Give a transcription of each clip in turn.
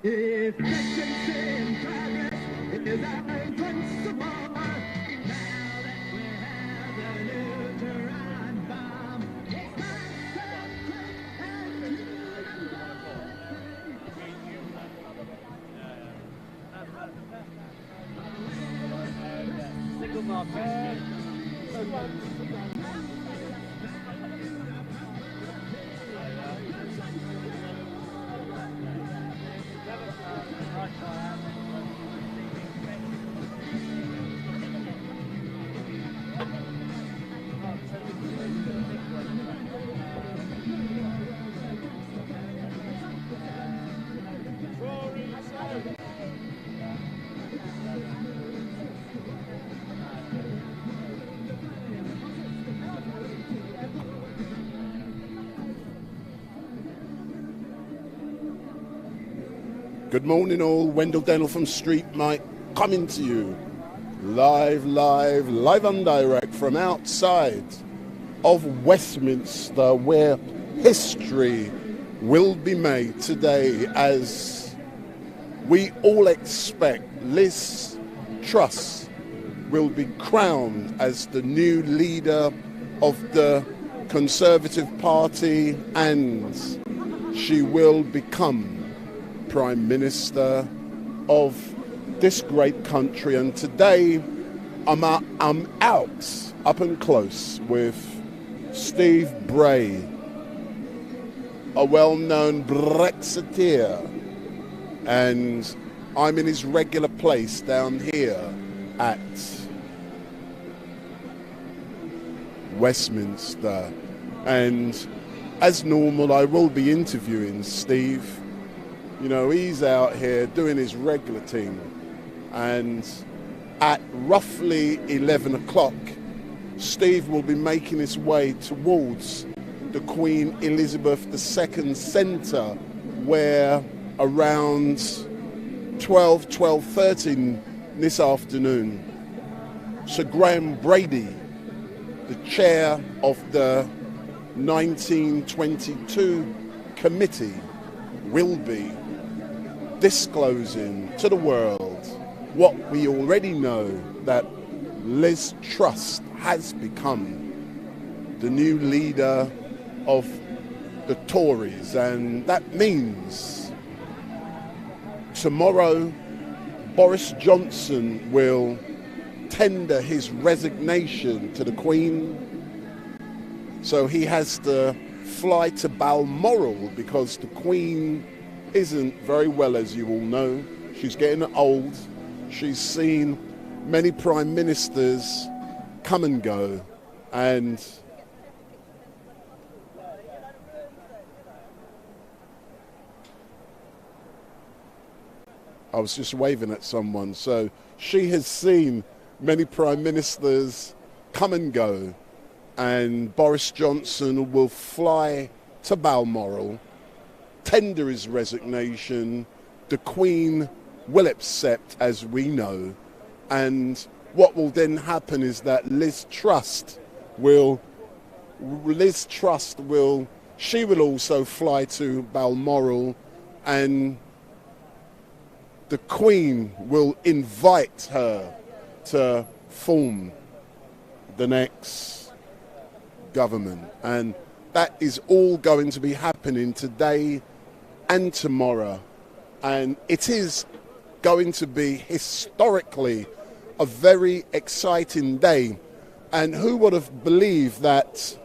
Efficiency in progress is our principle. Now that we have the neutron bomb, it's not so quick and single market. Good morning all, Wendell Dennell from StreetMic coming to you live and direct from outside of Westminster, where history will be made today as we all expect Liz Truss will be crowned as the new leader of the Conservative Party, and she will become Prime Minister of this great country. And today I'm out up and close with Steve Bray, a well-known Brexiteer, and I'm in his regular place down here at Westminster, and as normal I will be interviewing Steve. You know, he's out here doing his regular thing, and at roughly 11 o'clock, Steve will be making his way towards the Queen Elizabeth II Centre, where around 12:30 this afternoon, Sir Graham Brady, the chair of the 1922 committee, will be disclosing to the world what we already know, that Liz Truss has become the new leader of the Tories, and that means tomorrow Boris Johnson will tender his resignation to the Queen. So he has to fly to Balmoral because the Queen isn't very well, as you all know. She's getting old. She's seen many prime ministers come and go, and I was just waving at someone. So she has seen many prime ministers come and go, and Boris Johnson will fly to Balmoral, tender his resignation. The Queen will accept, as we know, and what will then happen is that Liz Truss will also fly to Balmoral, and the Queen will invite her to form the next government. And that is all going to be happening today and tomorrow. And it is going to be historically a very exciting day. And who would have believed that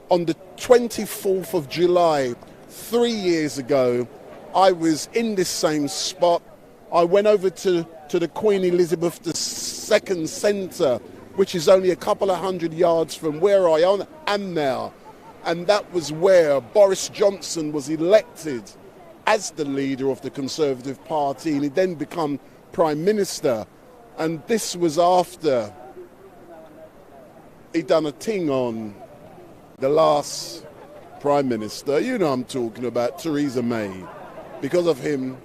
on the 24th of July, 3 years ago, I was in this same spot. I went over to the Queen Elizabeth II Centre, which is only a couple of hundred yards from where I am now. And that was where Boris Johnson was elected as the leader of the Conservative Party, and he then became Prime Minister. And this was after he'd done a thing on the last Prime Minister. You know I'm talking about, Theresa May. Because of him,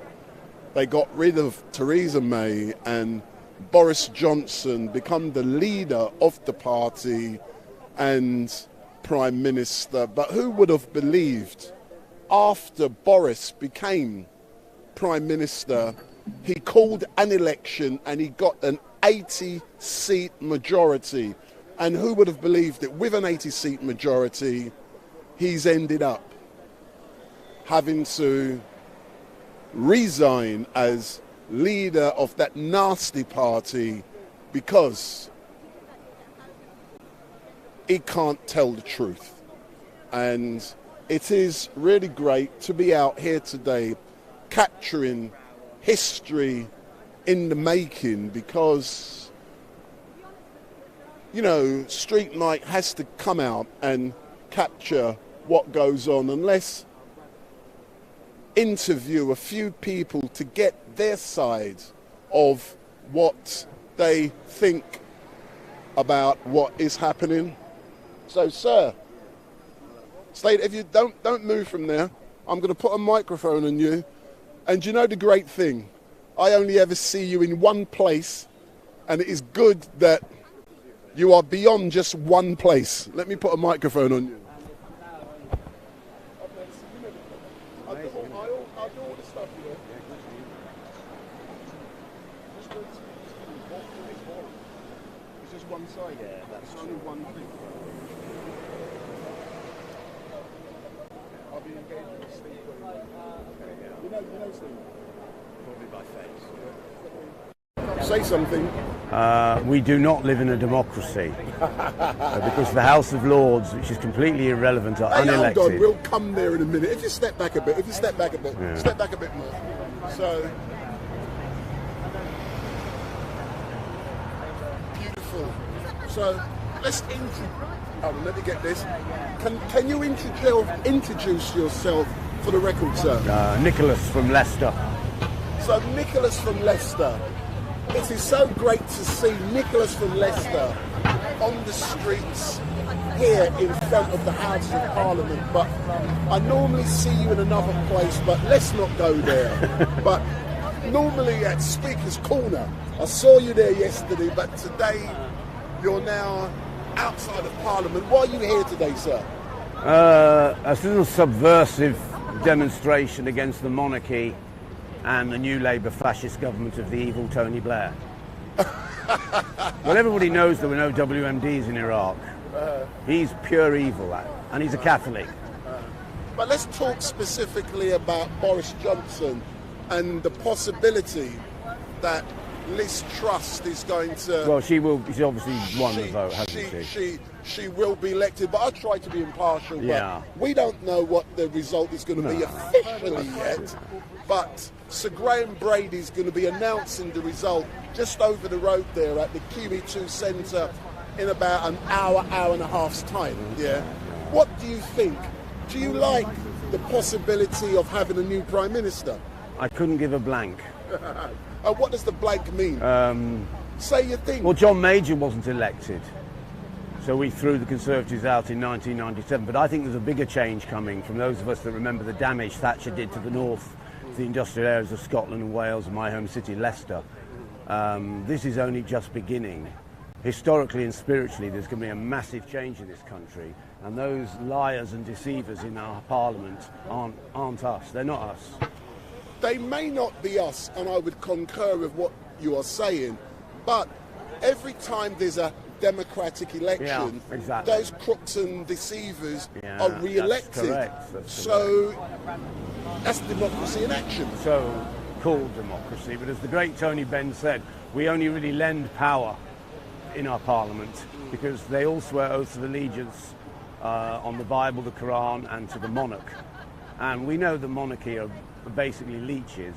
they got rid of Theresa May, and Boris Johnson become the leader of the party and Prime Minister. But who would have believed, after Boris became Prime Minister, he called an election and he got an 80-seat majority. And who would have believed that with an 80-seat majority, he's ended up having to resign as leader of that nasty party because he can't tell the truth. And it is really great to be out here today capturing history in the making, because, you know, StreetMic has to come out and capture what goes on, and let's interview a few people to get their side of what they think about what is happening. So, sir, stay, if you don't move from there, I'm going to put a microphone on you. And you know the great thing, I only ever see you in one place, and it is good that you are beyond just one place. Let me put a microphone on you. I'll do all the stuff here. It's just one side. Yeah, that's only one thing. I'll be engaged with Steve Bray. You know Steve? Probably by face. Say something. We do not live in a democracy because the House of Lords, which is completely irrelevant, are unelected. Hold on, we'll come there in a minute. If you step back a bit, Yeah. step back a bit more. So, beautiful. So, let's let me get this. Can you introduce yourself for the record, sir? Nicholas from Leicester. So, Nicholas from Leicester. It is so great to see Nicholas from Leicester on the streets here in front of the Houses of Parliament. But I normally see you in another place, but let's not go there. But normally at Speaker's Corner, I saw you there yesterday, but today you're now outside of Parliament. Why are you here today, sir? A little subversive demonstration against the monarchy and the new Labour fascist government of the evil Tony Blair. Well, everybody knows there were no WMDs in Iraq. He's pure evil, and he's a Catholic. But let's talk specifically about Boris Johnson and the possibility that Liz Truss is going to... Well, she obviously won the vote, hasn't she? She will be elected, but I'll try to be impartial. Yeah. But we don't know what the result is going to be officially yet. But Sir Graham Brady's going to be announcing the result just over the road there at the QEII Centre in about an hour and a half's time. Yeah. What do you think? Do you like the possibility of having a new Prime Minister? I couldn't give a blank. What does the blank mean? Say your thing. Well, John Major wasn't elected, so we threw the Conservatives out in 1997. But I think there's a bigger change coming from those of us that remember the damage Thatcher did to the north, the industrial areas of Scotland and Wales, and my home city, Leicester. This is only just beginning. Historically and spiritually, there's going to be a massive change in this country, and those liars and deceivers in our parliament aren't us. They're not us. They may not be us, and I would concur with what you are saying, but every time there's a democratic election, those crooks and deceivers are re-elected. That's correct. So that's democracy in action. So-called democracy, but as the great Tony Benn said, we only really lend power in our parliament because they all swear oaths of allegiance on the Bible, the Quran, and to the monarch. And we know the monarchy are basically leeches.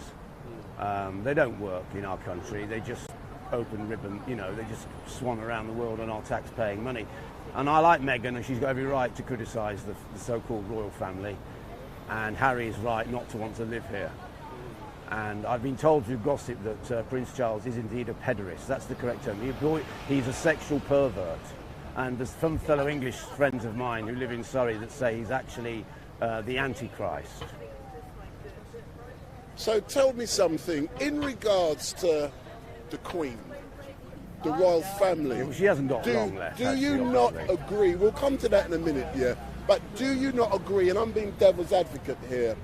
They don't work in our country. They just open ribbon, they just swan around the world on our tax-paying money. And I like Meghan, and she's got every right to criticise the so-called royal family. And Harry is right not to want to live here. And I've been told through gossip that Prince Charles is indeed a pederast. That's the correct term. He's a sexual pervert. And there's some fellow English friends of mine who live in Surrey that say he's actually the Antichrist. So tell me something, in regards to the Queen, the royal family... She hasn't got long left. Do you not agree, we'll come to that in a minute, yeah, but do you not agree, and I'm being devil's advocate here,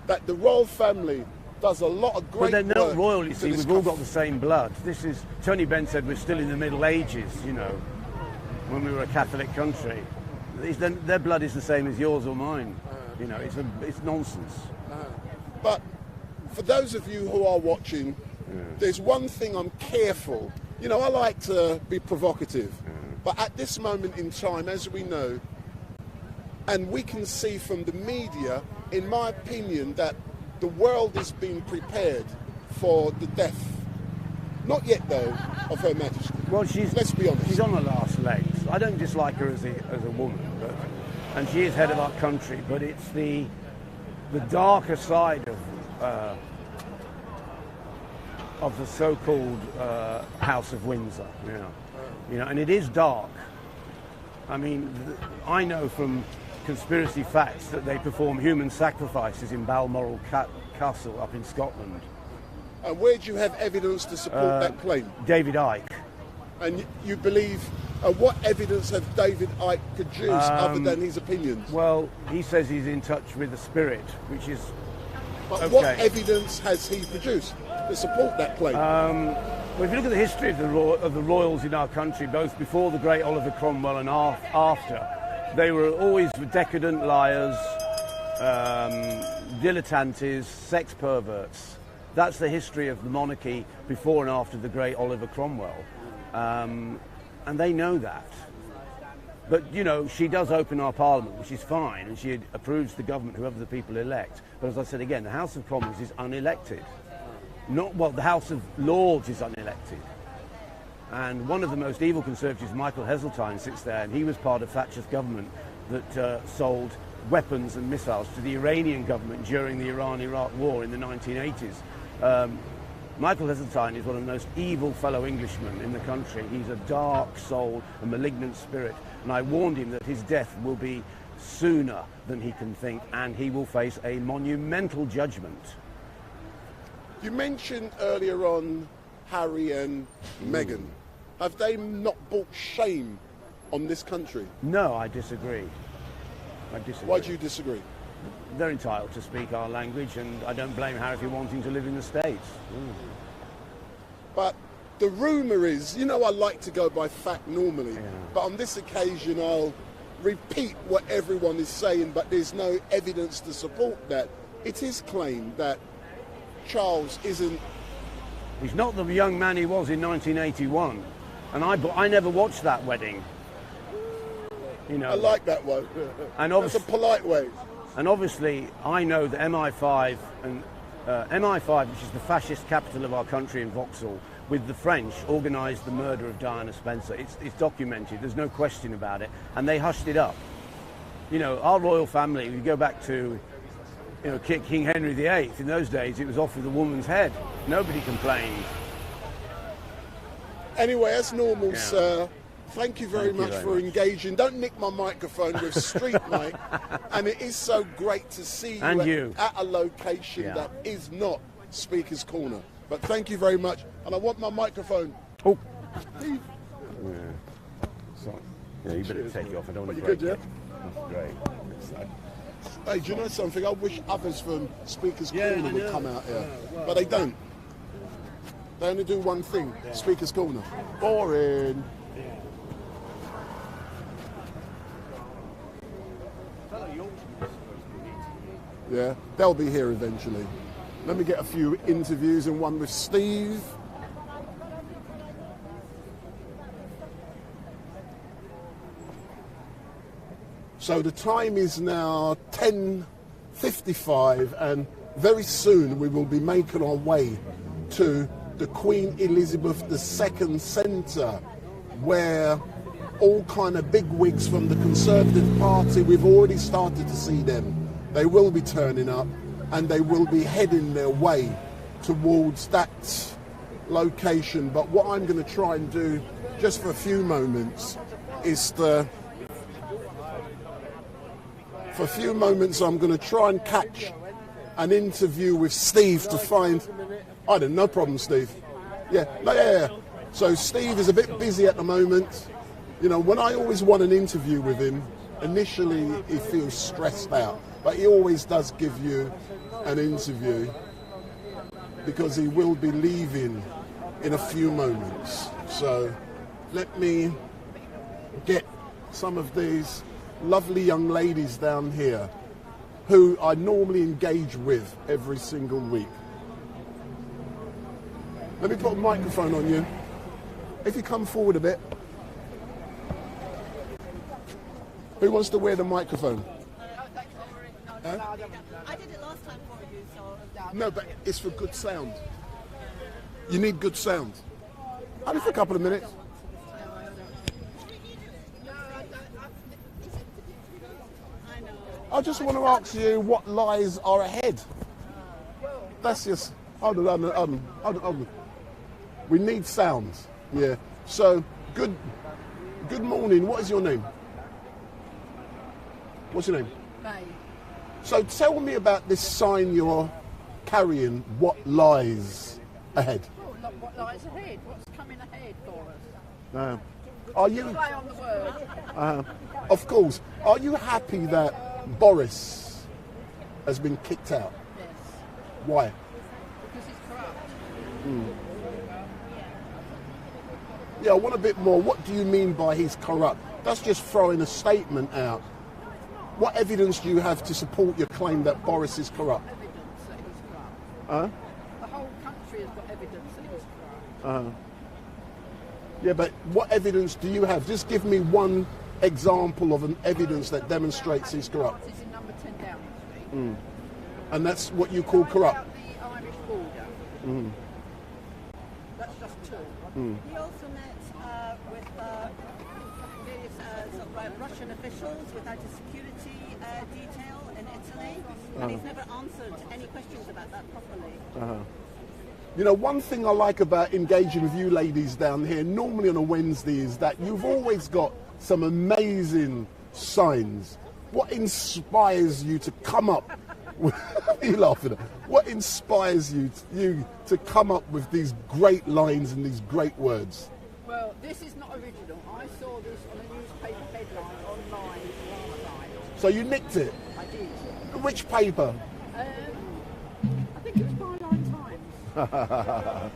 that the royal family does a lot of great work... But they're not royal, you see, we've all got the same blood. Tony Benn said we're still in the Middle Ages, when we were a Catholic country. Their blood is the same as yours or mine. It's nonsense. But for those of you who are watching, there's one thing I'm careful. I like to be provocative. But at this moment in time, as we know, and we can see from the media, in my opinion, that the world is being prepared for the death. Not yet, though, of Her Majesty. Well, let's be honest. She's on her last legs. I don't dislike her as a woman, and she is head of our country, but it's the darker side of the so-called House of Windsor, and it is dark. I mean, I know from conspiracy facts that they perform human sacrifices in Balmoral Castle up in Scotland. And where do you have evidence to support that claim? David Icke. And you believe, what evidence has David Icke produced other than his opinions? Well, he says he's in touch with the spirit, which is But what evidence has he produced to support that claim? Well, if you look at the history of the royals in our country, both before the great Oliver Cromwell and after, they were always decadent liars, dilettantes, sex perverts. That's the history of the monarchy before and after the great Oliver Cromwell. And they know that. But, she does open our parliament, which is fine, and she approves the government, whoever the people elect. But as I said again, the House of Commons is unelected. The House of Lords is unelected. And one of the most evil Conservatives, Michael Heseltine, sits there, and he was part of Thatcher's government that sold weapons and missiles to the Iranian government during the Iran-Iraq war in the 1980s. Michael Heseltine is one of the most evil fellow Englishmen in the country. He's a dark soul, a malignant spirit, and I warned him that his death will be sooner than he can think, and he will face a monumental judgment. You mentioned earlier on Harry and Meghan. Have they not brought shame on this country? No, I disagree. Why do you disagree? they're entitled to speak our language, and I don't blame Harry for wanting to live in the States. But the rumour is, you know, I like to go by fact normally, but on this occasion I'll repeat what everyone is saying, but there's no evidence to support that. It is claimed that Charles isn't... He's not the young man he was in 1981, and I never watched that wedding. You know, I like that one. And that's a polite way. And obviously, I know that MI5, and MI5, which is the fascist capital of our country in Vauxhall, with the French, organised the murder of Diana Spencer. It's documented, there's no question about it, and they hushed it up. You know, our royal family, we go back to, you know, King Henry VIII, in those days it was off with a woman's head. Nobody complained. Anyway, as normal, sir, thank you very much for engaging. Don't nick my microphone with StreetMic. And it is so great to see you at a location that is not Speaker's Corner. But thank you very much. And I want my microphone. Oh. Yeah. Sorry. Yeah, you better take it off. I don't want to break it. That's great. Hey, do you know something? I wish others from Speaker's Corner would come out here. But they don't. They only do one thing, Speaker's Corner. Boring. Yeah, they'll be here eventually. Let me get a few interviews and one with Steve. So the time is now 10:55 and very soon we will be making our way to the Queen Elizabeth II Centre, where all kind of bigwigs from the Conservative Party, we've already started to see them. They will be turning up and they will be heading their way towards that location. But what I'm going to try and do just for a few moments is I'm going to try and catch an interview with Steve to find... I don't know, no problem, Steve. Yeah. So Steve is a bit busy at the moment. You know, when I always want an interview with him, initially he feels stressed out, but he always does give you an interview because he will be leaving in a few moments. So let me get some of these lovely young ladies down here who I normally engage with every single week. Let me put a microphone on you. If you come forward a bit. Who wants to wear the microphone? Huh? I did it last time for you, so... No, but it's for good sound. You need good sound. Only for a couple of minutes. I just want to ask you what lies are ahead. That's just... Hold on. We need sounds. Yeah. So, good morning. What is your name? What's your name? Bray. So tell me about this sign you're carrying. What lies ahead? Oh, look what lies ahead. What's coming ahead for us? Are you? Play on the word. Of course. Are you happy that Boris has been kicked out? Yes. Why? Because he's corrupt. Yeah, I want a bit more. What do you mean by he's corrupt? That's just throwing a statement out. What evidence do you have to support your claim that Boris is corrupt? Evidence that he's corrupt. The whole country has got evidence that he's corrupt. Yeah, but what evidence do you have? Just give me one example of an evidence that demonstrates he's corrupt. He's in number 10 Downing Street. And that's what you call corrupt? About the Irish border. That's just two. He also met with various Russian officials with IT security detail in Italy, and he's never answered any questions about that properly. You know, one thing I like about engaging with you ladies down here, normally on a Wednesday, is that you've always got some amazing signs. What inspires you to come up with, what are you laughing at? What inspires you to come up with these great lines and these great words? Well, this is not original. I saw this on a newspaper headline online last night. So you nicked it? I did. Which paper? I think it's Byline Times.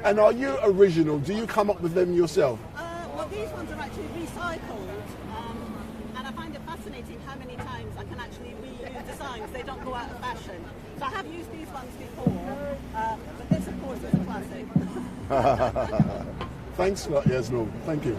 And are you original? Do you come up with them yourself? Well, these ones are actually recycled, and I find it fascinating how many times I can actually reuse designs. They don't go out of fashion. So I have used these ones before, but this, of course, is a classic. Thanks a lot, Yasmin. Thank you.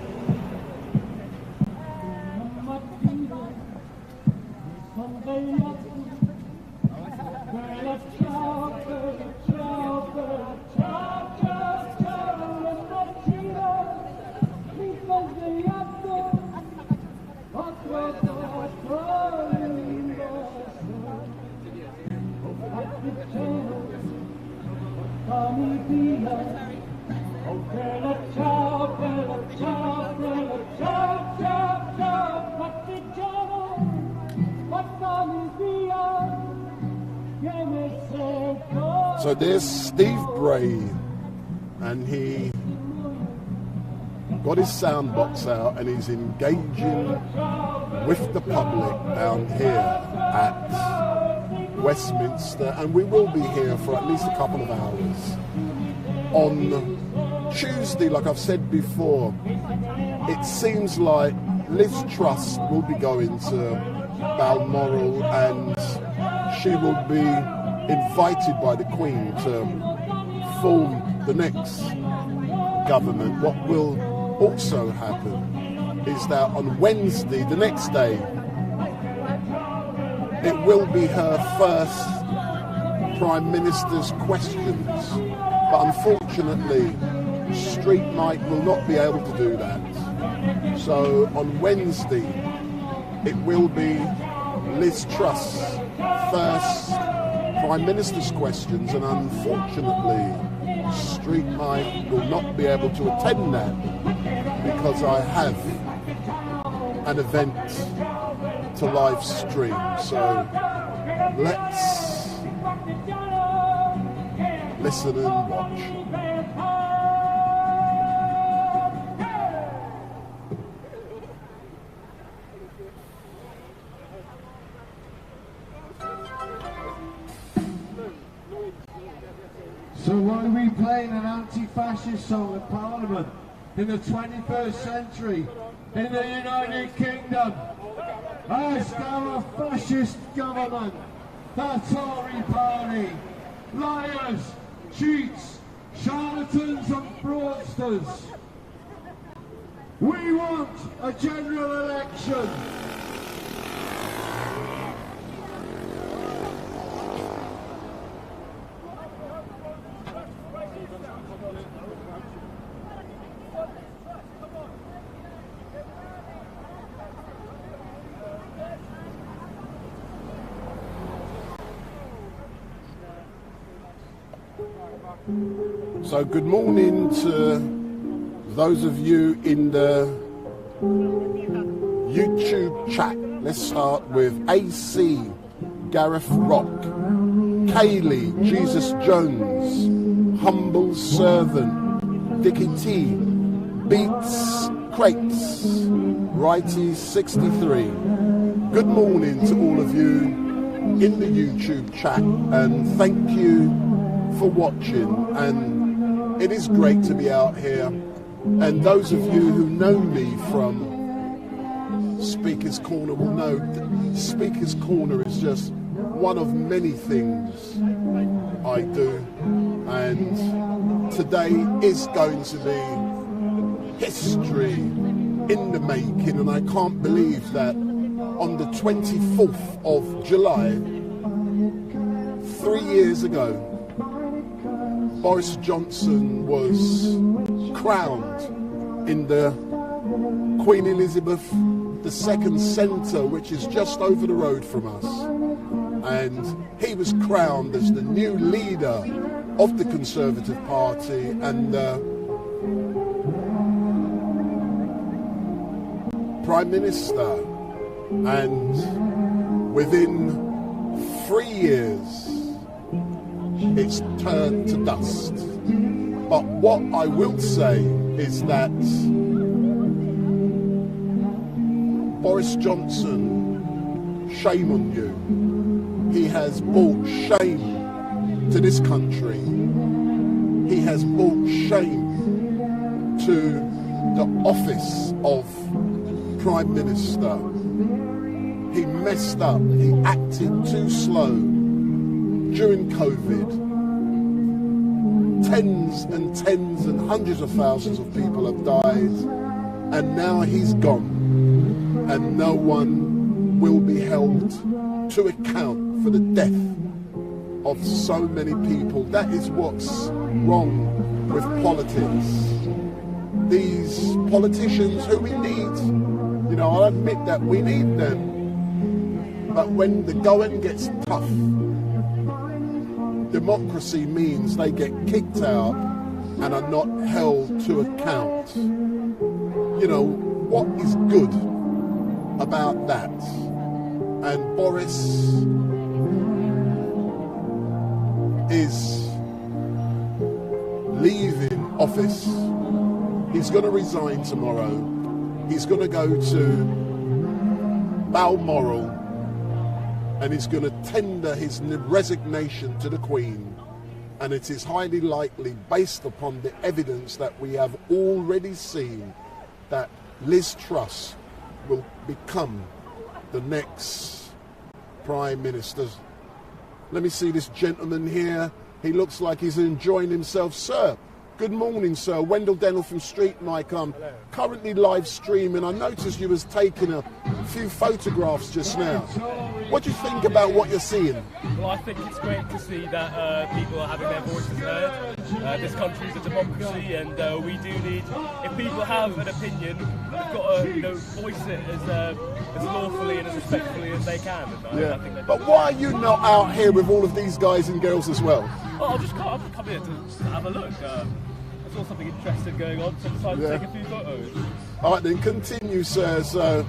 So there's Steve Bray, and he got his sound box out and he's engaging with the public down here at Westminster, and we will be here for at least a couple of hours. On Tuesday, like I've said before, it seems like Liz Truss will be going to Balmoral, and she will be invited by the Queen to form the next government. What will also happen is that on Wednesday, the next day, it will be her first Prime Minister's questions. But unfortunately, StreetMic will not be able to do that. So on Wednesday, it will be Liz Truss' first Prime Minister's questions, and unfortunately, StreetMic will not be able to attend that because I have an event to live stream. So let's listen and watch. So why are we playing an anti-fascist song at Parliament in the 21st century in the United Kingdom? As our fascist government, the Tory party, liars, cheats, charlatans and fraudsters. We want a general election. So good morning to those of you in the YouTube chat. Let's start with AC, Gareth Rock, Kaylee, Jesus Jones, Humble Servant, Dickie T, Beats Crates, Righty 63. Good morning to all of you in the YouTube chat, and thank you for watching. And it is great to be out here, and those of you who know me from Speaker's Corner will know that Speaker's Corner is just one of many things I do, and today is going to be history in the making. And I can't believe that on the 24th of July 3 years ago, Boris Johnson was crowned in the Queen Elizabeth II Centre, which is just over the road from us. And he was crowned as the new leader of the Conservative Party and the Prime Minister. And within 3 years, it's turned to dust. But what I will say is that Boris Johnson, shame on you. He has brought shame to this country. He has brought shame to the office of Prime Minister. He messed up. He acted too slow during COVID. Tens and tens and hundreds of thousands of people have died, and now he's gone, and no one will be held to account for the death of so many people. That is what's wrong with politics. These politicians who we need, you know, I'll admit that we need them, but when the going gets tough, democracy means they get kicked out and are not held to account. You know, what is good about that? And Boris is leaving office. He's going to resign tomorrow. He's going to go to Balmoral, and he's going to tender his resignation to the Queen. And it is highly likely, based upon the evidence that we have already seen, that Liz Truss will become the next Prime Minister. Let me see this gentleman here. He looks like he's enjoying himself. Sir, good morning, sir. Wendell Dennell from StreetMic. I'm currently live streaming. I noticed you was taking a few photographs just now. What do you think about what you're seeing? Well, I think it's great to see that people are having their voices heard. This country is a democracy, and we do need, if people have an opinion, they've got to voice it as lawfully and as respectfully as they can. And I think but why are you not out here with all of these guys and girls as well? Oh, I've just come here to have a look. I saw something interesting going on, so I decided to take a few photos. All right, then continue, sir. So,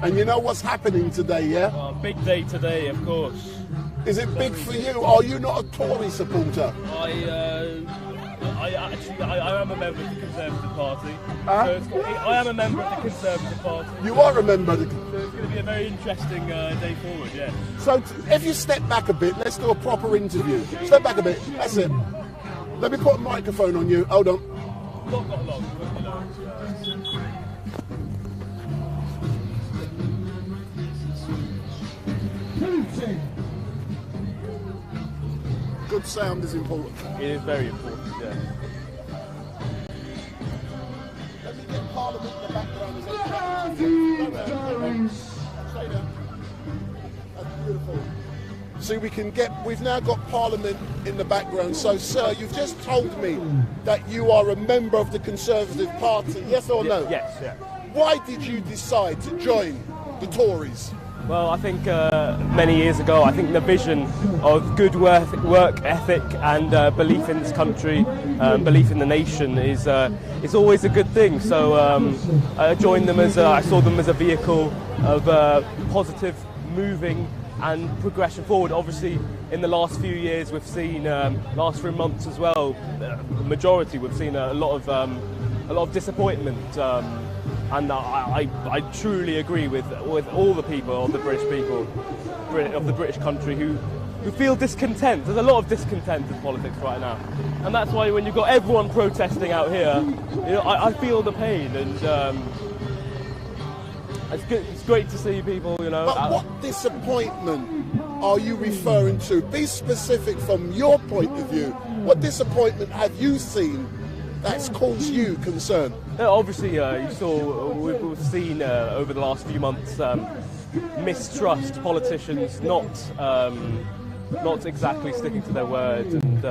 and you know what's happening today, yeah? Oh, big day today, of course. Is it big for you? Are you not a Tory supporter? I am a member of the Conservative Party. So I am a member of the Conservative Party. You are a member of the... So it's going to be a very interesting day forward, yeah. So if you step back a bit, let's do a proper interview. Step back a bit, that's it. Let me put a microphone on you, hold on. Not got long. Good sound is important. It is very important, yeah. Let me get Parliament in the background. Stay there. That's beautiful. See, we've now got Parliament in the background. So, sir, you've just told me that you are a member of the Conservative Party, yes or no? Yes, yeah. Why did you decide to join the Tories? Well, I think many years ago, I think the vision of good work ethic and belief in this country, belief in the nation is always a good thing. So I joined them I saw them as a vehicle of positive, moving and progression forward. Obviously, in the last few years, we've seen last 3 months as well. The majority, we've seen a lot of disappointment. And I truly agree with all the people of the British people, of the British country, who feel discontent. There's a lot of discontent in politics right now, and that's why when you've got everyone protesting out here, I feel the pain, and it's good. It's great to see people, But what disappointment are you referring to? Be specific from your point of view. What disappointment have you seen that's caused you concern? Obviously, we've seen over the last few months mistrust, politicians not exactly sticking to their word, and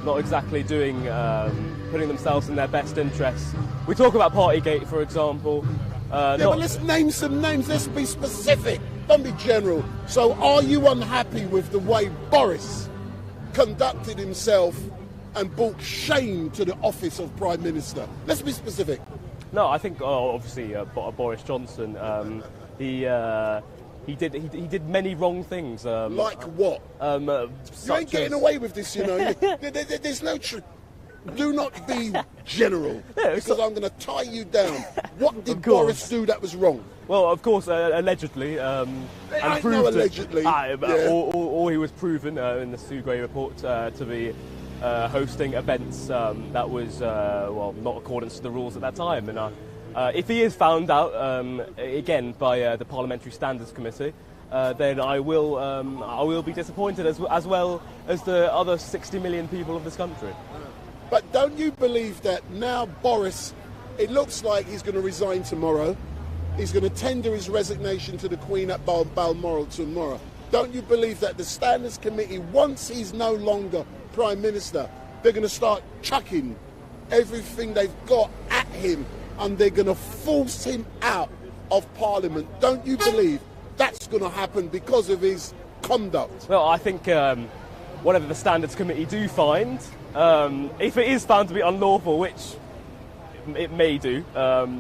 not exactly putting themselves in their best interests. We talk about Partygate, for example. But let's name some names. Let's be specific. Don't be general. So, are you unhappy with the way Boris conducted himself and brought shame to the office of Prime Minister? Let's be specific. No, I think obviously Boris Johnson. He did many wrong things. Like what? You ain't getting away with this, There's no truth. Do not be general, because I'm going to tie you down. What did Boris do that was wrong? Well, of course, allegedly, and ain't no allegedly. Or he was proven in the Steve Bray report to be hosting events that was, well, not accordance to the rules at that time. And if he is found out, again, by the Parliamentary Standards Committee, then I will be disappointed as well as the other 60 million people of this country. But don't you believe that now Boris, it looks like he's going to resign tomorrow. He's going to tender his resignation to the Queen at Balmoral tomorrow. Don't you believe that the Standards Committee, once he's no longer Prime Minister, they're going to start chucking everything they've got at him and they're going to force him out of Parliament? Don't you believe that's going to happen because of his conduct? Well, I think whatever the Standards Committee do find, if it is found to be unlawful, which it may do,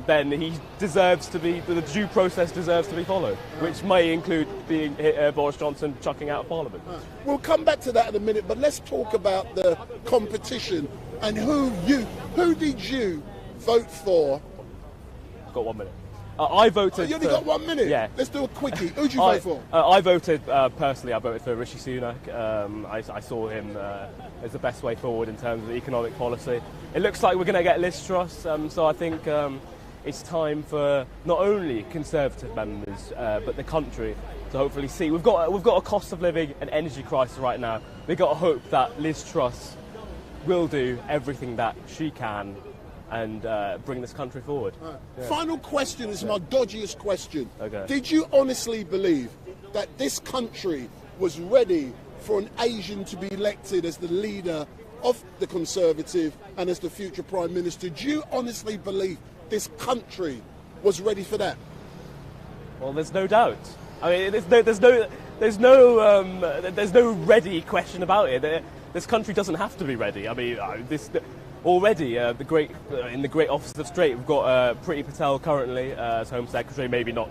then he deserves to be, the due process deserves to be followed, which may include being Boris Johnson chucking out of Parliament. We'll come back to that in a minute, but let's talk about the competition and who did you vote for? Got 1 minute. I voted. You only got 1 minute? Yeah. Let's do a quickie. Who'd you vote for? I voted, personally, I voted for Rishi Sunak. I saw him as the best way forward in terms of economic policy. It looks like we're going to get Liz Truss, so I think it's time for not only Conservative members, but the country to hopefully see. We've got a cost of living and energy crisis right now. We've got to hope that Liz Truss will do everything that she can and bring this country forward. Yeah. Final question is my dodgiest question. Okay. Did you honestly believe that this country was ready for an Asian to be elected as the leader of the Conservative and as the future Prime Minister? Do you honestly believe this country was ready for that? Well, there's no doubt. I mean, there's no ready question about it. This country doesn't have to be ready. I mean, already, in the Great Office of State, we've got Priti Patel currently as Home Secretary, maybe not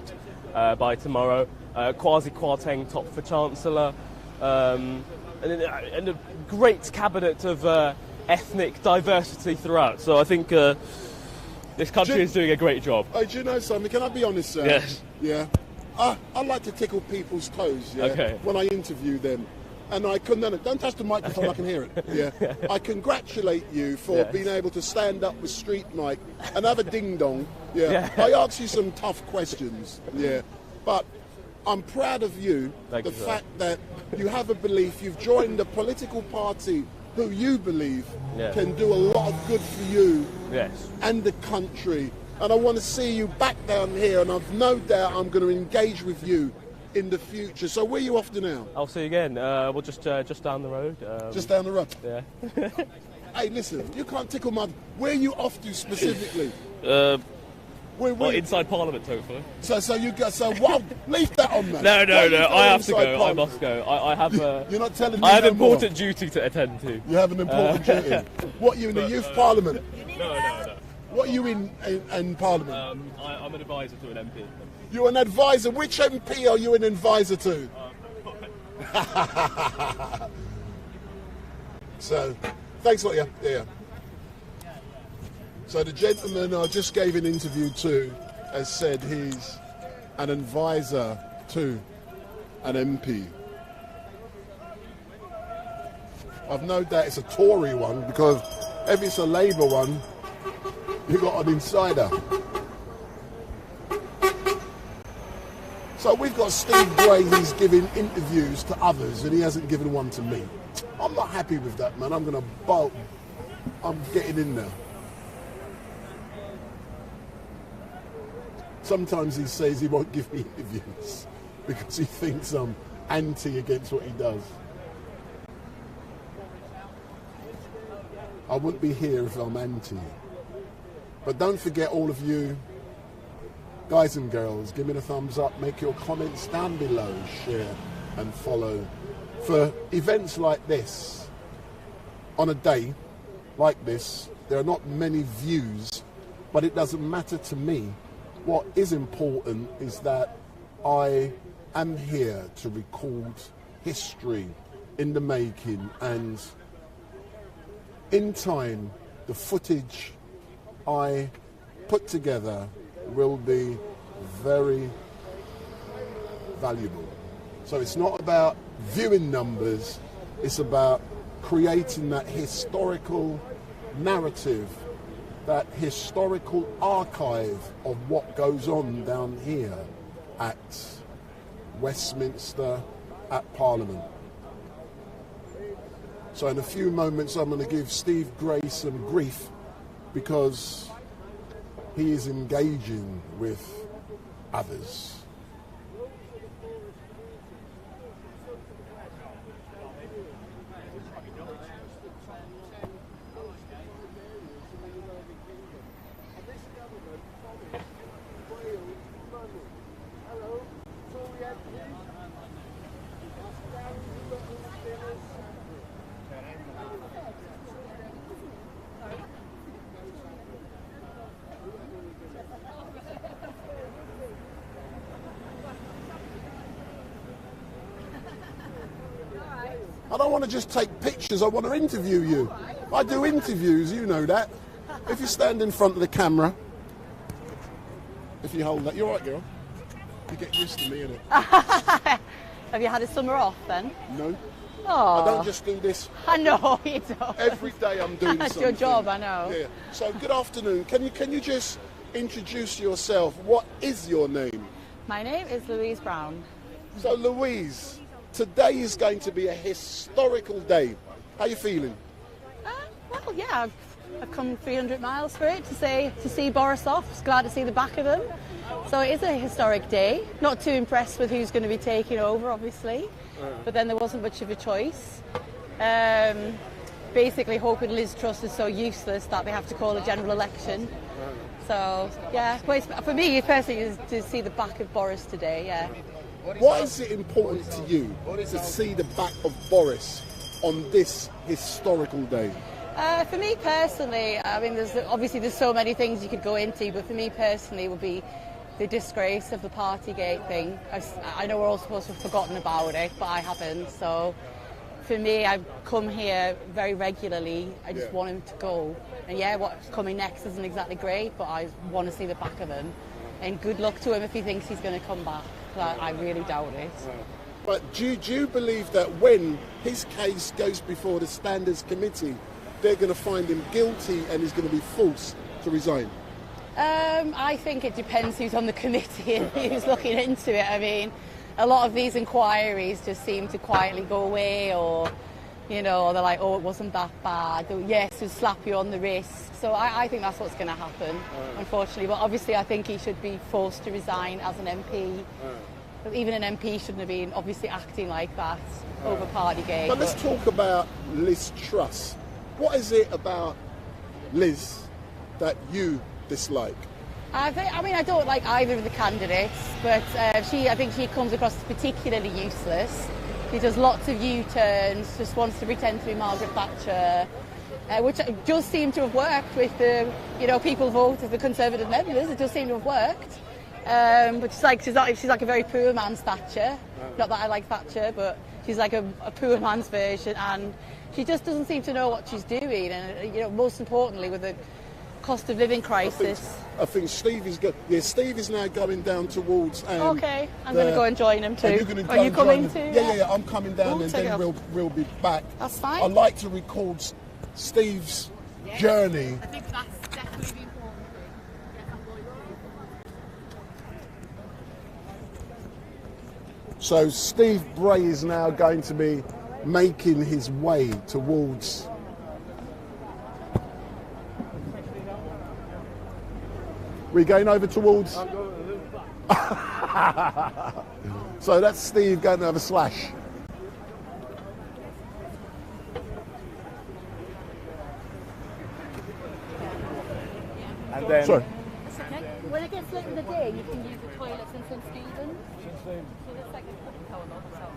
by tomorrow. Kwasi Kwarteng top for Chancellor, and a great cabinet of ethnic diversity throughout. So I think this country is doing a great job. Do you know something? Can I be honest, sir? Yes. Yeah. I like to tickle people's toes. Yeah. Okay. When I interview them. And don't touch the microphone, I can hear it. Yeah. I congratulate you for being able to stand up with StreetMic and have a ding-dong. Yeah. I ask you some tough questions. Yeah. But I'm proud of you, Thank the you, fact that you have a belief, you've joined a political party who you believe can do a lot of good for you and the country. And I want to see you back down here, and I've no doubt I'm going to engage with you in the future. So where are you off to now? I'll see you again. We'll just down the road. Just down the road? Yeah. Hey, listen, you can't tickle my... Where are you off to specifically? Well, inside Parliament, hopefully. So you go... So, well, leave that on, man. No, I have to go. Parliament? I must go. I have... You're not telling me I have important duty to attend to. You have an important duty? What, you in the Youth Parliament? No. What are you in Parliament? I'm an advisor to an MP. You're an advisor. Which MP are you an advisor to? So, thanks a lot, yeah. So the gentleman I just gave an interview to has said he's an advisor to an MP. I've no doubt it's a Tory one, because if it's a Labour one, you got an insider. So we've got Steve Bray, he's giving interviews to others and he hasn't given one to me. I'm not happy with that, man. I'm going to bolt. I'm getting in there. Sometimes he says he won't give me interviews because he thinks I'm anti against what he does. I wouldn't be here if I'm anti. But don't forget, all of you, guys and girls, give me the thumbs up, make your comments down below, share and follow. For events like this, on a day like this, there are not many views, but it doesn't matter to me. What is important is that I am here to record history in the making, and in time, the footage I put together will be very valuable. So it's not about viewing numbers, it's about creating that historical narrative, that historical archive of what goes on down here at Westminster, at Parliament. So in a few moments I'm going to give Steve Bray some grief because he is engaging with others. I don't want to just take pictures, I want to interview you. I do interviews, you know that. If you stand in front of the camera, if you hold that, you're right, girl. You get used to me, innit? Have you had a summer off then? No. Oh. I don't just do this. I know you don't. Every day I'm doing That's something. your job, I know. Yeah. So good afternoon. Can you just introduce yourself? What is your name? My name is Louise Brown. So Louise, today is going to be a historical day. How are you feeling? Well, yeah, I've come 300 miles for it to see Boris off. Just glad to see the back of him. So it is a historic day. Not too impressed with who's going to be taking over, obviously. But then there wasn't much of a choice. Basically hoping Liz Truss is so useless that they have to call a general election. So, yeah, for me personally is to see the back of Boris today, yeah. What is it important to you to see the back of Boris on this historical day? For me personally, I mean, there's so many things you could go into, but for me personally would be the disgrace of the Partygate thing. I know we're all supposed to have forgotten about it, but I haven't. So for me, I've come here very regularly. I just want him to go. And yeah, what's coming next isn't exactly great, but I want to see the back of him. And good luck to him if he thinks he's going to come back. I really doubt it. But do you believe that when his case goes before the Standards Committee, they're going to find him guilty and he's going to be forced to resign? I think it depends who's on the committee and who's looking into it. I mean, a lot of these inquiries just seem to quietly go away, or, you know, they're like, oh, it wasn't that bad. Or, yes, we'll slap you on the wrist. So I think that's what's going to happen, unfortunately. But obviously, I think he should be forced to resign as an MP. But even an MP shouldn't have been obviously acting like that over Partygate. But let's talk about Liz Truss. What is it about Liz that you dislike? I mean, I don't like either of the candidates, but I think she comes across as particularly useless. She does lots of U-turns, just wants to pretend to be Margaret Thatcher, which does seem to have worked with the, people voted the Conservative members. It does seem to have worked. But she's like a very poor man's Thatcher. Not that I like Thatcher, but she's like a poor man's version, and she just doesn't seem to know what she's doing. And most importantly, with the cost of living crisis. I think Steve is good. Yeah, Steve is now going down towards. Okay, I'm going to go and join him too. Are you coming too? Yeah. I'm coming down, and then we'll be back. That's fine. I'd like to record Steve's journey. I think that's definitely important. Yes, I'm going to. So Steve Bray is now going to be making his way towards. We're going over towards. So that's Steve going to have a slash. And then. Sorry. That's okay. When it gets late in the day, you can use the toilets in St Stephen's. So there's like a cooking toilet on the side.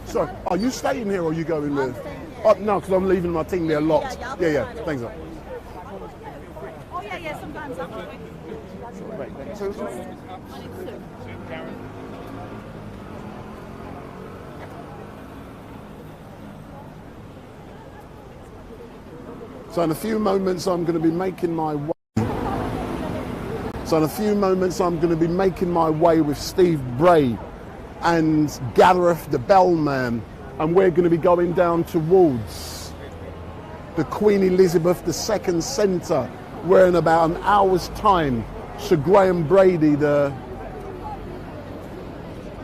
Sorry, are you staying here or are you going there? Oh, no, because I'm leaving my team there locked. Yeah. Thanks. Oh, yeah, sometimes after. So in a few moments I'm going to be making my way. So in a few moments I'm going to be making my way with Steve Bray and Gareth the Bellman, and we're going to be going down towards the Queen Elizabeth II Centre, where in about an hour's time Sir Graham Brady, the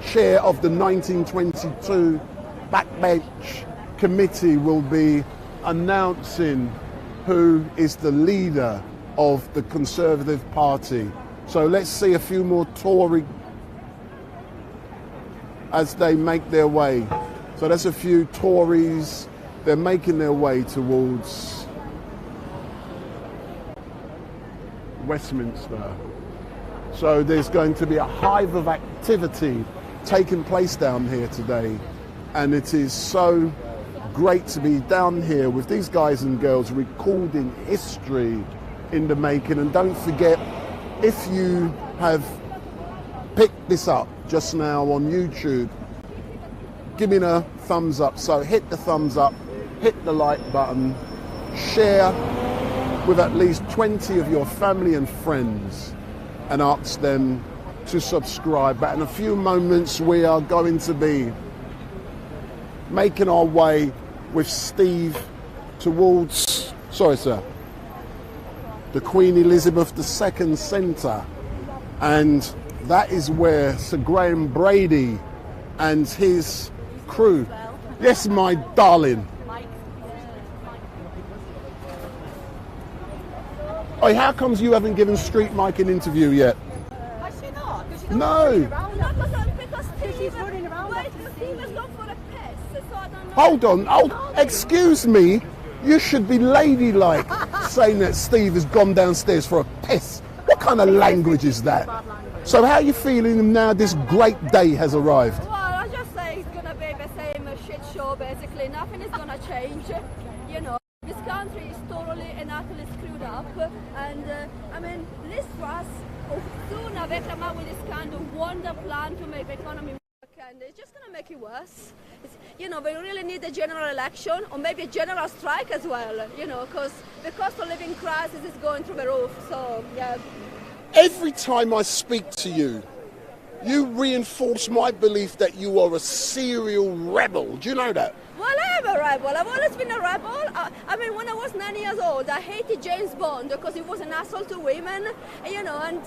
chair of the 1922 Backbench Committee, will be announcing who is the leader of the Conservative Party. So let's see a few more Tory as they make their way. So that's a few Tories. They're making their way towards Westminster. So there's going to be a hive of activity taking place down here today, and it is so great to be down here with these guys and girls recording history in the making. And don't forget, if you have picked this up just now on YouTube, give me a thumbs up. So hit the thumbs up, hit the like button, share with at least 20 of your family and friends and ask them to subscribe. But in a few moments we are going to be making our way with Steve towards, the Queen Elizabeth II Centre, and that is where Sir Graham Brady and his crew. Yes, my darling. Oh, how comes you haven't given StreetMic an interview yet? Has she not? No. Because she's running around. Wait, Steve has gone for a piss, so I don't know. Hold on. Excuse me. You should be ladylike saying that Steve has gone downstairs for a piss. What kind of language is that? So how are you feeling now this great day has arrived? Well, I just say it's going to be the same shit show, basically. Nothing is going to change. You know, this country is totally and utterly screwed up. And, I mean, Liz Truss soon have come out with this kind of wonder plan to make the economy work. And it's just going to make it worse. You know, we really need a general election or maybe a general strike as well, you know, because the cost of living crisis is going through the roof. So, yeah. Every time I speak to you, you reinforce my belief that you are a serial rebel. Do you know that? Well, I am a rebel. I've always been a rebel. I mean, when I was 9 years old, I hated James Bond because he was an asshole to women, you know, and...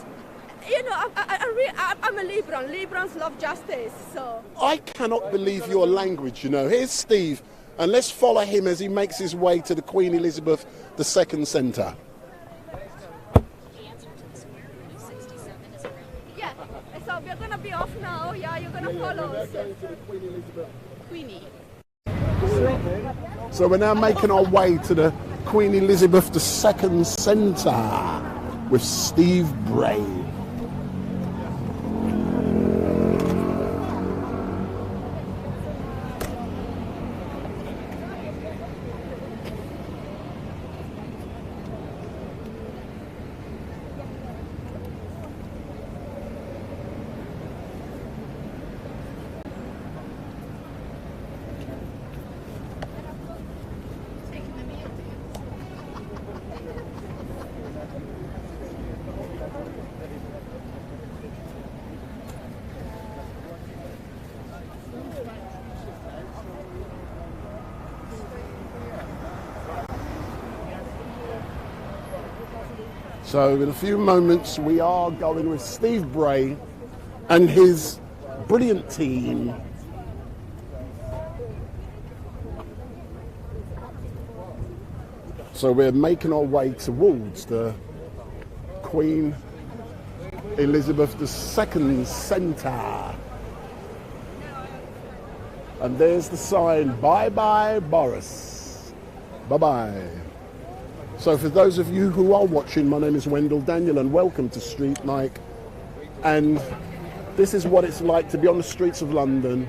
You know, I'm a Libran. Librans love justice, so... I cannot believe your language, you know. Here's Steve, and let's follow him as he makes his way to the Queen Elizabeth II Centre. Yeah, so we're going to be off now. Yeah, you're going to follow us. Queenie. So we're now making our way to the Queen Elizabeth II Centre with Steve Bray. So in a few moments we are going with Steve Bray and his brilliant team. So we're making our way towards the Queen Elizabeth II Centre. And there's the sign, bye-bye Boris. Bye-bye. So for those of you who are watching, my name is Wendell Daniel and welcome to StreetMic. And this is what it's like to be on the streets of London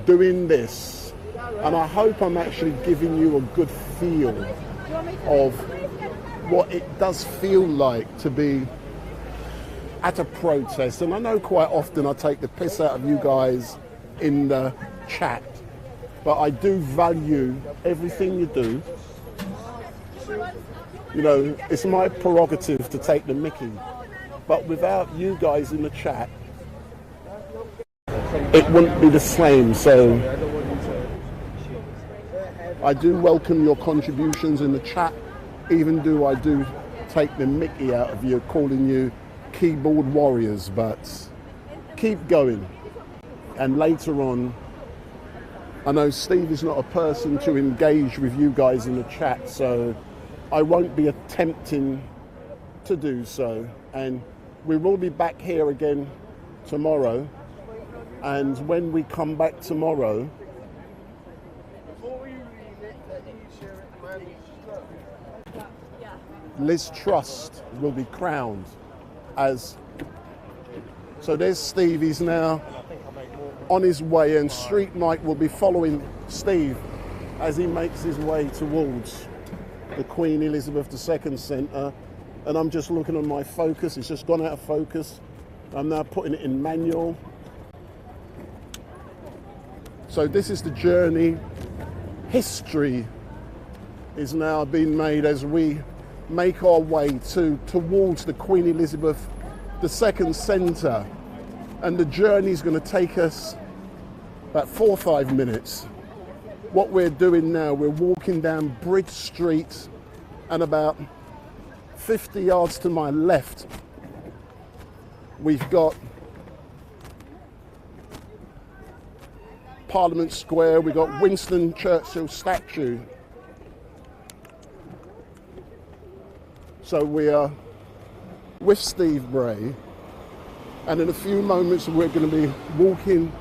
doing this. And I hope I'm actually giving you a good feel of what it does feel like to be at a protest. And I know quite often I take the piss out of you guys in the chat, but I do value everything you do. You know, it's my prerogative to take the mickey. But without you guys in the chat, it wouldn't be the same. So I do welcome your contributions in the chat, even though I do take the mickey out of you, calling you keyboard warriors, but keep going. And later on, I know Steve is not a person to engage with you guys in the chat, so I won't be attempting to do so. And we will be back here again tomorrow. And when we come back tomorrow, Liz Truss will be crowned as. So there's Steve, he's now on his way, and StreetMic will be following Steve as he makes his way towards the Queen Elizabeth II Centre. And I'm just looking on my focus, it's just gone out of focus. I'm now putting it in manual. So this is the journey. History is now being made as we make our way towards the Queen Elizabeth II Centre. And the journey is going to take us about 4 or 5 minutes. What we're doing now, we're walking down Bridge Street, and about 50 yards to my left, we've got Parliament Square, we've got Winston Churchill statue. So we are with Steve Bray, and in a few moments we're going to be walking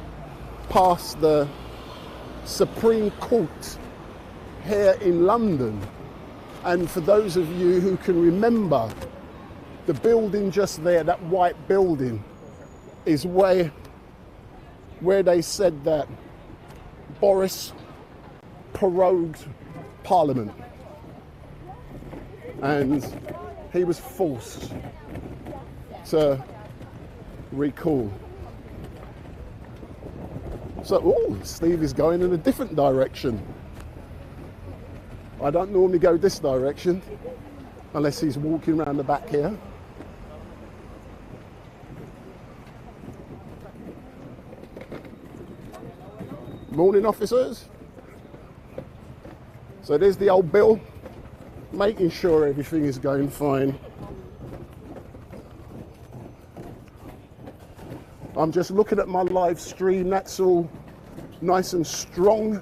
past the Supreme Court here in London. And for those of you who can remember, the building just there, that white building, is where they said that Boris prorogued Parliament, and he was forced to recall. So, Steve is going in a different direction. I don't normally go this direction unless he's walking around the back here. Morning, officers. So there's the old Bill, making sure everything is going fine. I'm just looking at my live stream, that's all nice and strong.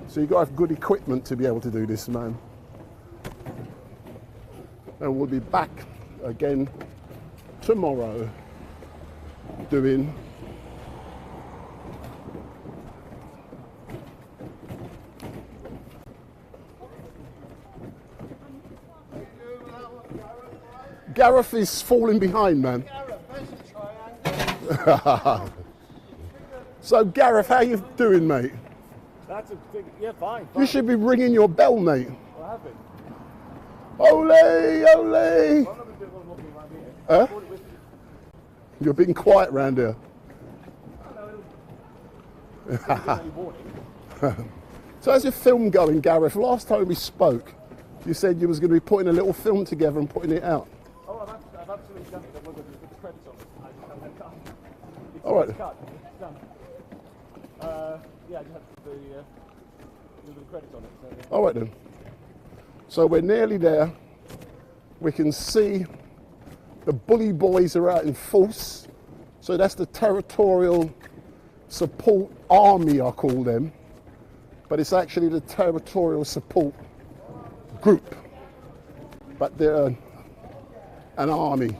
So you've got to have good equipment to be able to do this, man. And we'll be back again tomorrow doing Gareth is falling behind, man. So Gareth, how you doing, mate? That's a big, yeah, fine. You should be ringing your bell, mate. I have been. Ole, ole. Huh? You're being quiet round here. So how's your film going, Gareth? Last time we spoke, you said you was going to be putting a little film together and putting it out. Oh, I've absolutely done it. I'm going to put the credits on it. I just haven't had time. It's all right. It's done. Yeah, I just have to do the credits on it. So, yeah. All right then. So we're nearly there. We can see the bully boys are out in force. So that's the Territorial Support Army, I call them. But it's actually the Territorial Support Group. But they're an army.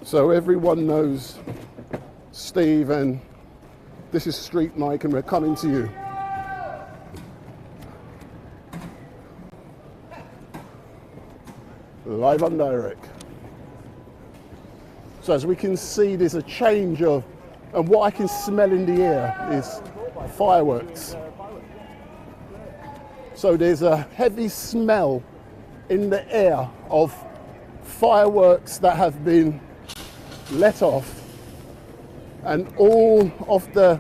So everyone knows Steve, and this is StreetMic, and we're coming to you. Live on direct. So as we can see, there's a change of, and what I can smell in the air is fireworks. So there's a heavy smell in the air of fireworks that have been let off, and all of the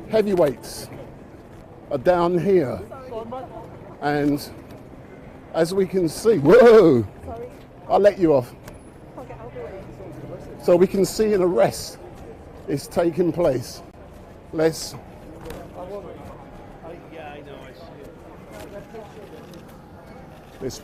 heavyweights are down here. And as we can see, whoa, I'll let you off. So we can see an arrest is taking place. Let's. This.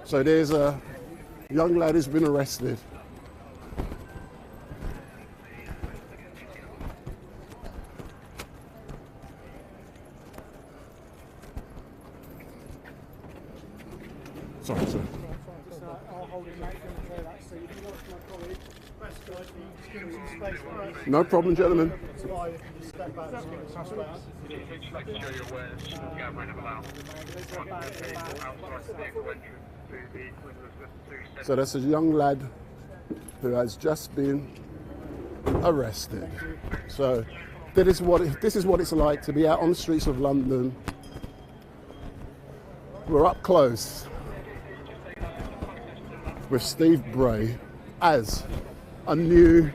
So there's a young lad who's been arrested. Sorry, sir. No problem, gentlemen. So that's a young lad who has just been arrested. So this is what it's like to be out on the streets of London. We're up close with Steve Bray as a new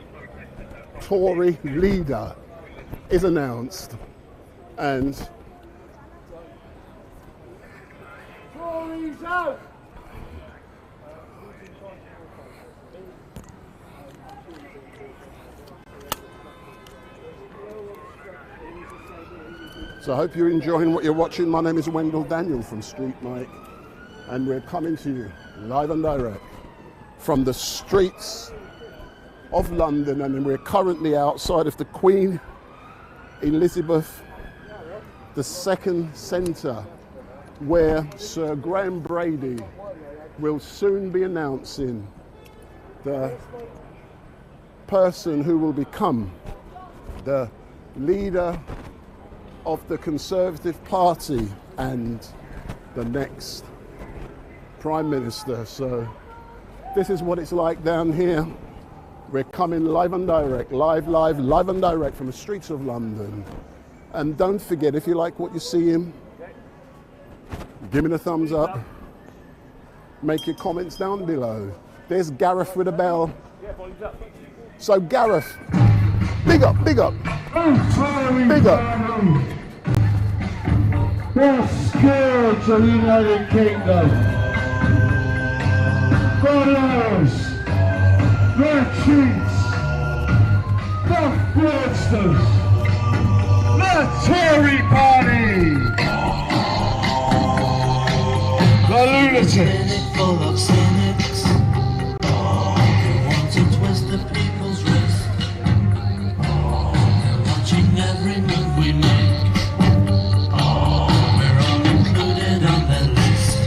Tory leader is announced, and Tories out! So I hope you're enjoying what you're watching. My name is Wendell Daniel from StreetMic, and we're coming to you live and direct from the streets of London, and we're currently outside of the Queen Elizabeth II Centre, where Sir Graham Brady will soon be announcing the person who will become the leader of the Conservative Party and the next Prime Minister. So this is what it's like down here. We're coming live and direct, live and direct from the streets of London. And don't forget, if you like what you see him, give me a thumbs up. Make your comments down below. There's Gareth with a bell. So Gareth, big up, big up, big up. The scourge of the United Kingdom. Boris, the cheats, the fraudsters, the Tory party, the lunatics. Full of cynics who want to twist the people's wrist. They're watching every move we make. We're all included on their list.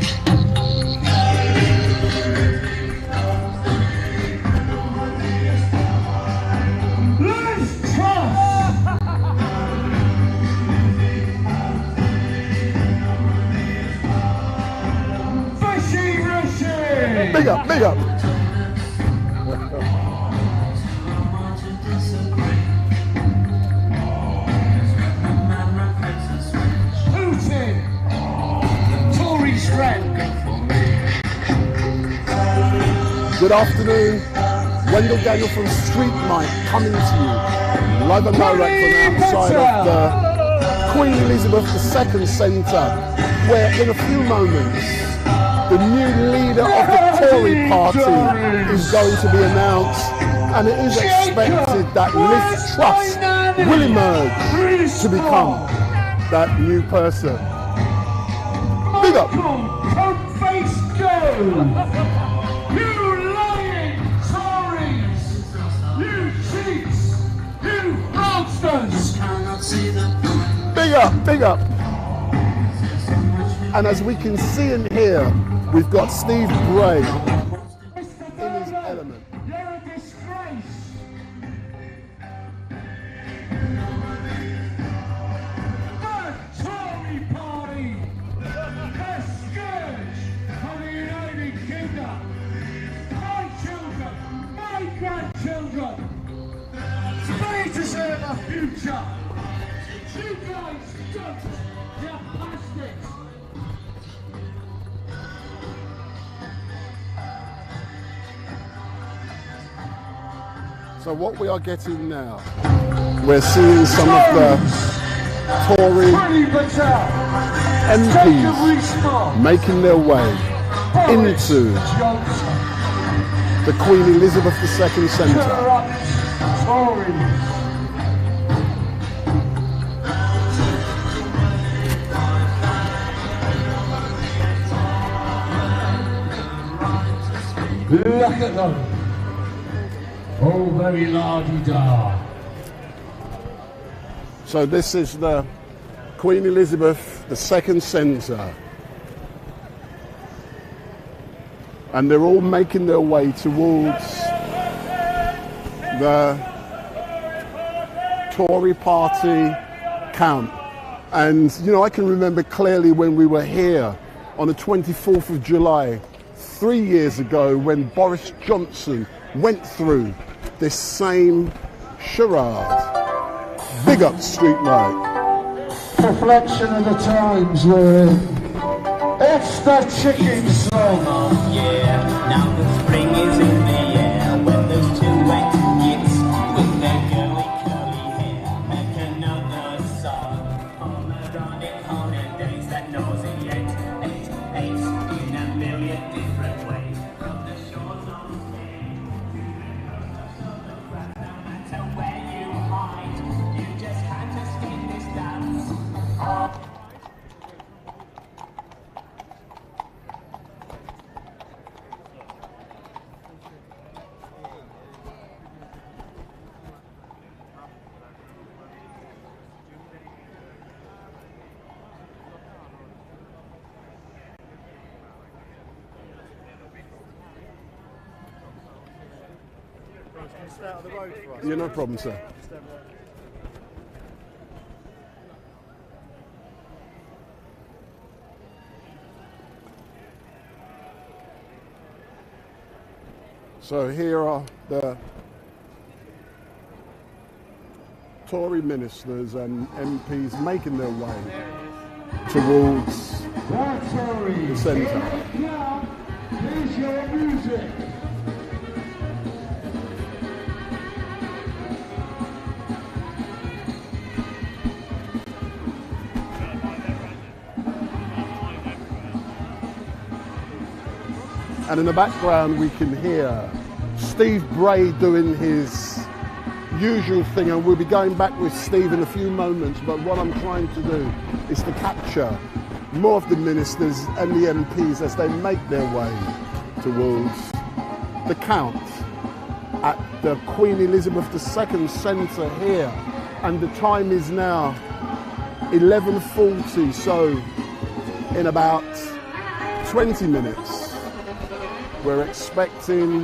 Liz Truss! Big up, big up. Putin! Tory strength! Good afternoon. Wendell Daniel from StreetMic coming to you live and direct from outside of the Queen Elizabeth II Centre, where in a few moments the new leader of the Tory party is going to be announced, and it is expected that Liz Truss will emerge to become that new person. Big up! Face go! You lying Tories! You cheats! You monsters! Big up, big up! And as we can see and hear, we've got Steve Bray in his element. You're a disgrace! The Tory party! The scourge of the United Kingdom! My children! future. You guys don't. You're past it. So what we are getting now, we're seeing some of the Tory MPs making their way into the Queen Elizabeth II Centre. Look at them. Oh, very la-di-da. So this is the Queen Elizabeth II Centre. And they're all making their way towards the Tory party camp. And, you know, I can remember clearly when we were here on the 24th of July, 3 years ago, when Boris Johnson went through this same charade. Big up StreetMic. Reflection of the times we're in. It's the chicken song. Yeah, now the spring is in the air when those two wet kids with their curly hair make another song. All around in holidays that nauseate, eight in a million different ways. From the shores of Spain to the coast of the grass, no matter where you hide, you just have to skin this dance. Yeah, no problem, sir. So here are the Tory ministers and MPs making their way towards the centre. Now, here's your music. And in the background we can hear Steve Bray doing his usual thing, and we'll be going back with Steve in a few moments, but what I'm trying to do is to capture more of the ministers and the MPs as they make their way towards the count at the Queen Elizabeth II Centre here, and the time is now 11:40, so in about 20 minutes we're expecting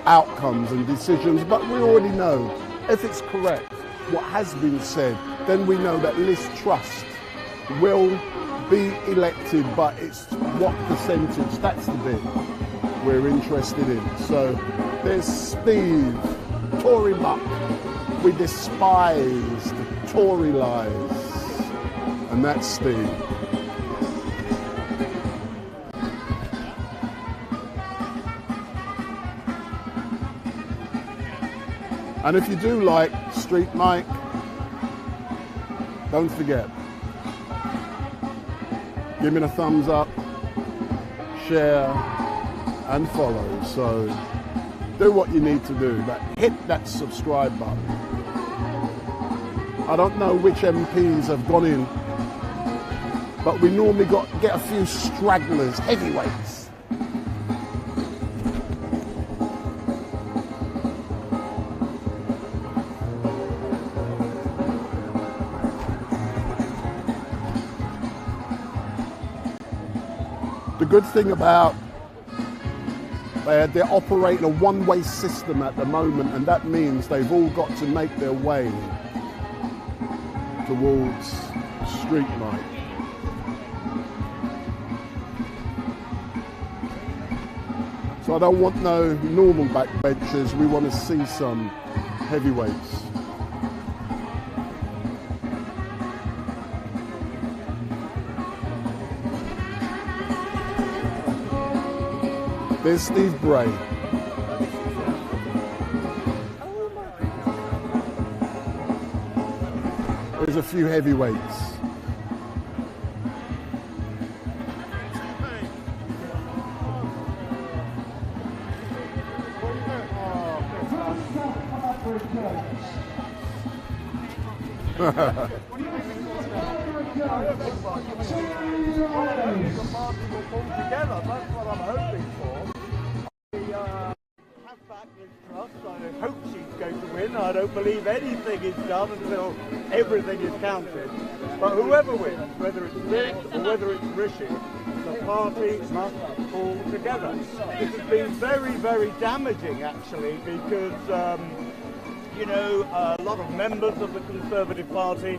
outcomes and decisions, but we already know if it's correct what has been said, then we know that Liz Truss will be elected, but it's what percentage, that's the bit we're interested in. So there's Steve, Tory muck, we despise the Tory lies, and that's Steve. And if you do like StreetMic, don't forget, give me a thumbs up, share and follow. So do what you need to do, but hit that subscribe button. I don't know which MPs have gone in, but we normally get a few stragglers, heavyweights. The good thing about they're operating a one-way system at the moment, and that means they've all got to make their way towards StreetMic. So I don't want no normal backbenchers, we want to see some heavyweights. There's Steve Bray. There's a few heavyweights. Together, that's what I'm hoping for. We have back Liz Truss. I hope she's going to win. I don't believe anything is done until everything is counted. But whoever wins, whether it's Liz or whether it's Rishi, the party must pull together. This has been very, very damaging actually because you know, a lot of members of the Conservative Party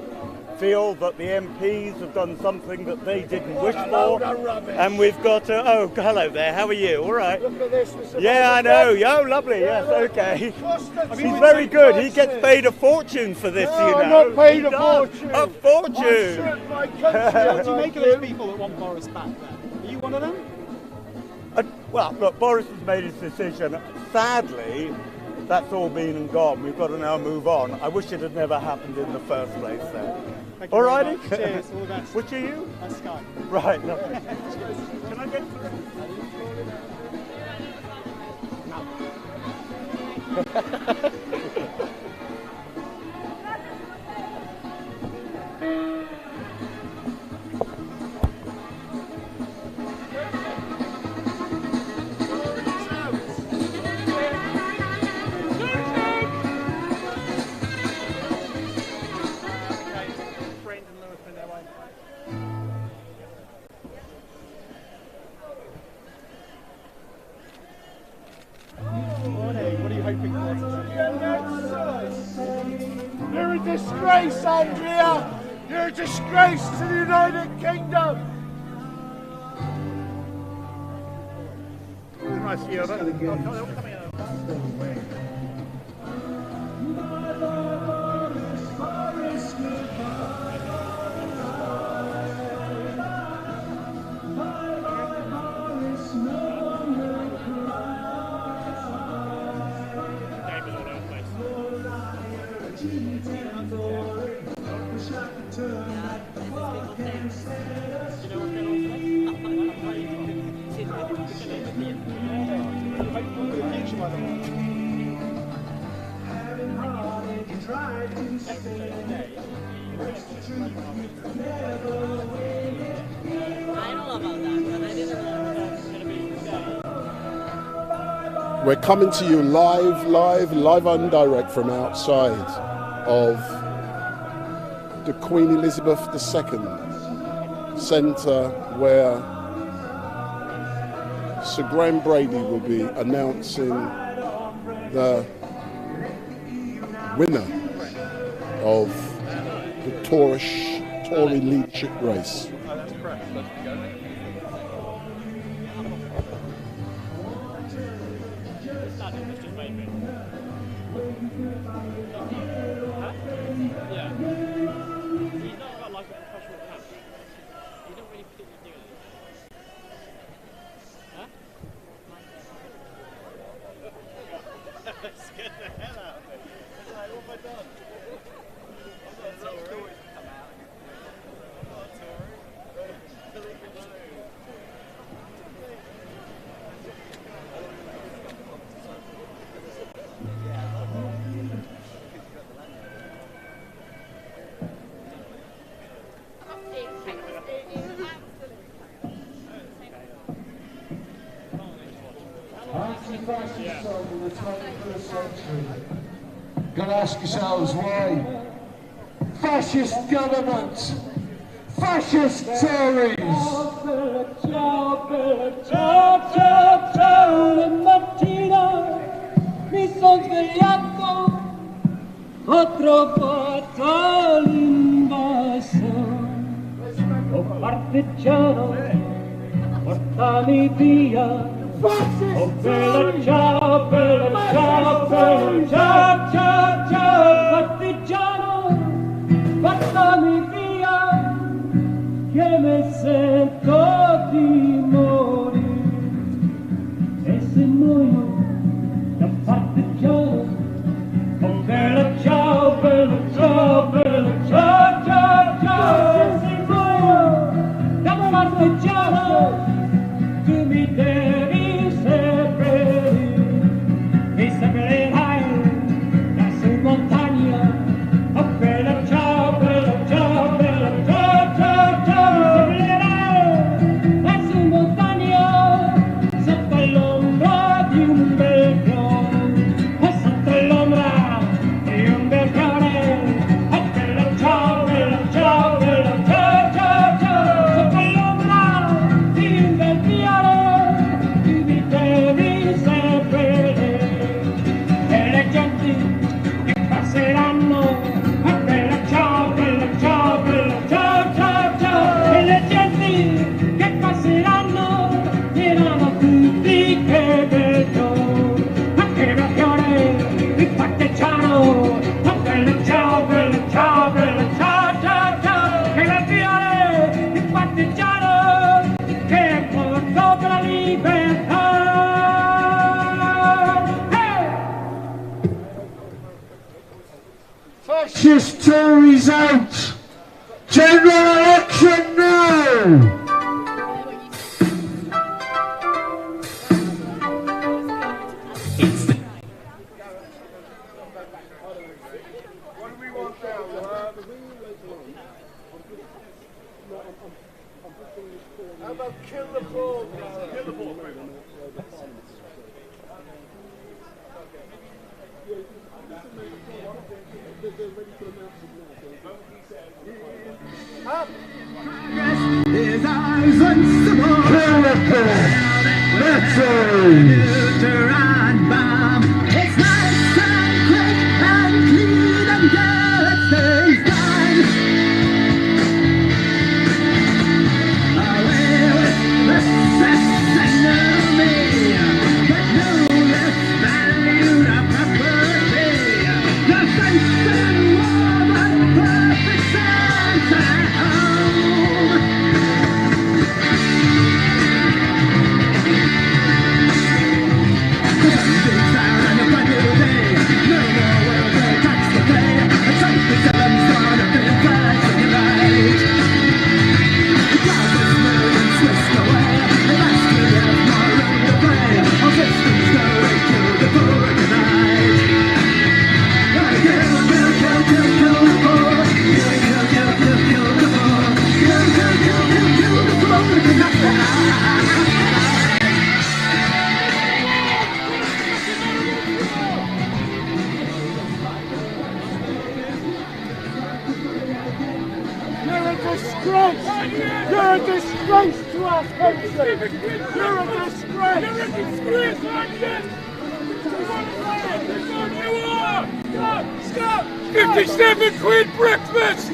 feel that the MPs have done something that they didn't wish for. And we've got, oh, hello there, how are you? All right. Look at this, Mr. Yeah, I know. Oh, lovely, yes, okay. He's very good. He gets paid a fortune for this, you know. I'm not paid a fortune. A fortune. My country. What do you make of those people that want Boris back then? Are you one of them? Well, look, Boris has made his decision. Sadly, that's all been and gone. We've got to now move on. I wish it had never happened in the first place, though. All righty? Cheers, all the best. Which are you? That's Sky. Right, lovely. Can I get through? You're a disgrace, Andrea! You're a disgrace to the United Kingdom! Nice to hear that. We're coming to you live and direct from outside of the Queen Elizabeth II Centre, where Sir Graham Brady will be announcing the winner of the Tory leadership race. In the 21st century. Gotta ask yourselves why. Fascist government, fascist Tories. La mattina mi son svegliato, ho trovato l'invaso. Oh partigiano, portami via. Oh bella ciao, bella ciao, bella ciao, ciao, ciao, partigiano, portami via, che mi sento di morire. E fascist Tories out. General election now. How about kill the ball? Kill the ball. His eyes unsupport. Let's It's nice and quick and clean and girl, it stays fine. Away with the stress and me, but no less valued a property. The face and warm and perfect sense at home. You're a disgrace to our country! You're a disgrace! You're a disgrace, aren't you? You are! Stop! 57 quid breakfast!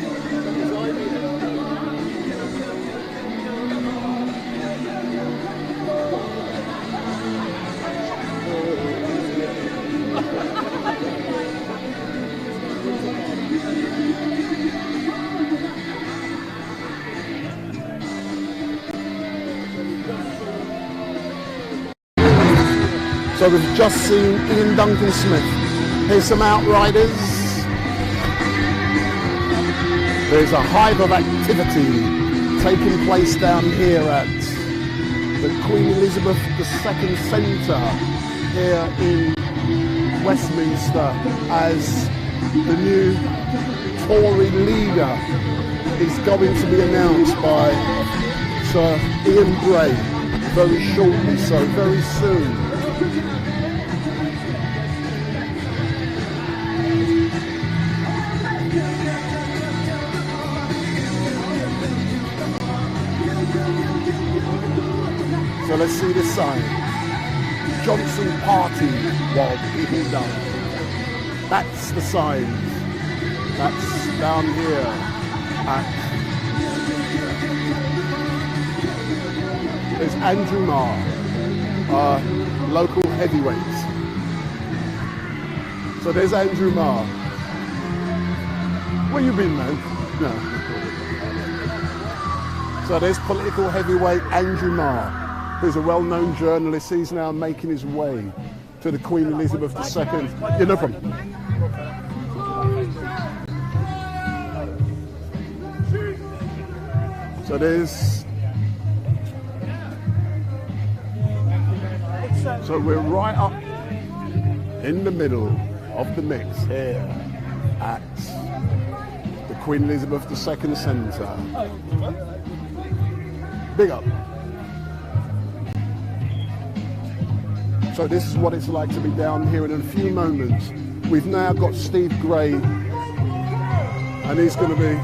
So we've just seen Ian Duncan Smith. Here's some outriders. There's a hive of activity taking place down here at the Queen Elizabeth II Centre here in Westminster as the new Tory leader is going to be announced by Sir Steve Bray very shortly, so very soon. So let's see the sign. Johnson Party while people die. That's the sign. That's down here at... There's Andrew Marr, our local heavyweight. So there's Andrew Marr. Where you been, man? No. So there's political heavyweight Andrew Marr, who's a well-known journalist. He's now making his way to the Queen Elizabeth II. Yeah, no problem. So there's... So we're right up in the middle of the mix here at the Queen Elizabeth II Centre. Big up. So this is what it's like to be down here, and in a few moments we've now got Steve Bray, and he's going to be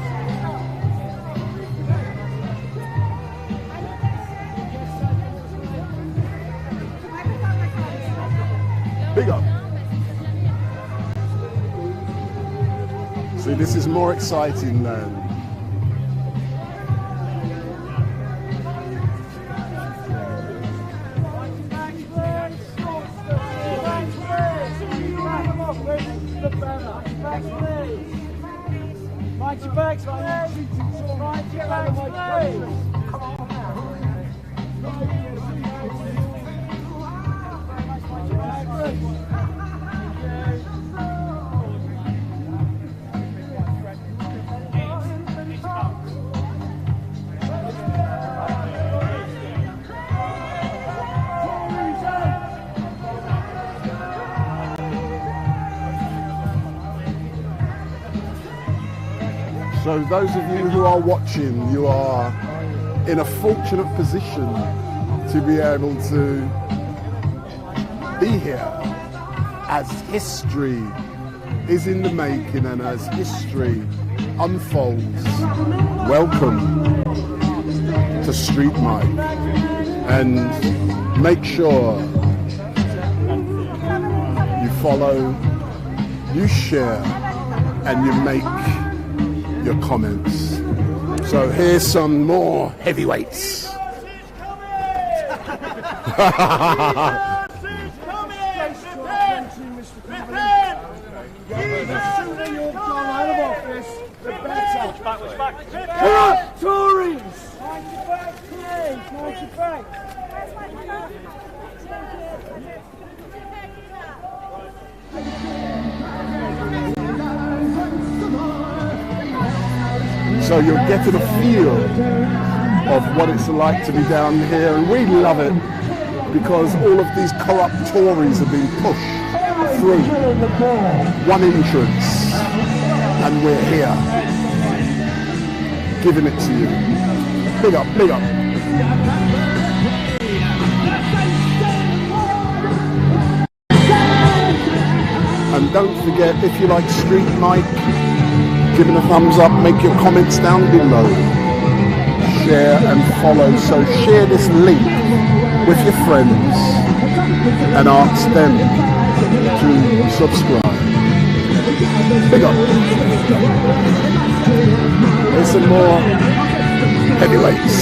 big up. See, this is more exciting than Mind your bags, mind your bags, come on now. So those of you who are watching, you are in a fortunate position to be able to be here as history is in the making and as history unfolds. Welcome to StreetMic, and make sure you follow, you share, and you make your comments. So here's some more heavyweights. Come on, Tories! March your back, please! March your back! So you're getting a feel of what it's like to be down here, and we love it because all of these corrupt Tories have been pushed through one entrance, and we're here giving it to you. Big up, big up. And don't forget, if you like StreetMic, give it a thumbs up, make your comments down below. Share and follow. So share this link with your friends and ask them to subscribe. Big up. Here's some more heavyweights.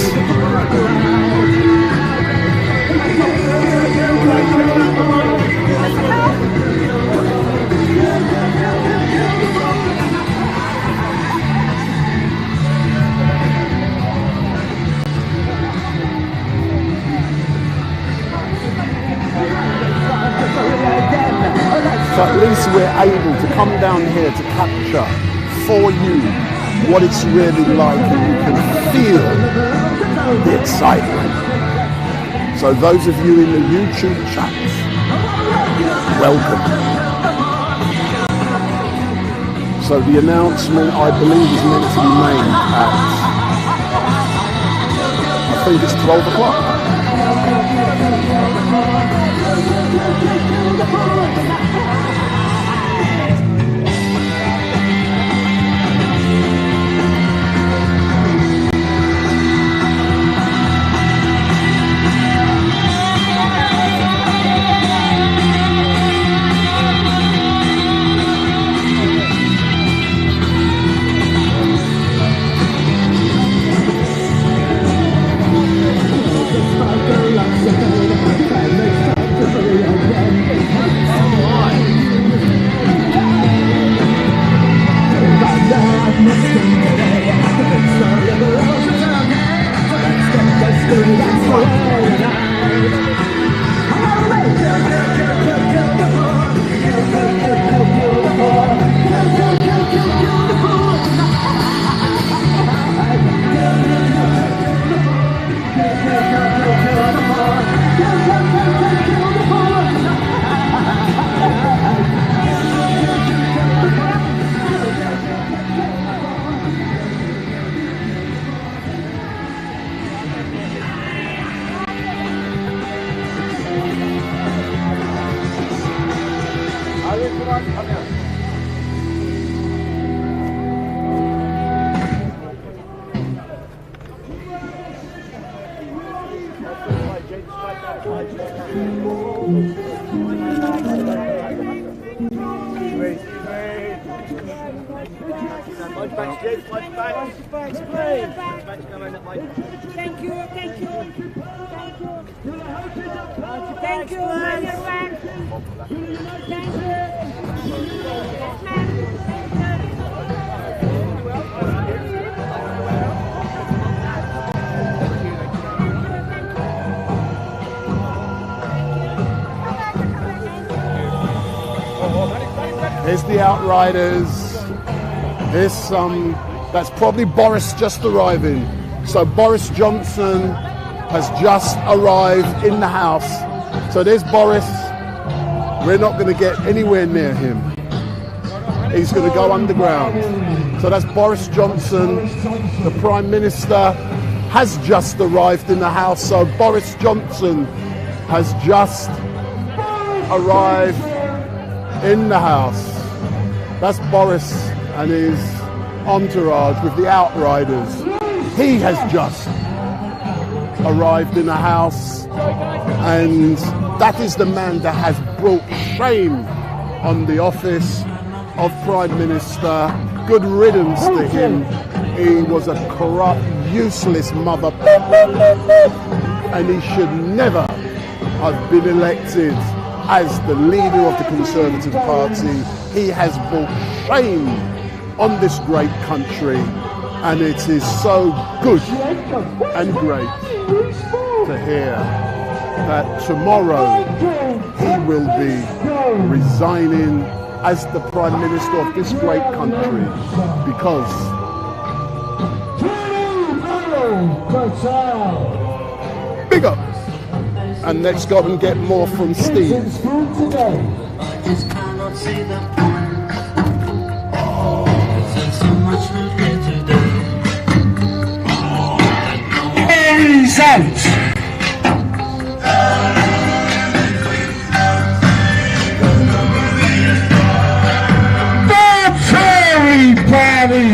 So at least we're able to come down here to capture for you what it's really like, and you can feel the excitement. So those of you in the YouTube chat, welcome. So the announcement, I believe, is meant to be made at, I think it's 12 o'clock. Thank you, thank you. Thank you, everyone. Thank you. Yes, ma'am. Here's the Outriders. Here's some, that's probably Boris just arriving. So Boris Johnson has just arrived in the house. So there's Boris. We're not going to get anywhere near him. He's going to go underground. So that's Boris Johnson, the Prime Minister, has just arrived in the House. So Boris Johnson has just arrived in the House. That's Boris and his entourage with the Outriders. He has just arrived in the House, and that is the man that has brought shame on the office of Prime Minister. Good riddance to him. He was a corrupt, useless mother, and he should never have been elected as the leader of the Conservative Party. He has brought shame on this great country, and it is so good and great to hear that tomorrow he will be resigning as the Prime Minister of this great country, because big up. And let's go and get more from Steve. I just cannot see the point. There's so much we'll get today. He's out. The Tory Party.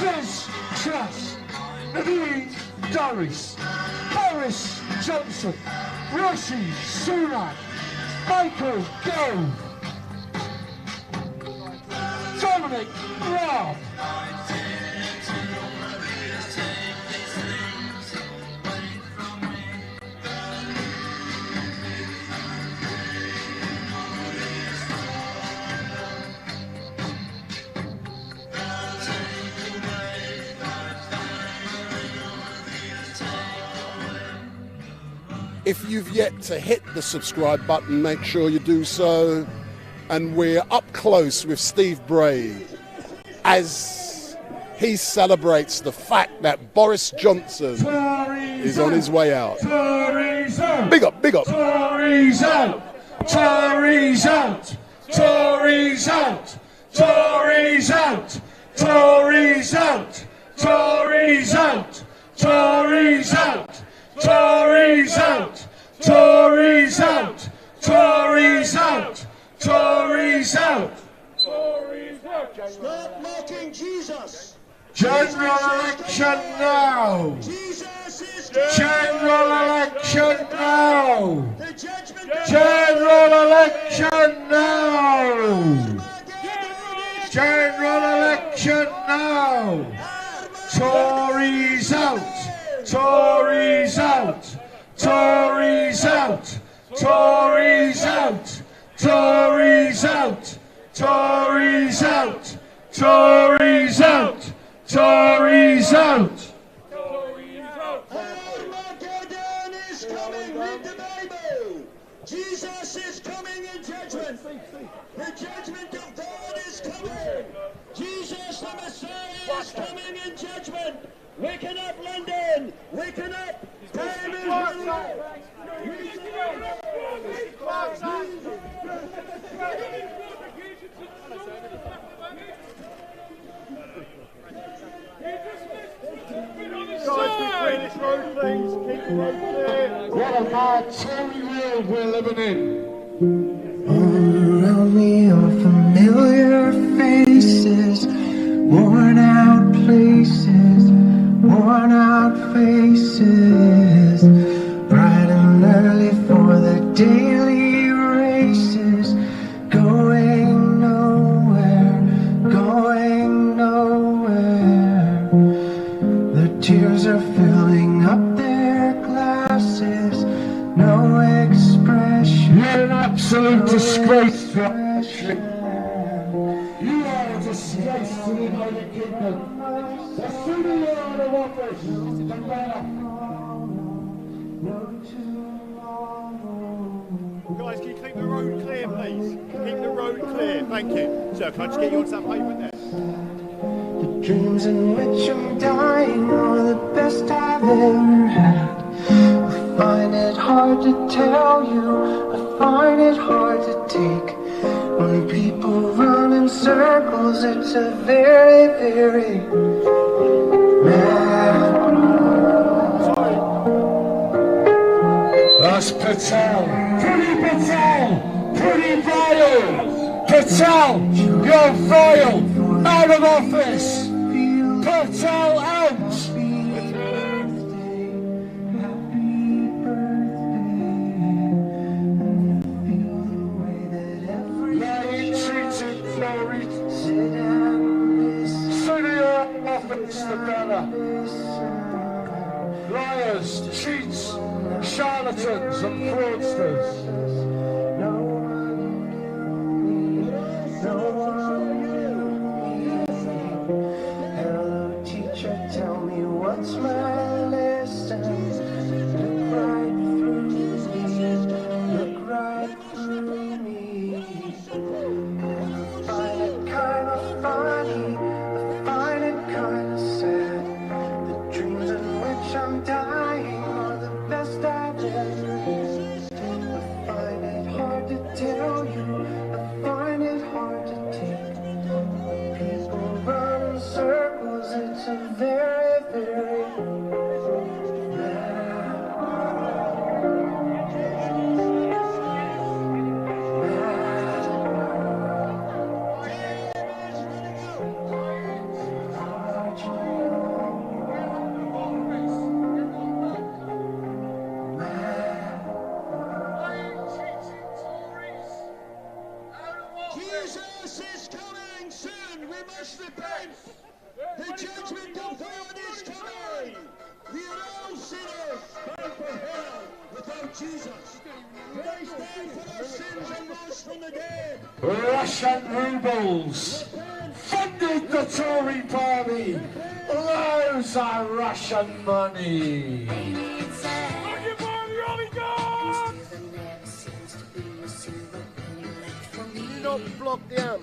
Liz Truss, Boris, Boris Johnson, Rishi Sunak, Michael Gove, Dominic Raab, If you've yet to hit the subscribe button, make sure you do so. And we're up close with Steve Bray as he celebrates the fact that Boris Johnson is on his way out. Big up, big up. Tories out! Tories out! Tories out! Tories out! Tories out! Tories out! Tories out! Tories out! Tories out! Tories out! Tories out! Stop mocking Jesus. General election now! Jesus is General election now! General election now! General election now! Tories out! Tories out! Tories out! Tories out! Tories out! Tories out! Tories out! Tories out! Armageddon is coming. Read the Bible. Jesus is coming in judgment. The judgment of God is coming. Jesus the Messiah is coming in judgment. Waken up, London! Waken up! Time is running out! What a mad Tory world we're living in. All around me are familiar faces, worn out places, worn out faces, bright and early for the daily races, going nowhere, going nowhere. The tears are filling up their glasses, no expression. You're an absolute disgrace to our country. You are a disgrace to the United Kingdom. The sooner you're out of office, the better. Guys, can you keep the road clear, please? Keep the road clear, thank you. Sir, can I just get you on some pavement there? dreams in which I'm dying are the best I've ever had. I find it hard to tell you, I find it hard to take. When people run in circles, it's a very, very mad world. That's Patel. Pretty vile. Patel, you're vile. Out of office. Patel out. Liars, cheats, charlatans and fraudsters. Hello teacher, tell me what's my lesson. Look right through me. I find it kind of funny, I find it kind of sad. The dreams in which I'm dying are the best I've ever had. I find it hard to tell you, I find it hard to take. People run in circles, it's a very, very Jesus is coming soon. We must repent. The judgment of God is coming. We are all sinners bound for hell without Jesus. Christ died for our sins and rose from the dead. Russian rubles funded the Tory party. Loads of Russian money. Not block the amp.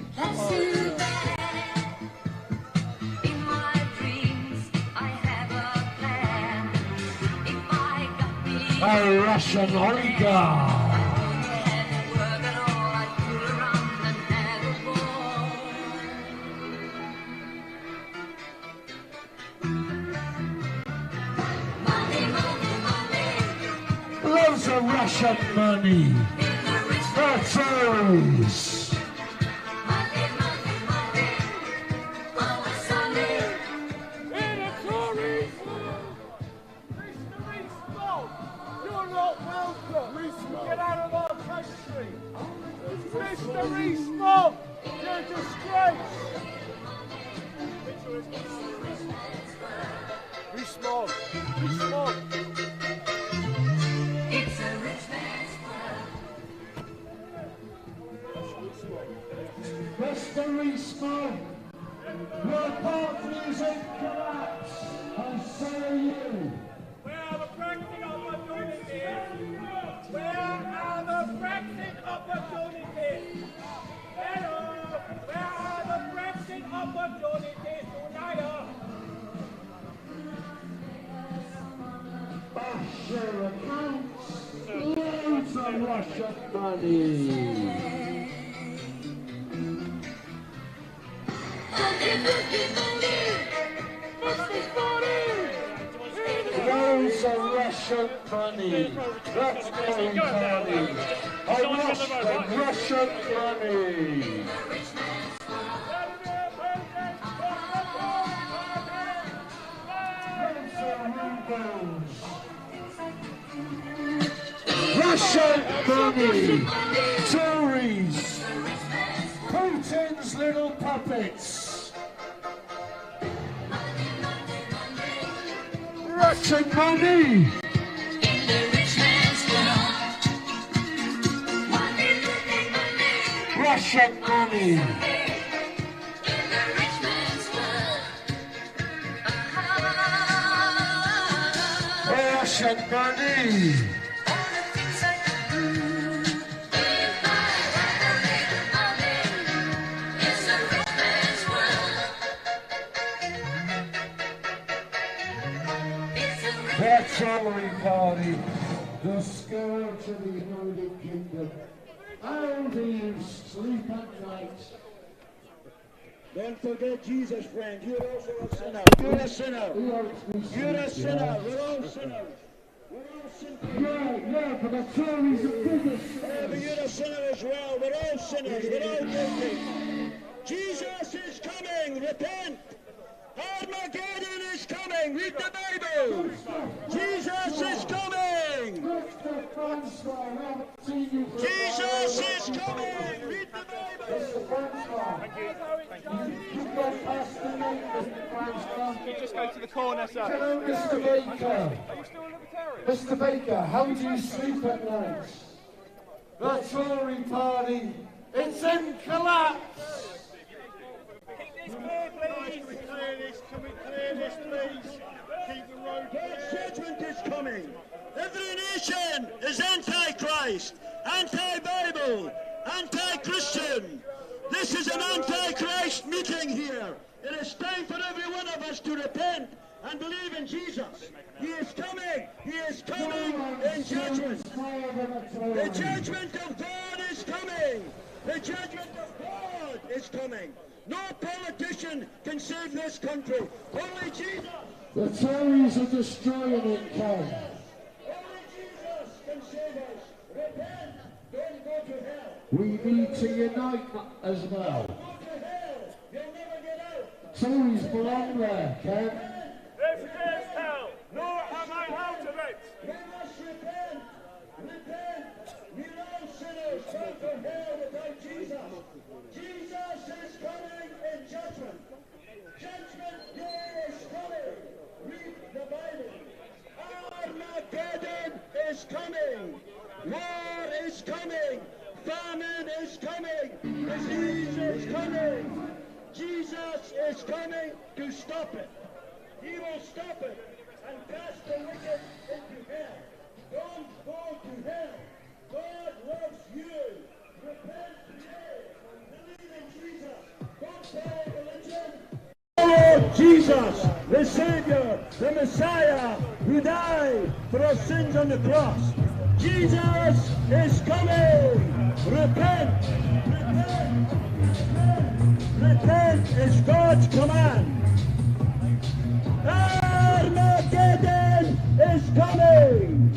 A Russian oligarch. Loads of Russian money. The Tories. Get out of our country! Mr. Rees-Mogg, you're a disgrace! Rees-Mogg, Rees-Mogg. It's a rich man's world. Mr. Rees-Mogg, your party is in collapse, and so are you. Where are the Brexit opportunities? Where are the Brexit opportunities? Hello, where are the Brexit opportunities tonight? Bash your accounts, loads of Russian money. Loads of Russian money. That's going money. A wash of Russian money. Russian money. Tories. Putin's little puppets. Russian money. Russian money. Russian money. the Tory party, the scourge of the United Kingdom. How do you sleep at night? Don't forget Jesus, friend. You're also a sinner. You're a sinner. You're a sinner. We're all sinners. We're all sinners. Yeah, but the Tories are bigger sinners. Yeah, but you're a sinner as well. We're all sinners. We're all guilty. Jesus is coming. Repent. Armageddon is coming. Read the Bible. Jesus is coming. Jesus is coming. Read the Bible. You just go to the corner, sir. Hello, Mr. Baker. Are you still a libertarian? Mr. Baker, how do you sleep at night? The Tory party, it's in collapse. Keep this clear, please. Can we clear this? Can we clear this, please? Keep the road clear. God's judgment is coming. Every nation is anti-Christ, anti-Bible, anti-Christian. This is an anti-Christ meeting here. It is time for every one of us to repent and believe in Jesus. He is coming. He is coming in judgment. The judgment of God is coming. The judgment of God is coming. No politician can save this country. Only Jesus. The Tories are destroying it, Ken. Only Jesus can save us. Repent. Don't go to hell. We need to unite as well. Go to hell. You'll never get out. Tories belong there, Ken. This is hell. No way out of it. We must repent. Repent. We're all sinners. Go to hell without Jesus. Jesus is coming in judgment. Judgment day is coming. Read the Bible. Armageddon is coming. War is coming. Famine is coming. Disease is coming. Jesus is coming to stop it. He will stop it and cast the wicked into hell. Don't go to hell. God loves you. Repent today. Believe in Jesus. Don't follow religion. Follow Jesus, the Savior, the Messiah, who died for our sins on the cross. Jesus is coming. Repent. Repent. Repent. Repent is God's command. Armageddon is coming.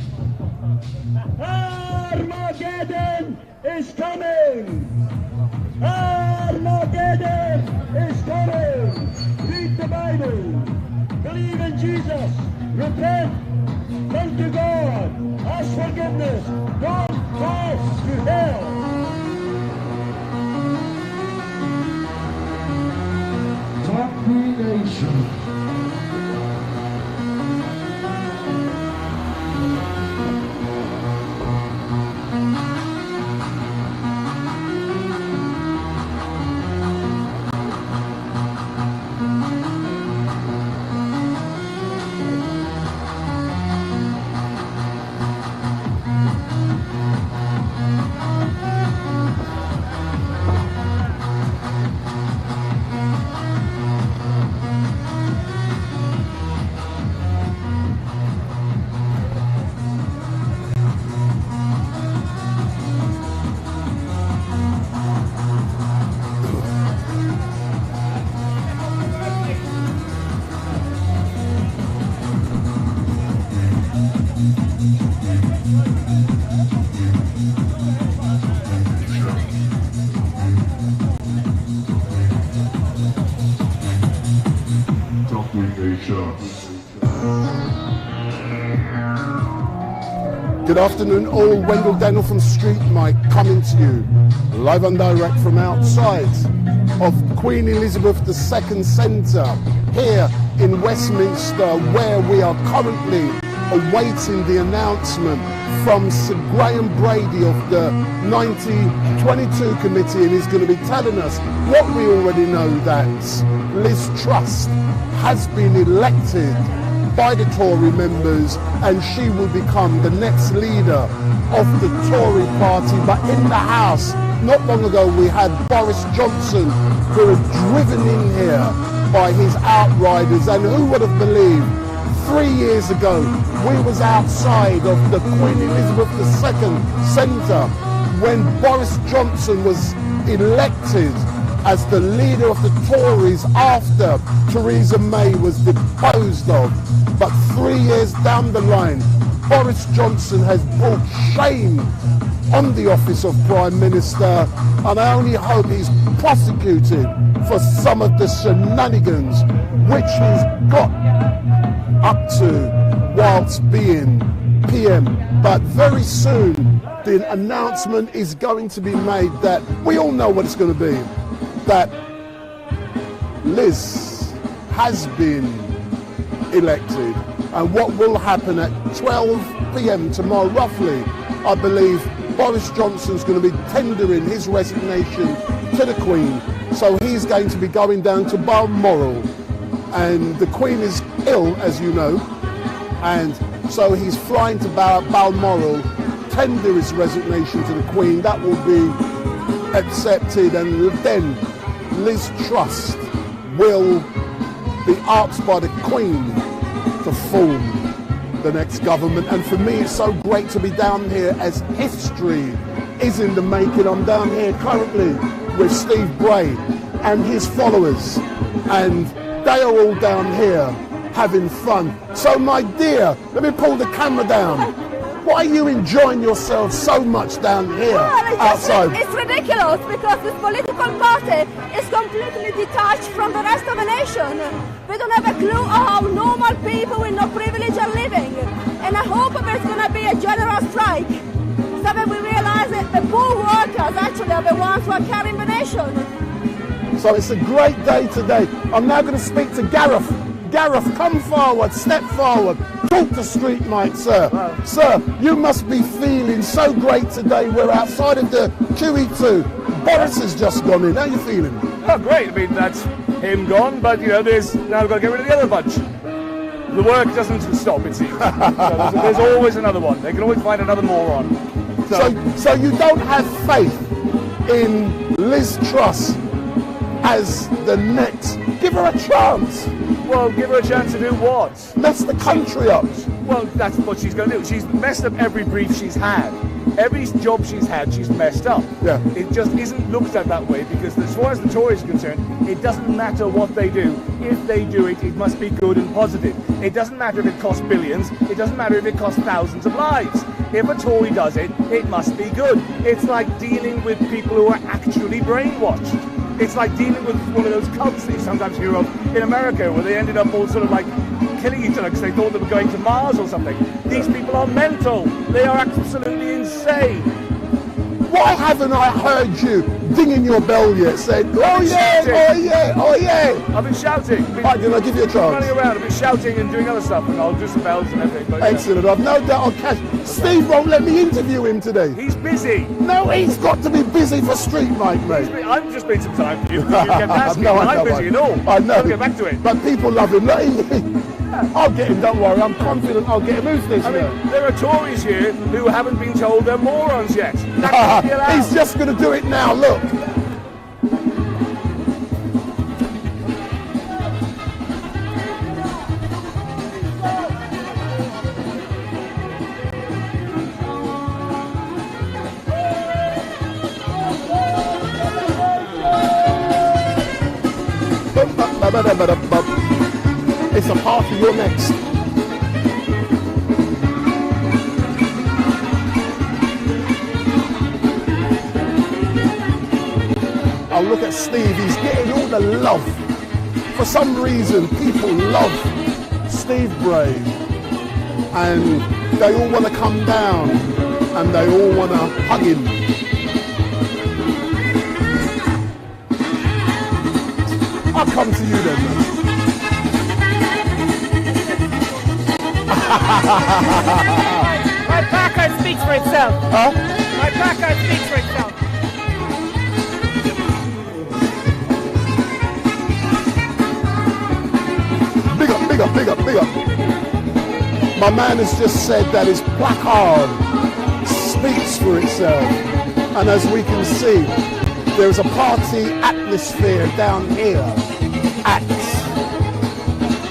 Armageddon is coming. Armageddon is coming. Read the Bible. Believe in Jesus. Repent. Come to God. Ask forgiveness. Don't go to hell. Top Nation. Good afternoon all, Wendell Daniel from StreetMic coming to you live and direct from outside of Queen Elizabeth II Centre here in Westminster, where we are currently awaiting the announcement from Sir Graham Brady of the 1922 committee, and he's going to be telling us what we already know, that Liz Truss has been elected by the Tory members and she will become the next leader of the Tory party. But in the House, not long ago, we had Boris Johnson, who was driven in here by his outriders, and who would have believed 3 years ago, we was outside of the Queen Elizabeth II Centre when Boris Johnson was elected as the leader of the Tories after Theresa May was deposed of. But 3 years down the line, Boris Johnson has brought shame on the office of Prime Minister, and I only hope he's prosecuted for some of the shenanigans which he's got up to whilst being PM. But very soon the announcement is going to be made that we all know what it's going to be, that Liz has been elected. And what will happen at 12 p.m. tomorrow roughly, I believe Boris Johnson's going to be tendering his resignation to the Queen. So he's going to be going down to Balmoral, and the Queen is ill, as you know, and so he's flying to Balmoral, tender his resignation to the Queen. That will be accepted, and then Liz Truss will be asked by the Queen to form the next government. And for me, it's so great to be down here as history is in the making. I'm down here currently with Steve Bray and his followers, and they are all down here having fun. So my dear, let me pull the camera down. Why are you enjoying yourself so much down here outside? It's ridiculous because this political party is completely detached from the rest of the nation. We don't have a clue how normal people with no privilege are living. And I hope there's going to be a general strike so that we realize that the poor workers actually are the ones who are carrying the nation. So it's a great day today. I'm now going to speak to Gareth. Gareth, come forward, step forward. Talk to StreetMic, sir. Wow. Sir, you must be feeling so great today. We're outside of the QEII. Boris has just gone in. How are you feeling? Oh, great. I mean, that's him gone, but, you know, now we've got to get rid of the other bunch. The work doesn't stop, it seems. So there's always another one. They can always find another moron. So you don't have faith in Liz Truss as the next? Give her a chance. Well, give her a chance to do what? Mess the country up. Well, that's what she's going to do. She's messed up every brief she's had. Every job she's had, she's messed up. Yeah. It just isn't looked at that way because as far as the Tories are concerned, it doesn't matter what they do. If they do it, it must be good and positive. It doesn't matter if it costs billions. It doesn't matter if it costs thousands of lives. If a Tory does it, it must be good. It's like dealing with people who are actually brainwashed. It's like dealing with one of those cults that you sometimes hear of in America where they ended up all sort of like killing each other because they thought they were going to Mars or something. These people are mental. They are absolutely insane. Why haven't I heard you dinging your bell yet, saying, oh yeah, oh yeah, oh yeah? I've been shouting. Right, then I'll give you a chance. Running around, I've been shouting and doing other stuff, and I'll do some bells and everything. But, excellent. I've no doubt I'll catch. Steve won't let me interview him today. He's busy. No, he's got to be busy for StreetMic, mate. I've just made some time for you. You kept asking me. I'm busy and all. I know. I'll get back to it. But people love him. I'll get him, don't worry. I'm confident I'll get him. Who's this? I mean, there are Tories here who haven't been told they're morons yet. He's just going to do it now, look. It's a party, you're next. I'll look at Steve, he's getting all the love. For some reason, people love Steve Bray. And they all want to come down and they all want to hug him. I'll come to you then, man. My placard speaks for itself. Huh? My placard speaks for itself. Big up, big up, big up, big up. My man has just said that his placard speaks for itself. And as we can see, there is a party atmosphere down here at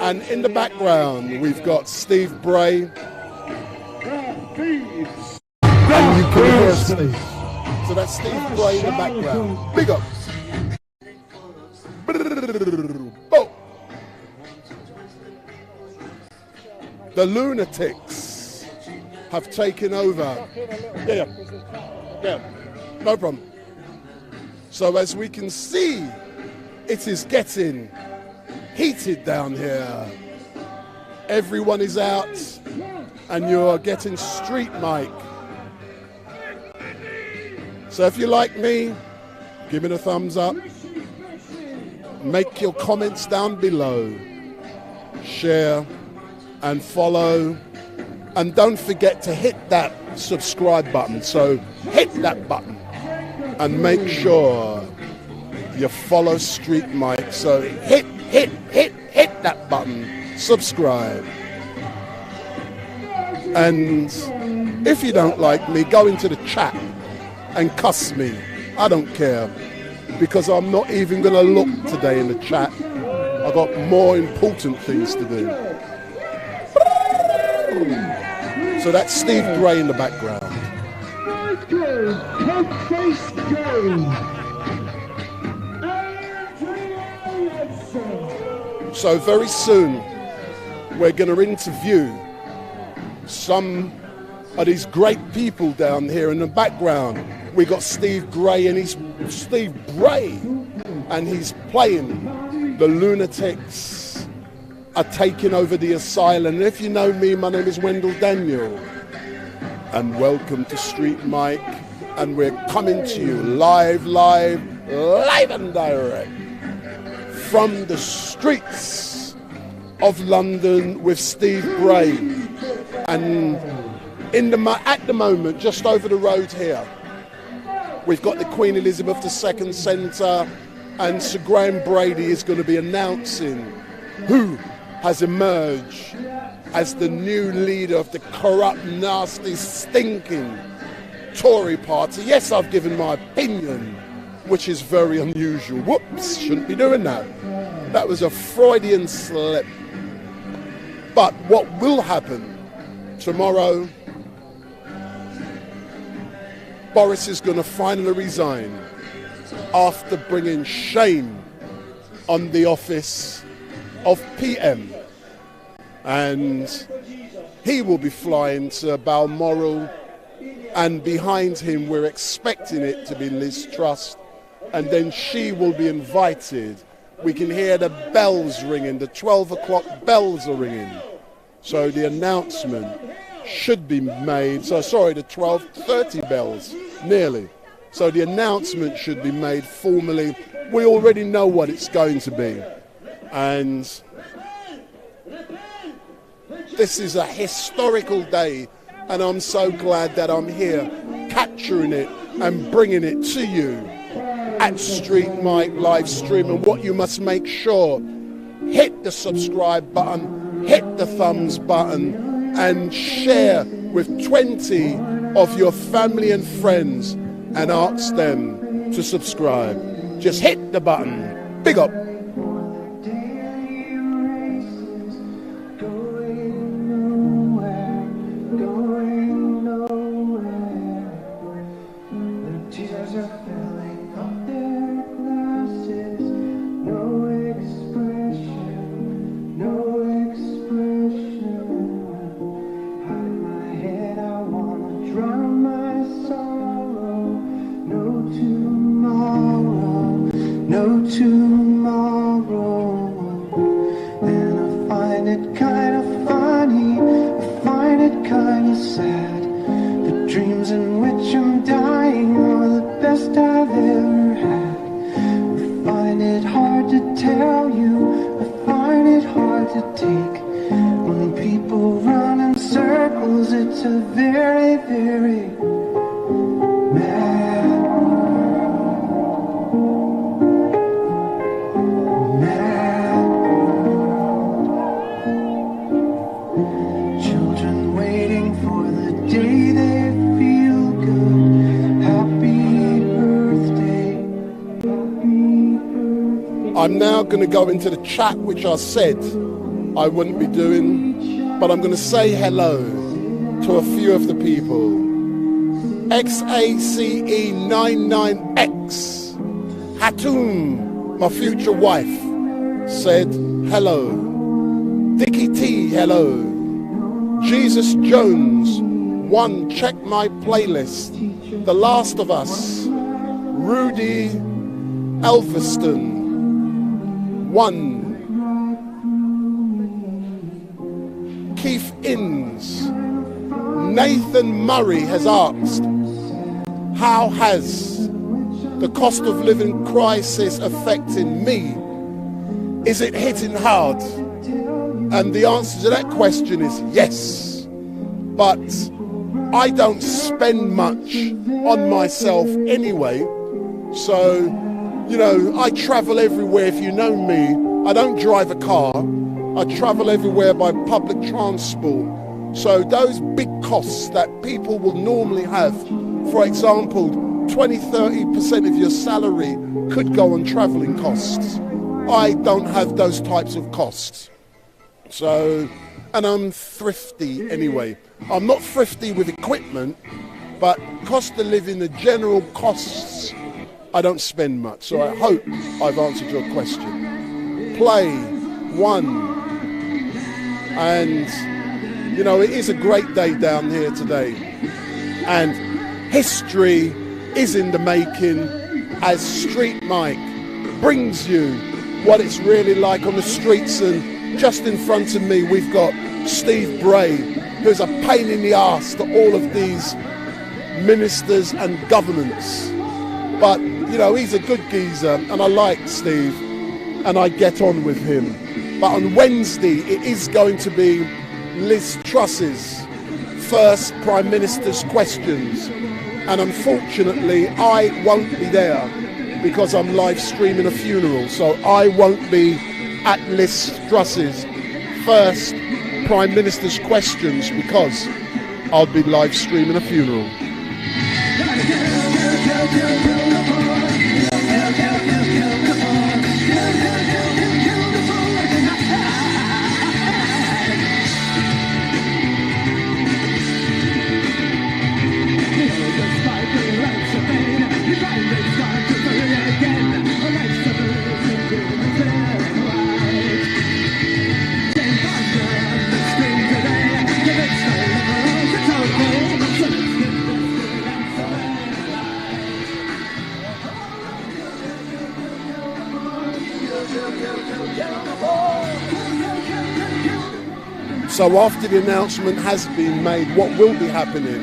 And in the background, we've got Steve Bray. And you can hear Steve. So that's Steve Bray in the background. Big up. Oh. The lunatics have taken over. Yeah, no problem. So as we can see, it is getting heated down here. Everyone is out and you're getting street mic. So if you like me, give me a thumbs up. Make your comments down below. Share and follow. And don't forget to hit that subscribe button. So hit that button and make sure you follow StreetMic. So hit that button, subscribe. And if you don't like me, go into the chat and cuss me. I don't care, because I'm not even going to look today in the chat. I've got more important things to do. So that's Steve Bray in the background. So very soon we're going to interview some of these great people down here in the background. We got Steve Bray and he's playing The Lunatics Are Taking Over the Asylum. And if you know me, my name is Wendell Daniel, and welcome to StreetMic, and we're coming to you live and direct from the streets of London with Steve Bray. And at the moment, just over the road here, we've got the Queen Elizabeth II Centre, and Sir Graham Brady is going to be announcing who has emerged as the new leader of the corrupt, nasty, stinking Tory party. Yes, I've given my opinion, which is very unusual. Whoops, shouldn't be doing that. That was a Freudian slip. But what will happen tomorrow, Boris is going to finally resign after bringing shame on the office of PM. And he will be flying to Balmoral, and behind him we're expecting it to be Liz Truss, and then she will be invited. We can hear the bells ringing, the 12 o'clock bells are ringing. So the announcement should be made, the 12:30 bells, nearly. So the announcement should be made formally. We already know what it's going to be. And this is a historical day, and I'm so glad that I'm here capturing it and bringing it to you at StreetMic Livestream. And what you must make sure, hit the subscribe button, hit the thumbs button, and share with 20 of your family and friends and ask them to subscribe. Just hit the button. Big up. I'm now going to go into the chat, which I said I wouldn't be doing, but I'm going to say hello to a few of the people. XACE99X, Hatoum, my future wife, said hello. Dickie T, hello. Jesus Jones, 1, check my playlist. The Last of Us, Rudy Elphiston, 1. Keith Inns, Nathan Murray has asked, how has the cost of living crisis affected me? Is it hitting hard? And the answer to that question is yes. But I don't spend much on myself anyway. So, you know, I travel everywhere. If you know me, I don't drive a car. I travel everywhere by public transport. So those big costs that people will normally have, for example, 20-30% of your salary could go on traveling costs. I don't have those types of costs. So, and I'm thrifty anyway. I'm not thrifty with equipment, but cost of living, the general costs, I don't spend much. So I hope I've answered your question. Play 1. And, you know, it is a great day down here today. And history is in the making as StreetMic brings you what it's really like on the streets. And just in front of me, we've got Steve Bray, who's a pain in the arse to all of these ministers and governments. But, you know, he's a good geezer, and I like Steve, and I get on with him. But on Wednesday, it is going to be Liz Truss's first Prime Minister's questions. And unfortunately, I won't be there because I'm live streaming a funeral. So I won't be at Liz Truss's first Prime Minister's questions because I'll be live streaming a funeral. So after the announcement has been made, what will be happening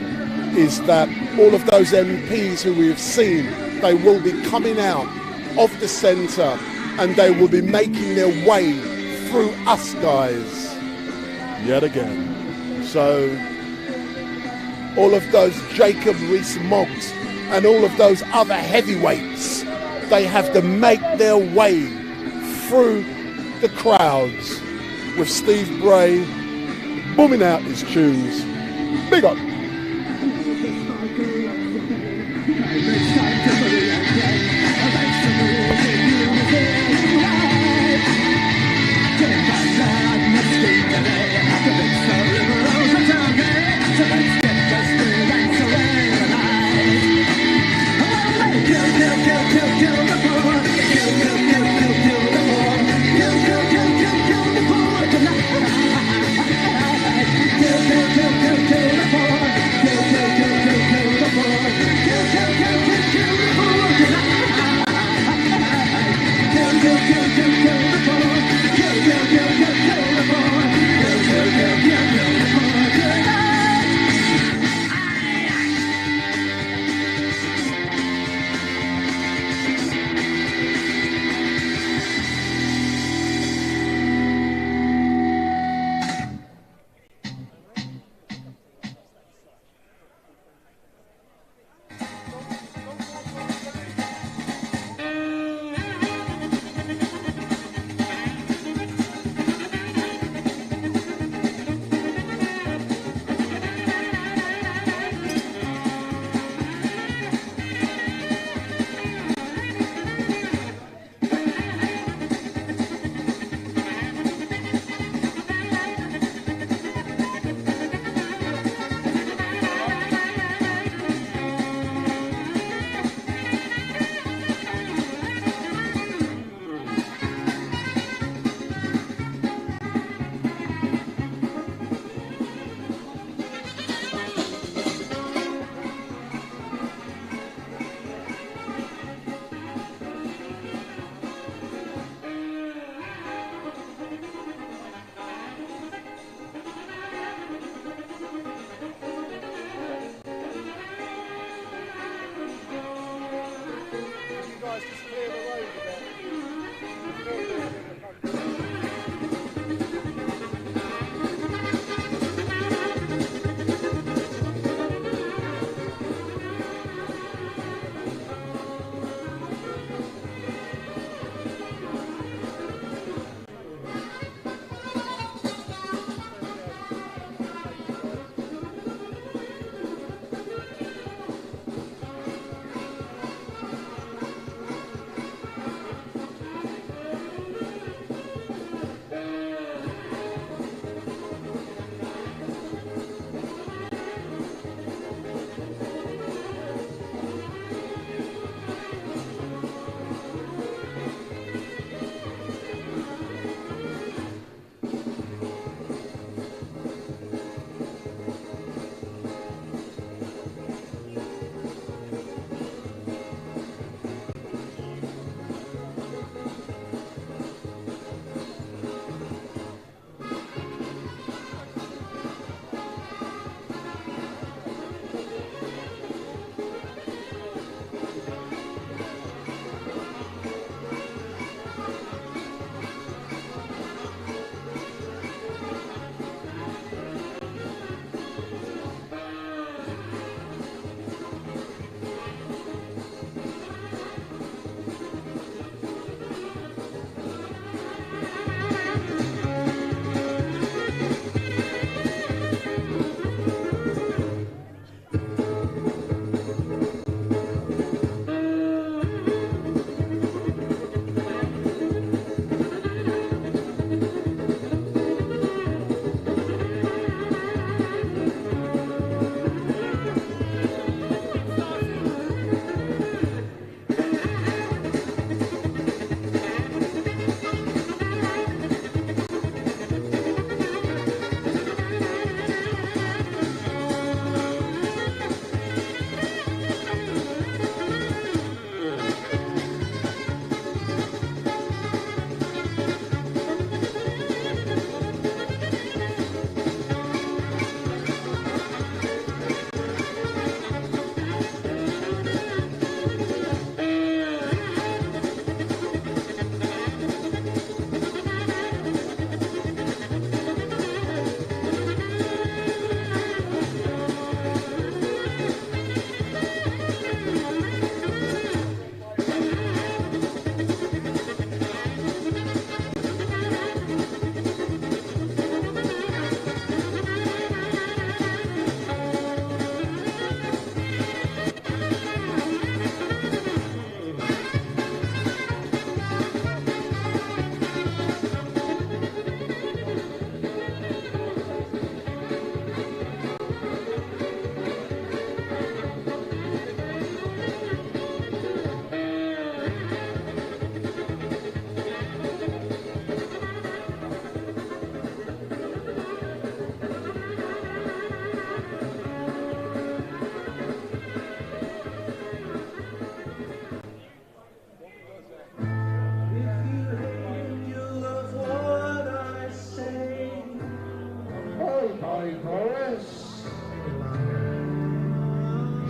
is that all of those MPs who we've seen, they will be coming out of the centre and they will be making their way through us guys yet again. So all of those Jacob Rees-Moggs and all of those other heavyweights, they have to make their way through the crowds with Steve Bray booming out his tunes. Big up. Kill the poor.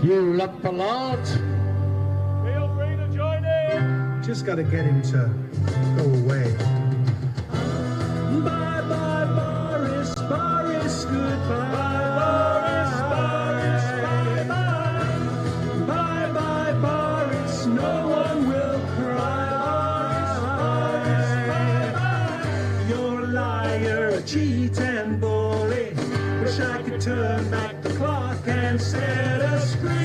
You lump of lard. Feel free to join in. Just got to get him to go away. Bye bye Boris, Boris, goodbye. Boris, Boris, bye bye. Bye bye Boris, no one will cry. Boris, Boris, bye bye. You're a liar, a cheat and bully. Wish I could turn back the clock and set us free.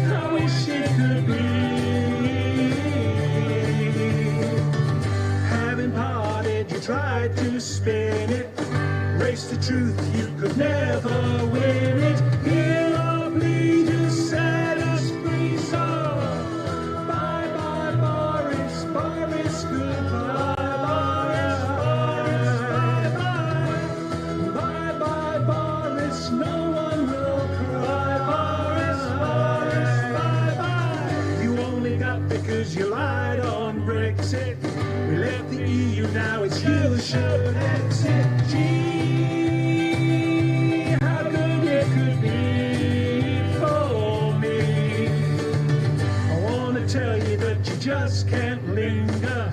I wish it could be. Having parted, you tried to spin it. Race the truth, you could never win it. Here or bleed to set us free. So bye bye Boris, Boris, goodbye. Boris, Boris, bye bye. Bye bye Boris, no one will cry. Boris, Boris, bye bye. You only got because you lied on Brexit. We left the EU, now it's you should exit. Gee, how good it could be for me. I wanna tell you that you just can't linger.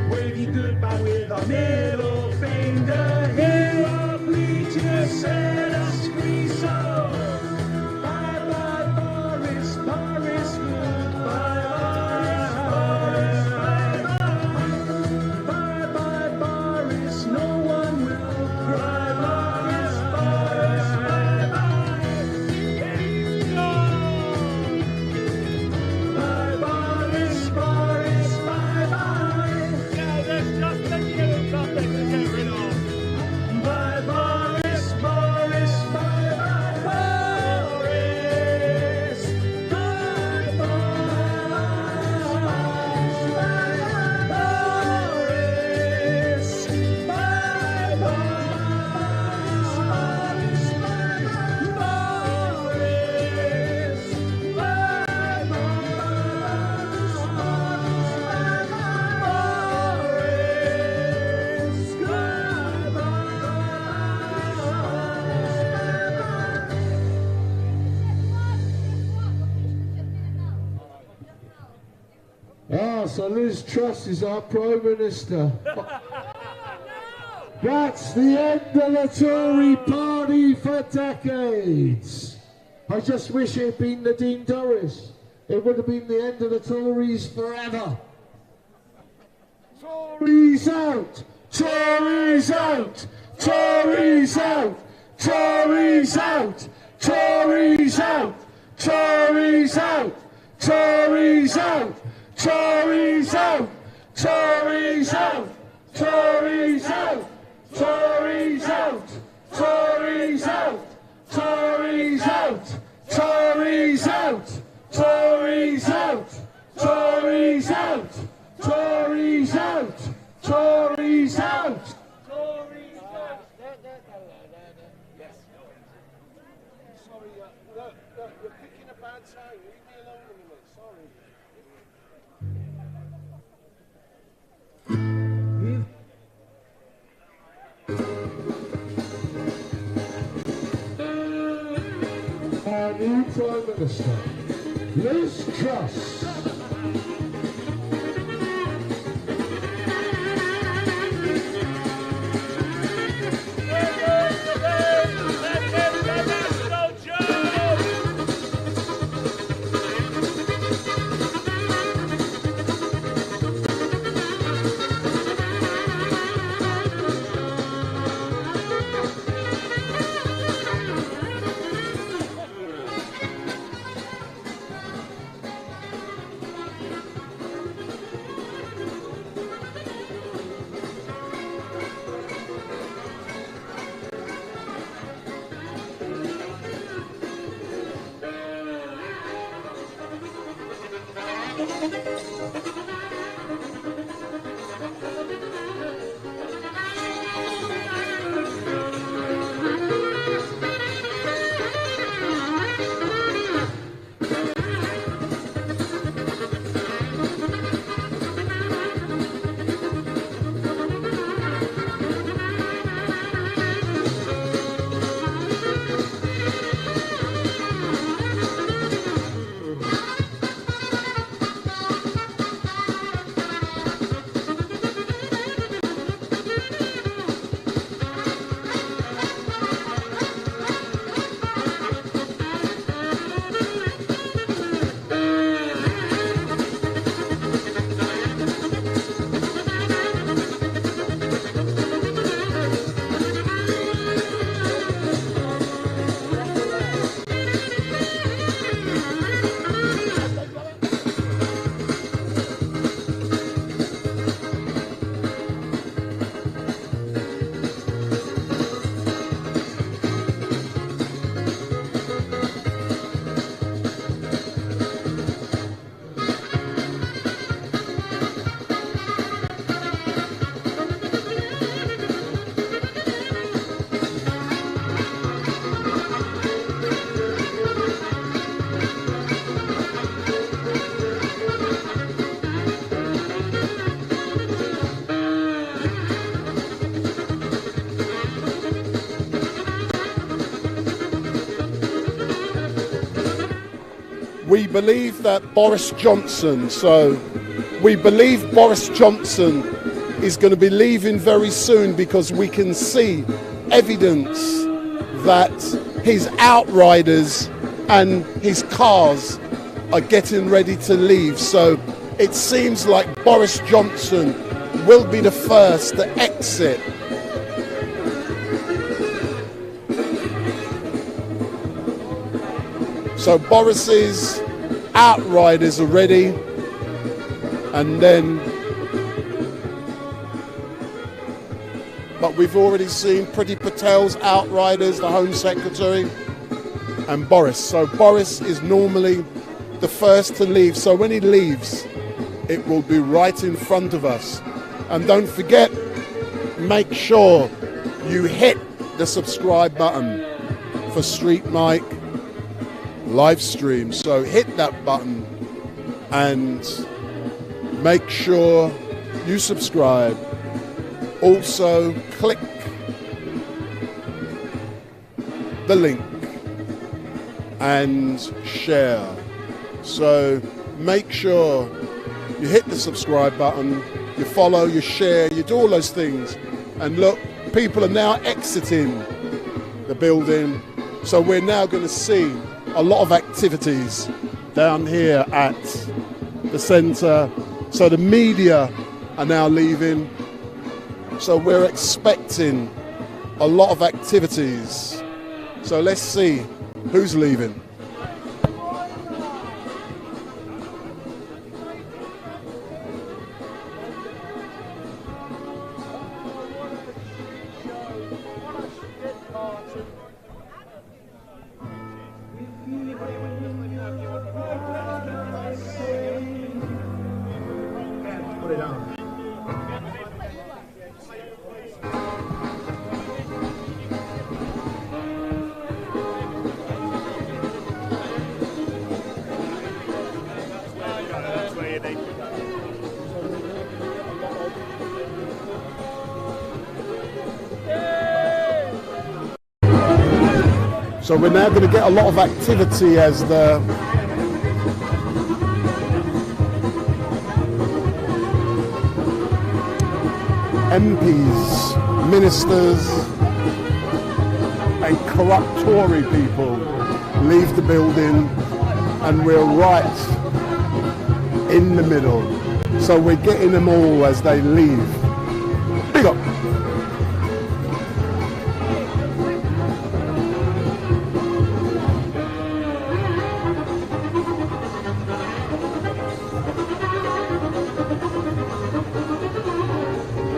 Wave you goodbye with our middle finger. Here or bleed to set us free. So bye bye Boris, Boris, goodbye. Boris, bye bye. Bye bye Boris, no one will cry. Boris, Boris, bye bye. Bye Boris, Boris, bye bye. Yeah, there's just plenty of nothing to get rid of. Bye Boris, Boris, bye bye. Boris, bye bye. Boris, bye Ah, so Liz Truss is our Prime Minister. That's the end of the Tory party for decades. I just wish it had been Nadine Dorries. It would have been the end of the Tories forever. Tories out! Tories out! Tories out! Tories out! Tories out! Tories out! Tories out! Tories out! Tories out! Tories out! Tories out! Tories out! Tories out! Tories out! Tories out! Tories out! Tories out! Tories out! Yes. Sorry, look, you're picking a bad time. Leave me alone a minute. Sorry. Our new Prime Minister, Liz Truss. we believe that Boris Johnson, we believe Boris Johnson is going to be leaving very soon because we can see evidence that his outriders and his cars are getting ready to leave. So it seems like Boris Johnson will be the first to exit. So Boris's outriders are ready, and then, but we've already seen Priti Patel's outriders, the Home Secretary, and Boris. So Boris is normally the first to leave. So when he leaves, it will be right in front of us. And don't forget, make sure you hit the subscribe button for StreetMic Livestream. So hit that button and make sure you subscribe. Also click the link and share. So make sure you hit the subscribe button, you follow, you share, you do all those things. And look, people are now exiting the building. So we're now going to see a lot of activities down here at the centre. So the media are now leaving. So we're expecting a lot of activities. So let's see who's leaving. So we're now going to get a lot of activity as the MPs, ministers and corrupt Tory people leave the building, and we're right in the middle. So we're getting them all as they leave. Big up.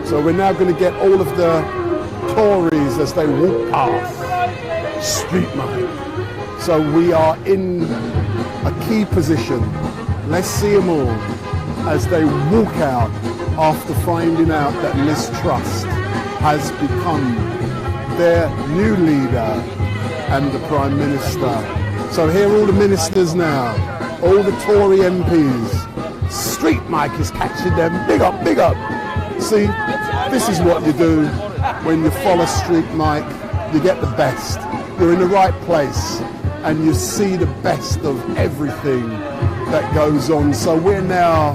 So we're now going to get all of the Tories as they walk past StreetMic. So we are in a key position. Let's see them all as they walk out after finding out that Liz Truss has become their new leader and the Prime Minister. So here are all the ministers now, all the Tory MPs. StreetMic is catching them. Big up, big up. See, this is what you do when you follow StreetMic. You get the best. You're in the right place and you see the best of everything that goes on. So we're now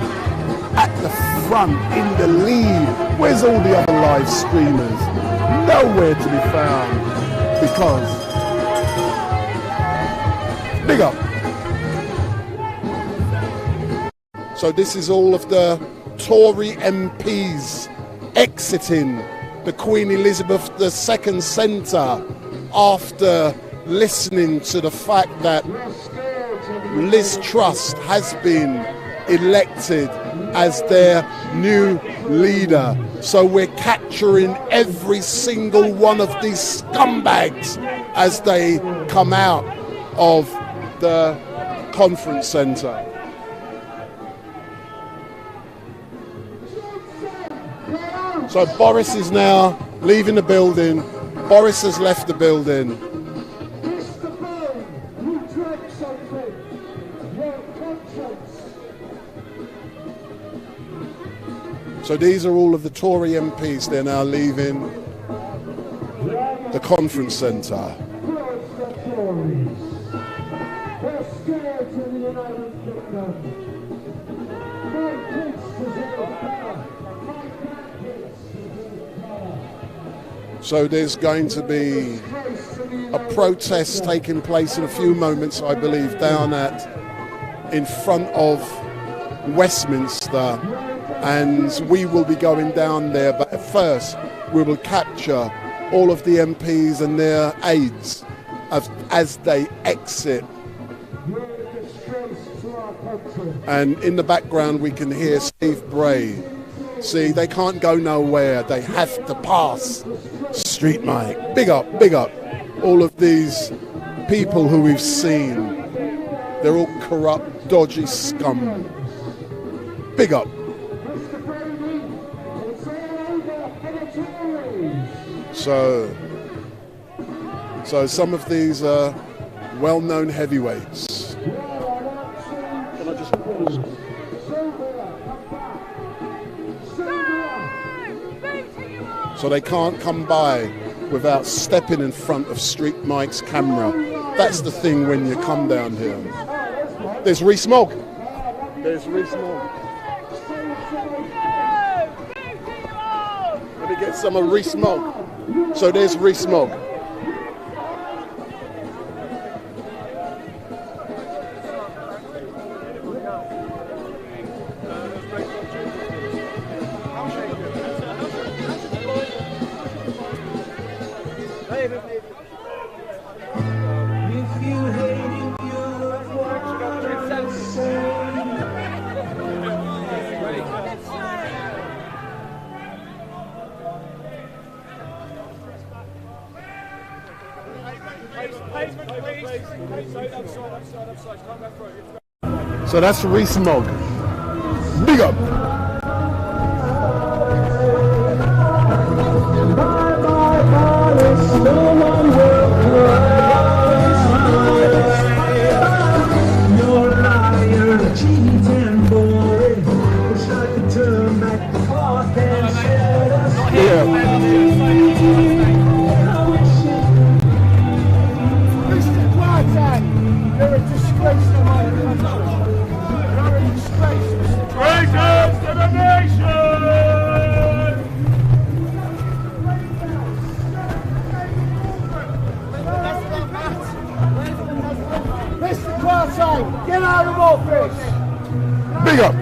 at the front, in the lead. Where's all the other live streamers? Nowhere to be found because, big up. So this is all of the Tory MPs exiting the Queen Elizabeth II Centre after listening to the fact that Liz Truss has been elected as their new leader. So we're capturing every single one of these scumbags as they come out of the conference centre. So Boris is now leaving the building. Boris has left the building. So these are all of the Tory MPs. They're now leaving the conference centre. scourge of the United Kingdom. My kids deserve better. My grandkids deserve better. So there's going to be a protest taking place in a few moments, I believe, down in front of Westminster, and we will be going down there, but at first we will capture all of the MPs and their aides as they exit. And in the background we can hear Steve Bray. See, they can't go nowhere, they have to pass StreetMic. Big up all of these people who we've seen. They're all corrupt, dodgy scum. Big up. So some of these are well-known heavyweights. Can I just pause? So they can't come by without stepping in front of StreetMic's camera. That's the thing when you come down here. There's Rees-Mogg. There's Rees-Mogg. Let me get some of Rees-Mogg. So there's Rees-Mogg. So that's Rees-Mogg. Big up. You're a liar, cheating boy. Wish I could turn back the clock and set us free. Mr. Quartan, you're a disgrace to my country. You're a disgrace, Mr. Traitors to the nation! Mr. Quartan, get out of office! Big up.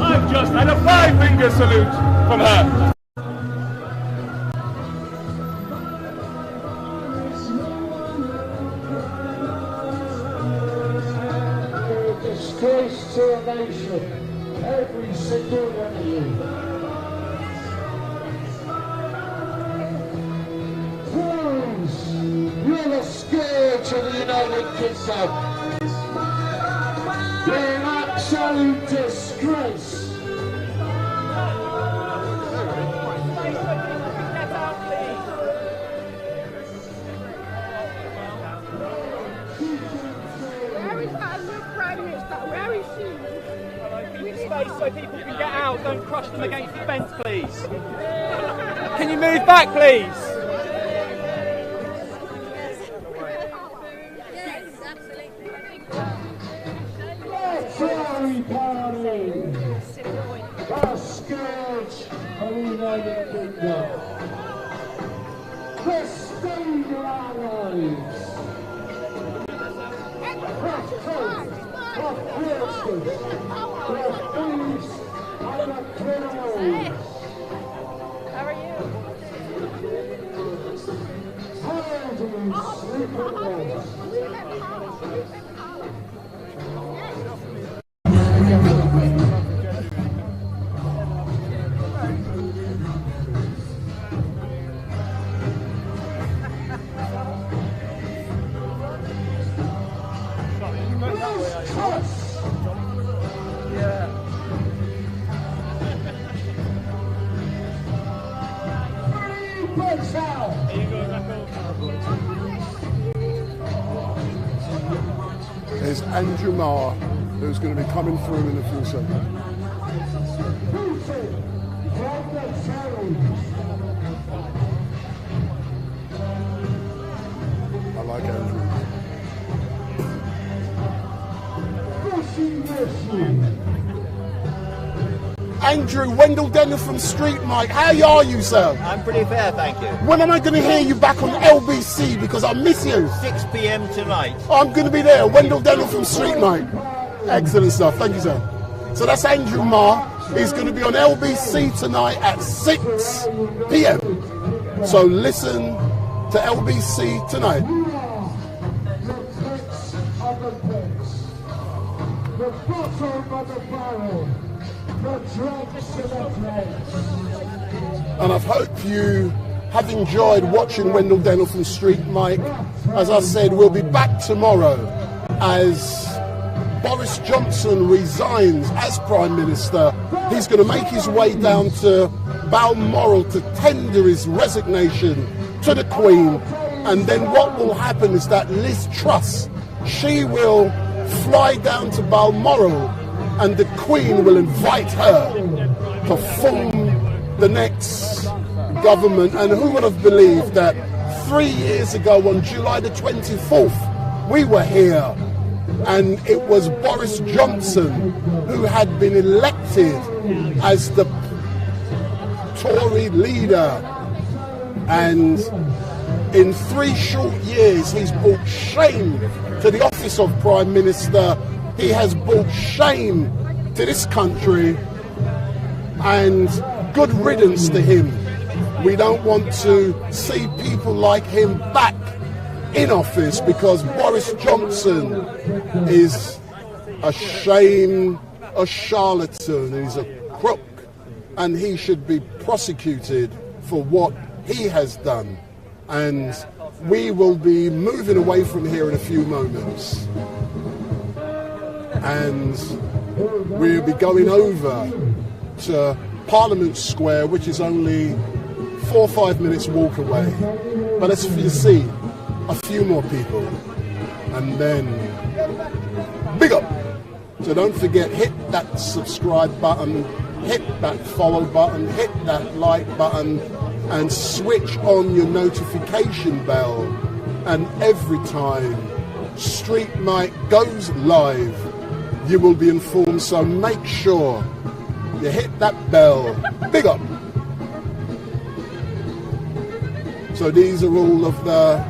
I've just had a 5-finger salute from her. Disgrace to a nation, every single one of you. Tories, you're the scourge of the United Kingdom. You're an absolute disgrace. Where is that new Prime Minister? Where is she? Give space so people can get out. Don't crush them against the fence, please. Can you move back, please? Tory party, the scourge of the United Kingdom. The stain of our lives. The truth of Christians, the thieves and the criminals. How are you? Tired of you sleeping wolves. trumpets now. There's Andrew Marr, who's going to be coming through in a few seconds. I like Andrew. Andrew, Wendell Daniel from StreetMic. How are you, sir? I'm pretty fair, thank you. When am I going to hear you back on LBC? Because I miss you. 6 p.m. tonight. I'm going to be there. Wendell Daniel from StreetMic. Excellent stuff. Thank you, sir. So that's Andrew Marr. He's going to be on LBC tonight at 6 p.m. So listen to LBC tonight. The bottom of the barrel. And I hope you have enjoyed watching Wendell Daniel from StreetMic. As I said, we'll be back tomorrow as Boris Johnson resigns as Prime Minister. He's going to make his way down to Balmoral to tender his resignation to the Queen. And then what will happen is that Liz Truss, she will fly down to Balmoral and the Queen will invite her to form the next government. And who would have believed that 3 years ago on July the 24th, we were here and it was Boris Johnson who had been elected as the Tory leader. And in 3 short years, he's brought shame to the office of Prime Minister. He has brought shame to this country, and good riddance to him. We don't want to see people like him back in office because Boris Johnson is a shame, a charlatan, he's a crook, and he should be prosecuted for what he has done. And we will be moving away from here in a few moments. And we'll be going over to Parliament Square, which is only 4 or 5 minutes walk away. But as you see, a few more people. And then, big up! So don't forget, hit that subscribe button, hit that follow button, hit that like button, and switch on your notification bell. And every time StreetMic goes live, you will be informed, so make sure you hit that bell. Big up! So these are all of the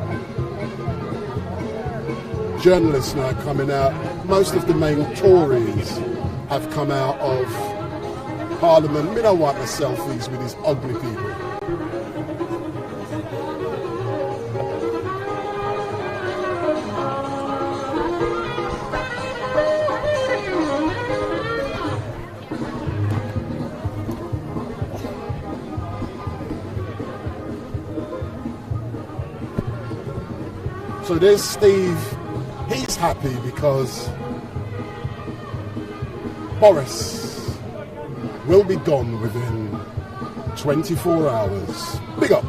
journalists now coming out. Most of the main Tories have come out of Parliament. We don't want the selfies with these ugly people. So there's Steve. He's happy because Boris will be gone within 24 hours. Big up.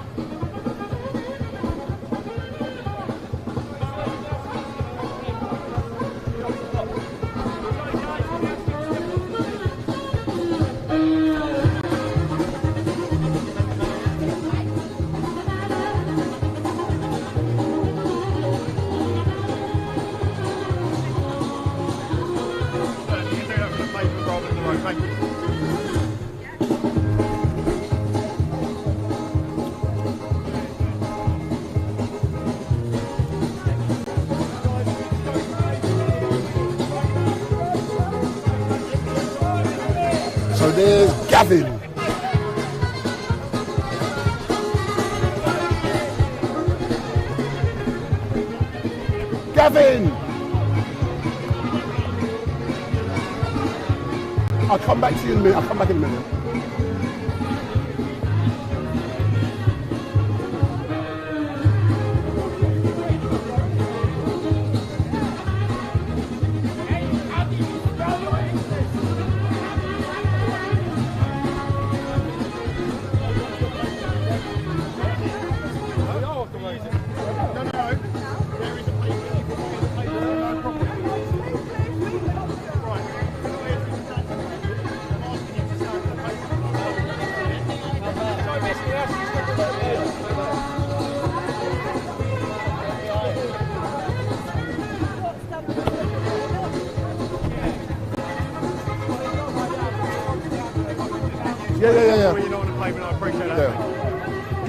So there's Gavin. Gavin! I'll come back to you in a minute. I'll come back in a minute.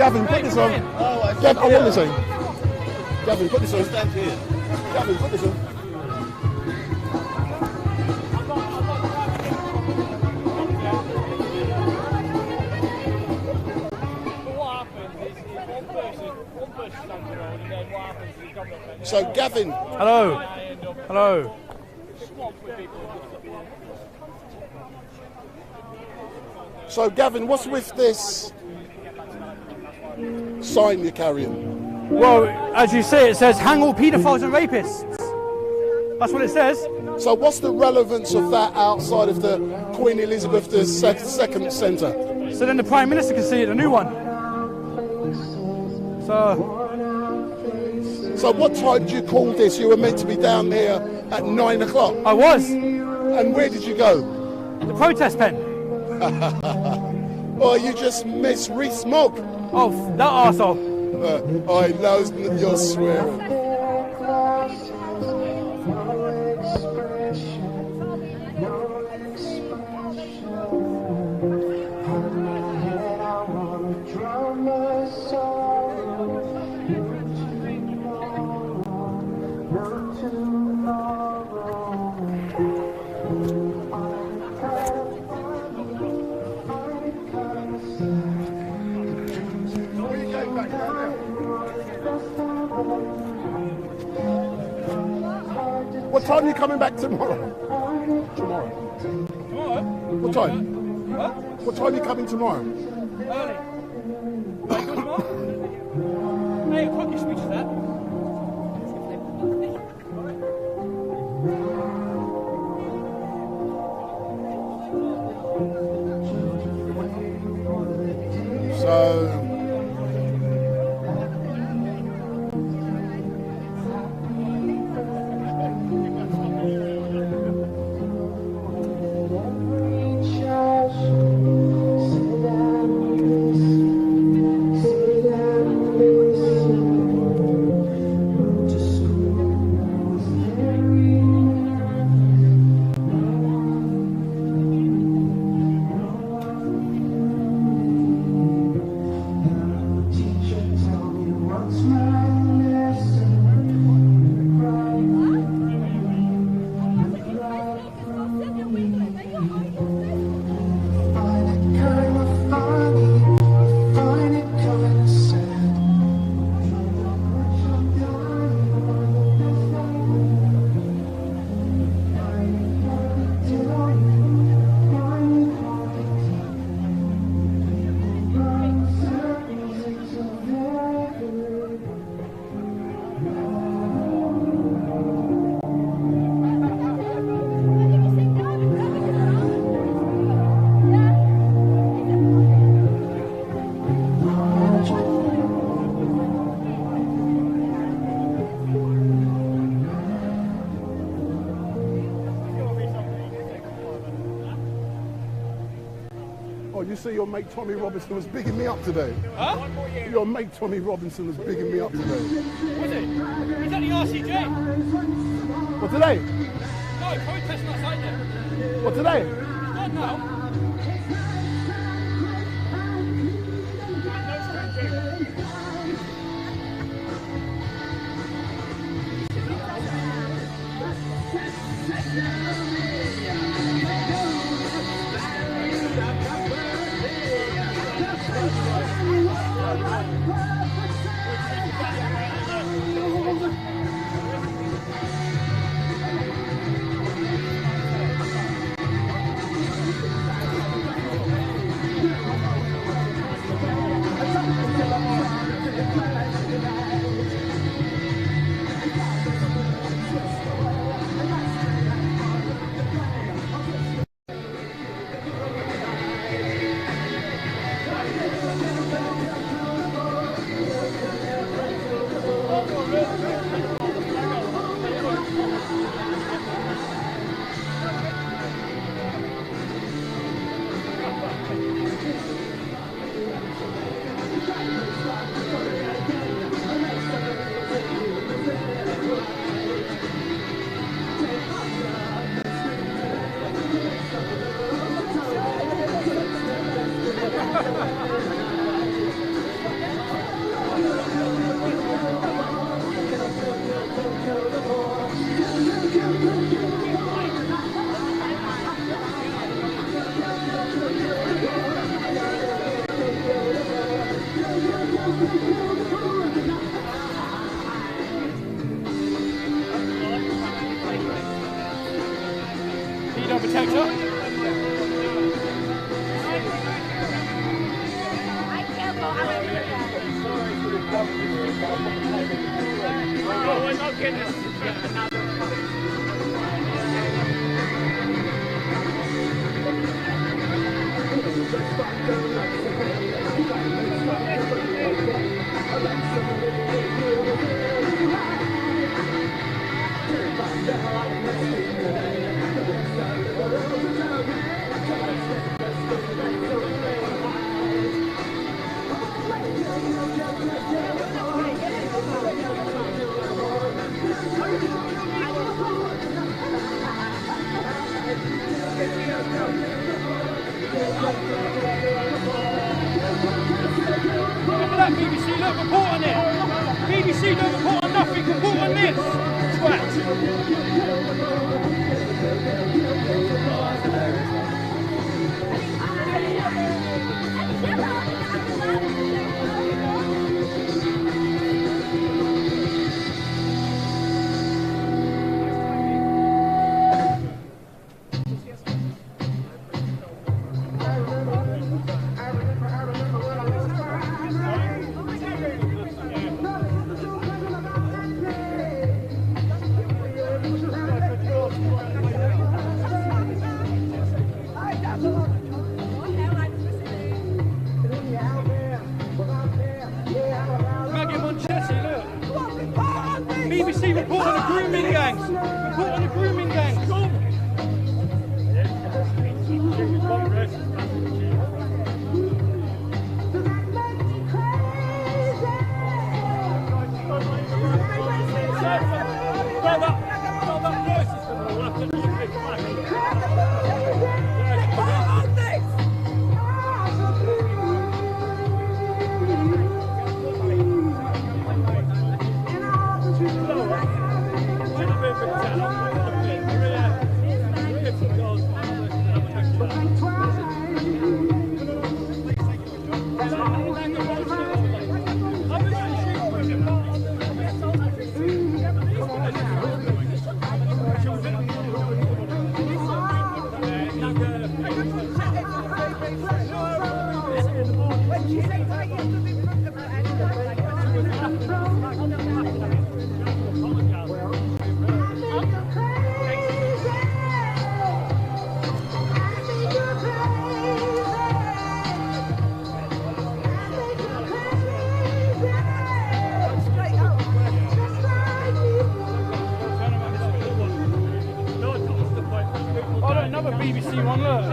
Gavin, put this on. Gavin, I want this on. Gavin, put this on. Stand here. Gavin, put this on. So, Gavin. Hello. Hello. So, Gavin, what's with this sign you're carrying? Well, as you see, it says hang all paedophiles and rapists. That's what it says. So what's the relevance of that outside of the Queen Elizabeth II Centre? So then the Prime Minister can see it, a new one. So what time did you call this? You were meant to be down there at 9 o'clock. I was. And where did you go? The protest pen. Oh, you just miss Rees-Mogg. Oh, that arsehole. I know you're swearing. What time are you coming back tomorrow? Tomorrow? What time? What time are you coming tomorrow? Early. 8 o'clock you speech that. You see your mate Tommy Robinson was bigging me up today. Huh? Your mate Tommy Robinson was bigging me up today. Was it? He's at the RCJ. What today? No, protesting outside there. What today? Not now. catch up. Oh, we're not getting this. Look at that, BBC, look, report on it. BBC, don't report on nothing, report on this. Twat. BBC, report on the grooming gangs! Report on the grooming gangs! Another BBC one, look.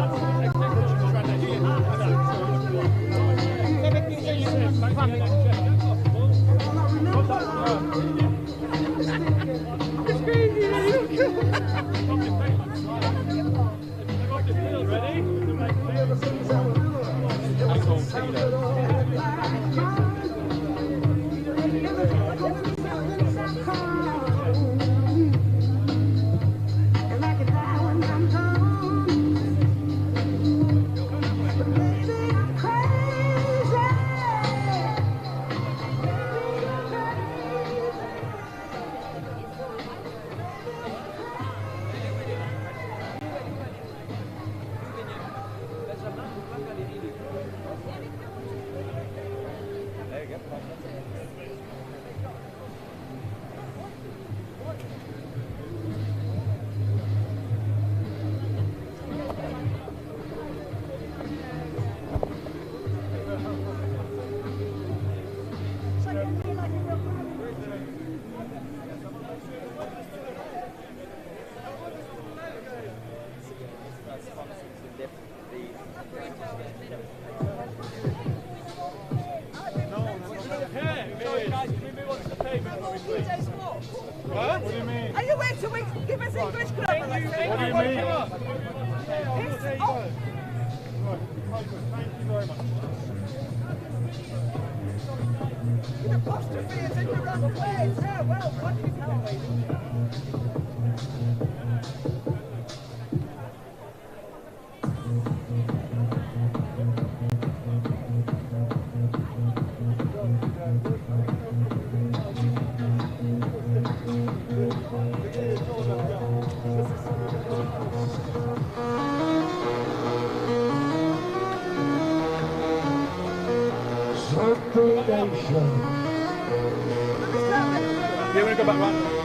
What do you mean? Are you waiting to give us English grammar? What do you mean? Thank you very much. The apostrophe is in the wrong place. Yeah, well, what do you tell me? go back round.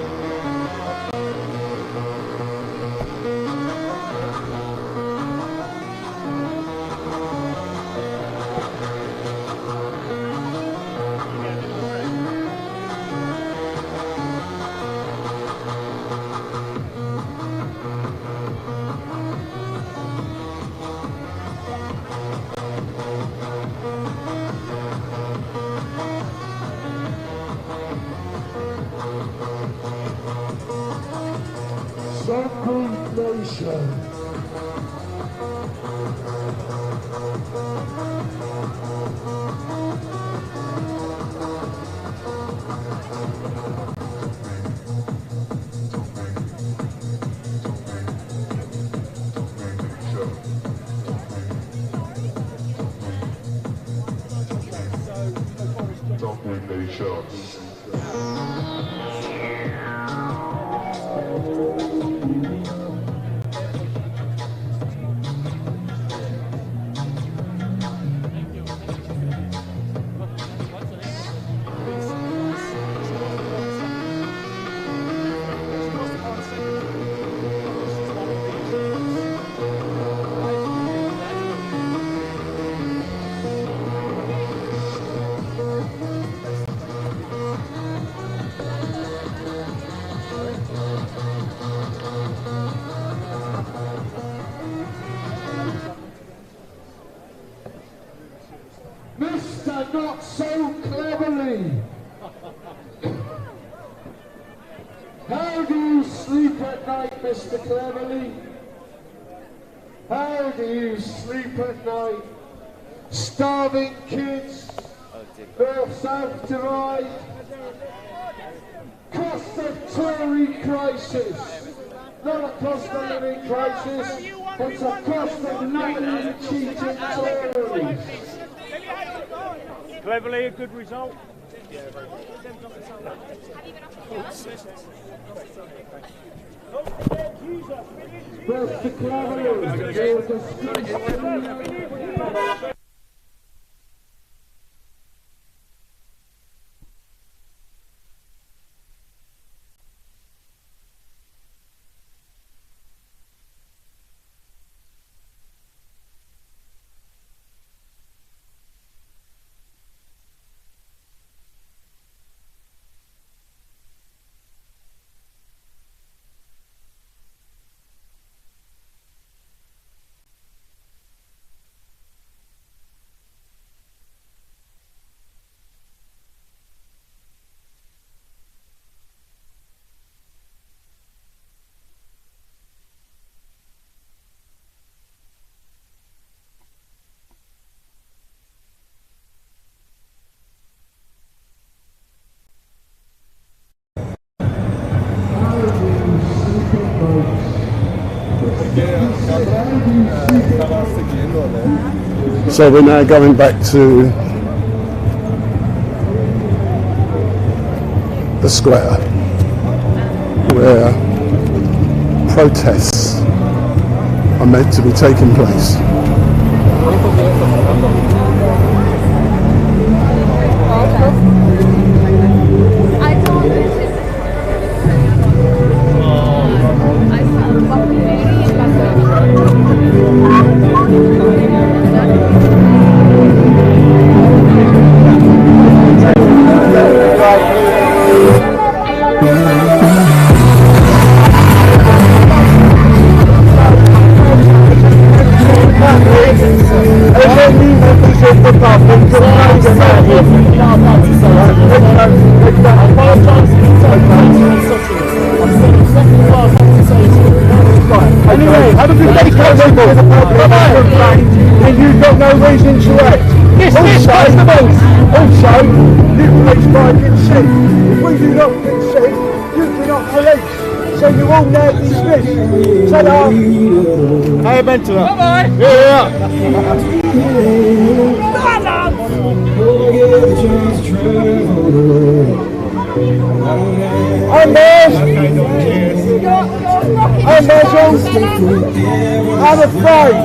Nation. Mr. Not So Cleverly. How do you sleep at night, Mr. Cleverly? How do you sleep at night? Starving kids, north, south to right. Cost of Tory crisis. Not a cost of living crisis, it's a cost of lying, cheating Tories. Cleverly, a good result. Mr. Cleverly, So we're now going back to the square where protests are meant to be taking place. Anyway, have a good day, people. And you've got no reason to act. Also, you police by consent. If we do not consent, you cannot police. So you're all now dismissed. Ta-da! How you been to that? Bye-bye! I'm afraid.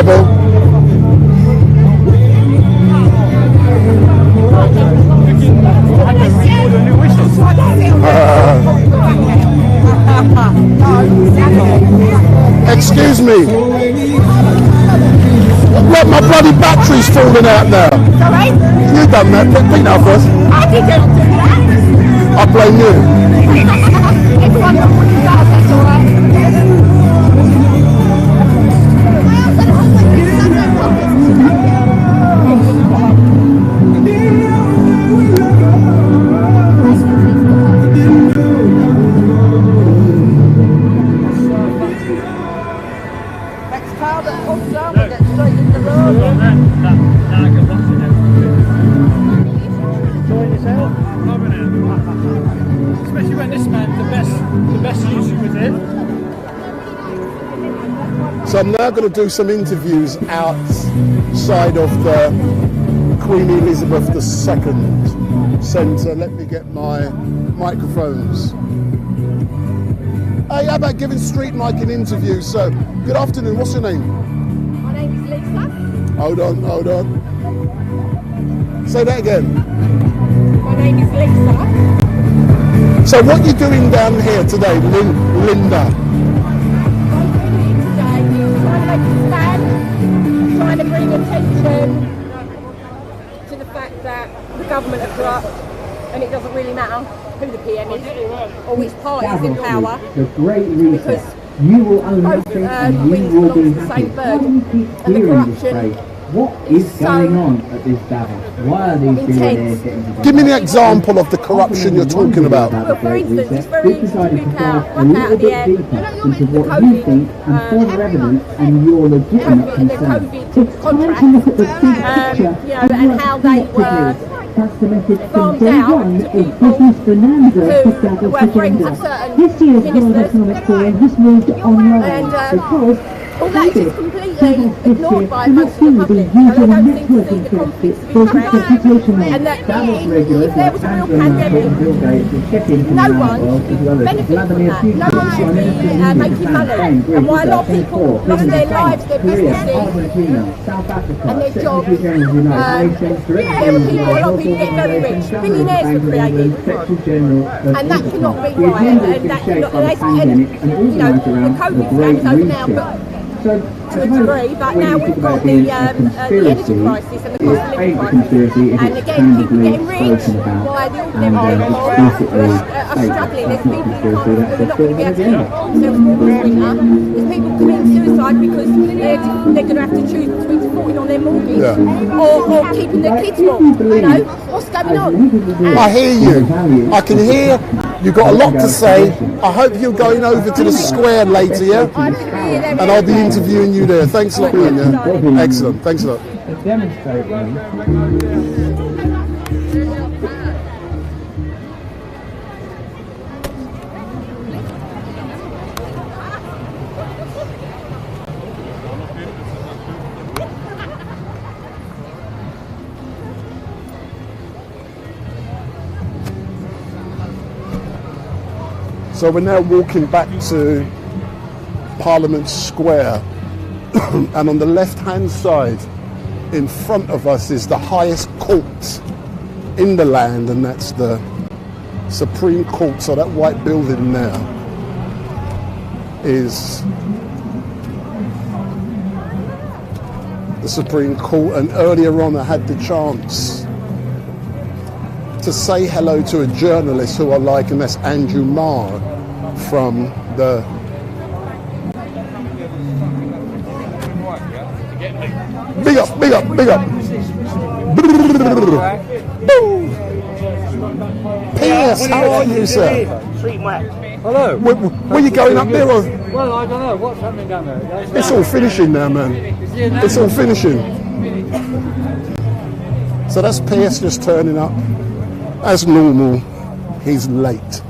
Bible. Excuse me. Look, my bloody battery's falling out now. Sorry? You done that. Pick that up first. I didn't do that. I blame you. Everyone else does, that's all right. Next car that comes down, we get straight in the road. Enjoying yourself? Loving it. Especially when this man's the best user with it. So I'm now going to do some interviews outside of the Queen Elizabeth II Centre. Let me get my microphones. Hey, how about giving StreetMic an interview? So, good afternoon, what's your name? My name is Lisa. Hold on. Say that again. My name is Lisa. So what you doing down here today, Linda? Trying to bring attention to the fact that the government are corrupt and it doesn't really matter who the PM is or which party is in power, The Great Reset. because You will own both nothing and you wings will belong be to the happy. same How bird, do you keep and the hearing this corruption phrase? What is going on at this Davos? Why are these billionaires getting together? Give me an example of the corruption you're talking about. Well, for instance, it's very We've decided to pick dive out, a work little out at the bit end, deeper into what you think and further evidence and your legitimate concern. It's time to look at the big picture and how they were That's the message from farmed day out one to of people Business Bonanza who for Davos were friends agenda. of certain This year's World ministers. Economic Forum has moved online And, because all that is just completely ignored by cannot most of the see the public. usual They don't seem to networking see the conflicts of for interest. reputation And that Davos if regulars there like was a real Angela Merkel pandemic, and Bill Gates will check in from no around one the world, as well as benefit from Vladimir that. Putin, No one should Prime be Minister of making Japan, money. Spain, And Greece, why a lot of Singapore, people lost President their Trump, lives, their Korea, businesses, Argentina, South Africa, and their jobs. Secretary General of the United Nations, Director There were General people, a lot of people get very rich. Billionaires were created. Secretary General of And that cannot be the right. agenda has And been that shaped cannot, by the and pandemic and you know, organised the around the COVID Great scam is over now, Reset. but So, to a degree, but now we've got the energy crisis and the cost of living crisis. And again, people getting rich while the ordinary people are struggling. There's people who are not going to be able to keep themselves warm this winter. There's people committing suicide because they're going to have to choose between supporting on their mortgage or keeping their kids warm. You know, what's going on? I hear you. I can hear you've got a lot to say. I hope you're going over to the square later, yeah? And I'll be interviewing you there. Thanks a lot, man. Excellent. Thanks a lot. So we're now walking back to Parliament Square, and on the left-hand side, in front of us, is the highest court in the land, and that's the Supreme Court. So that white building there is the Supreme Court. And earlier on, I had the chance to say hello to a journalist who I like, and that's Andrew Marr from the Big up, big up, big up. P.S. How are you, sir? Hello. Where you going up there? Or? Well, I don't know. What's happening down there? It's all finishing now, man. It's all finishing. So that's P.S. just turning up. As normal, he's late.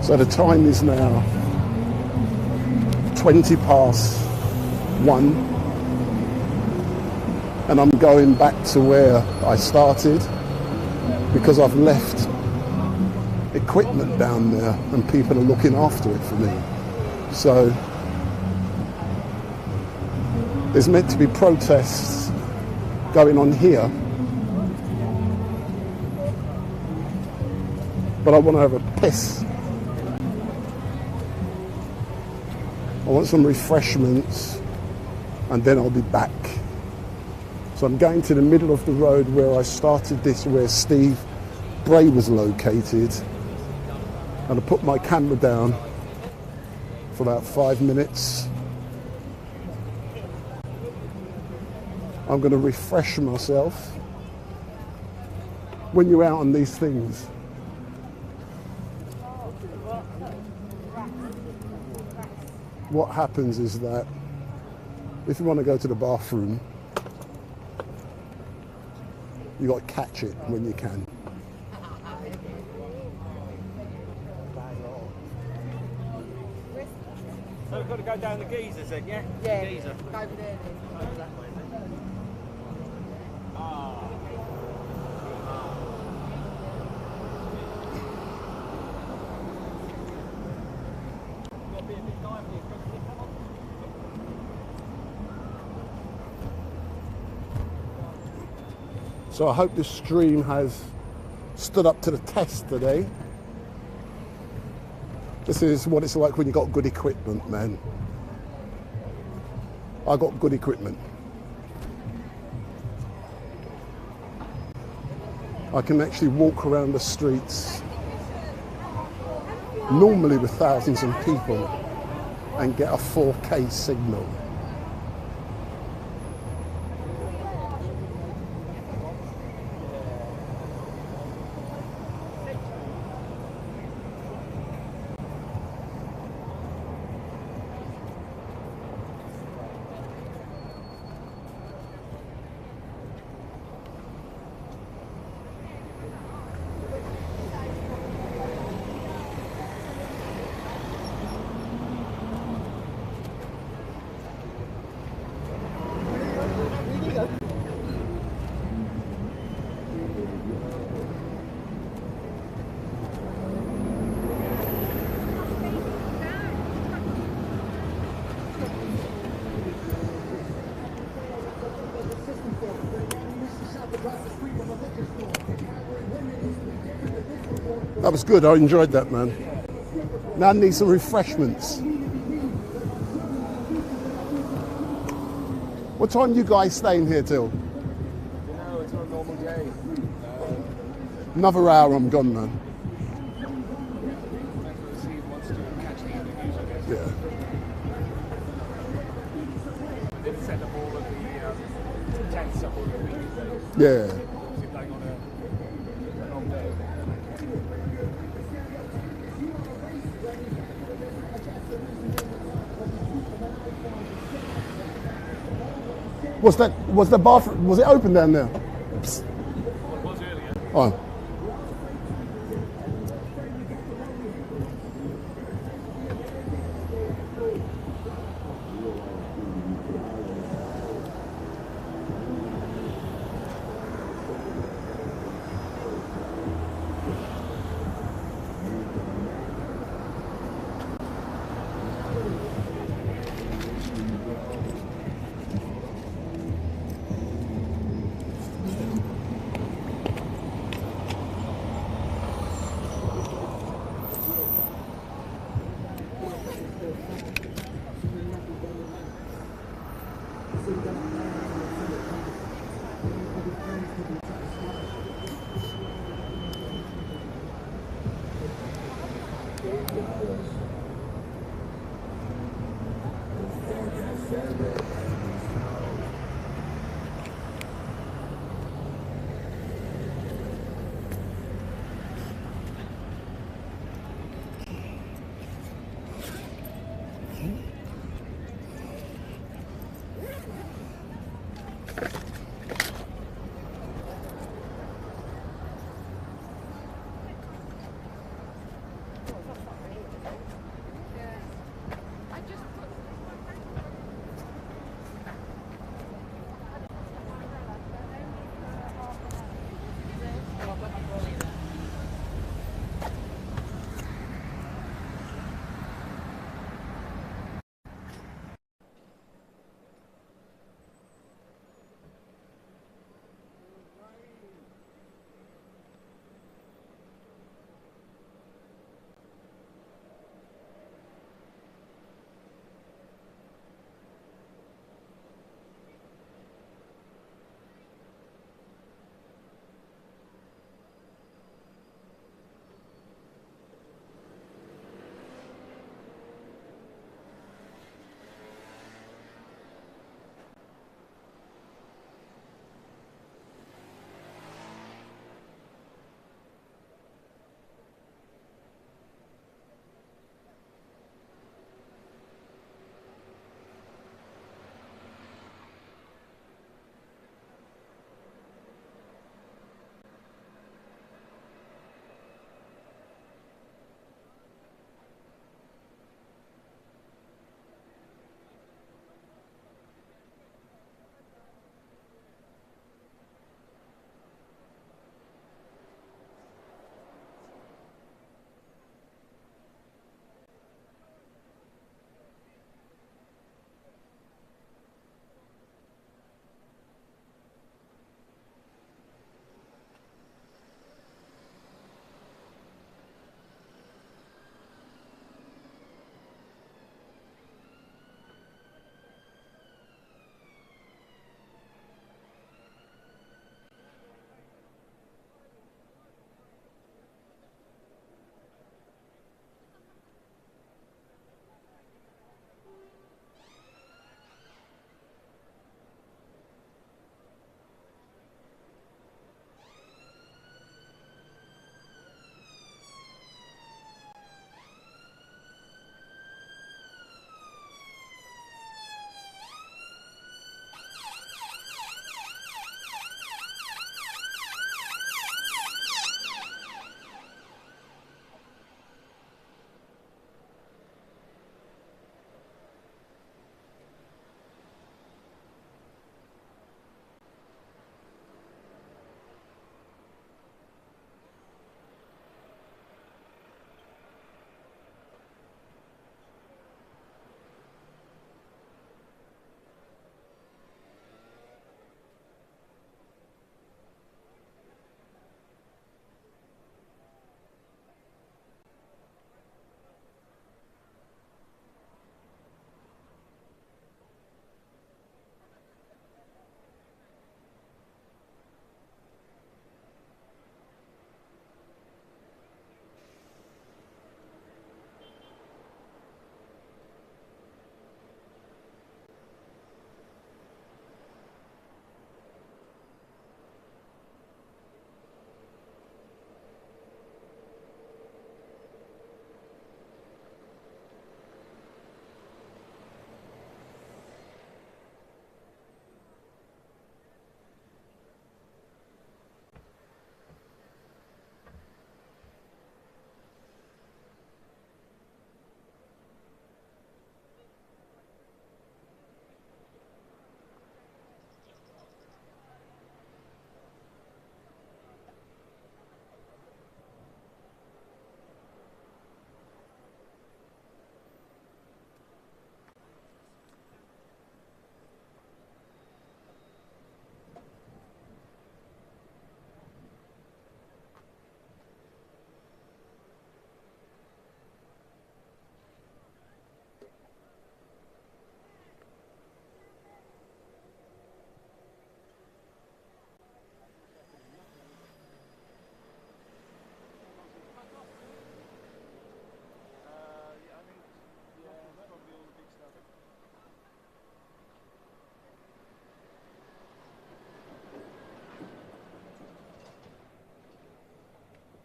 So the time is now 20 past 1, and I'm going back to where I started because I've left equipment down there and people are looking after it for me. So there's meant to be protests going on here, but I want to have a piss. I want some refreshments and then I'll be back. So I'm going to the middle of the road where I started this, where Steve Bray was located, and I put my camera down for about 5 minutes. I'm going to refresh myself. When you're out on these things, what happens is that if you want to go to the bathroom, you got to catch it when you can. So we've got to go down the geezers then, yeah? Yeah, Geezer. over there. Over that way. So I hope this stream has stood up to the test today. This is what it's like when you got good equipment, man. I got good equipment. I can actually walk around the streets, normally with thousands of people, and get a 4K signal. That was good, I enjoyed that, man. Now I need some refreshments. What time you guys staying here till? You know, it's our normal day. Another hour, I'm gone, man. Yeah. They've set up all of the tents up all the week. Yeah. Seems like on a long day. Was the bathroom, was it open down there? Psst. Well, it was earlier. Oh.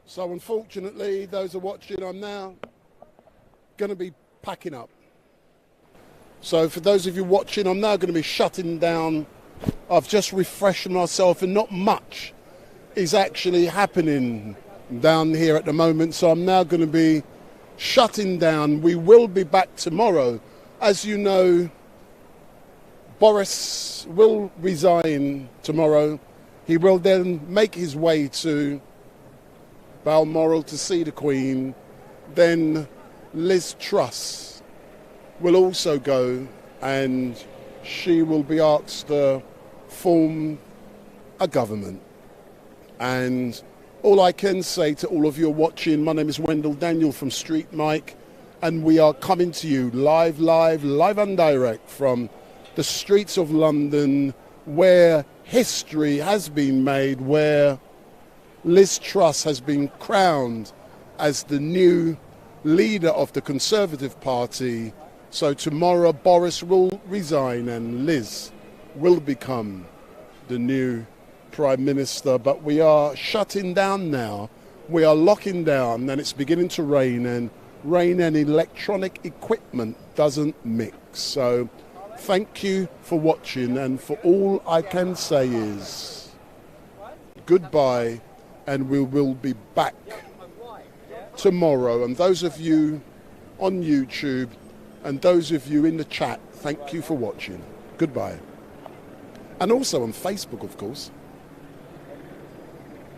So unfortunately, those who are watching, I'm now going to be packing up. So for those of you watching, I'm now going to be shutting down. I've just refreshed myself and not much is actually happening down here at the moment. So I'm now going to be shutting down. We will be back tomorrow. As you know, Boris will resign tomorrow. He will then make his way to Balmoral to see the Queen. Then Liz Truss will also go, and she will be asked to form a government. And all I can say to all of you watching, my name is Wendell Daniel from StreetMic, and we are coming to you live and direct from the streets of London, where history has been made, where Liz Truss has been crowned as the new leader of the Conservative Party. So tomorrow Boris will resign and Liz will become the new Prime Minister. But we are shutting down now. We are locking down, and it's beginning to rain, and rain and electronic equipment doesn't mix. So thank you for watching, and for all I can say is goodbye, and we will be back tomorrow. And those of you on YouTube and those of you in the chat, thank you for watching. Goodbye. And also on Facebook, of course.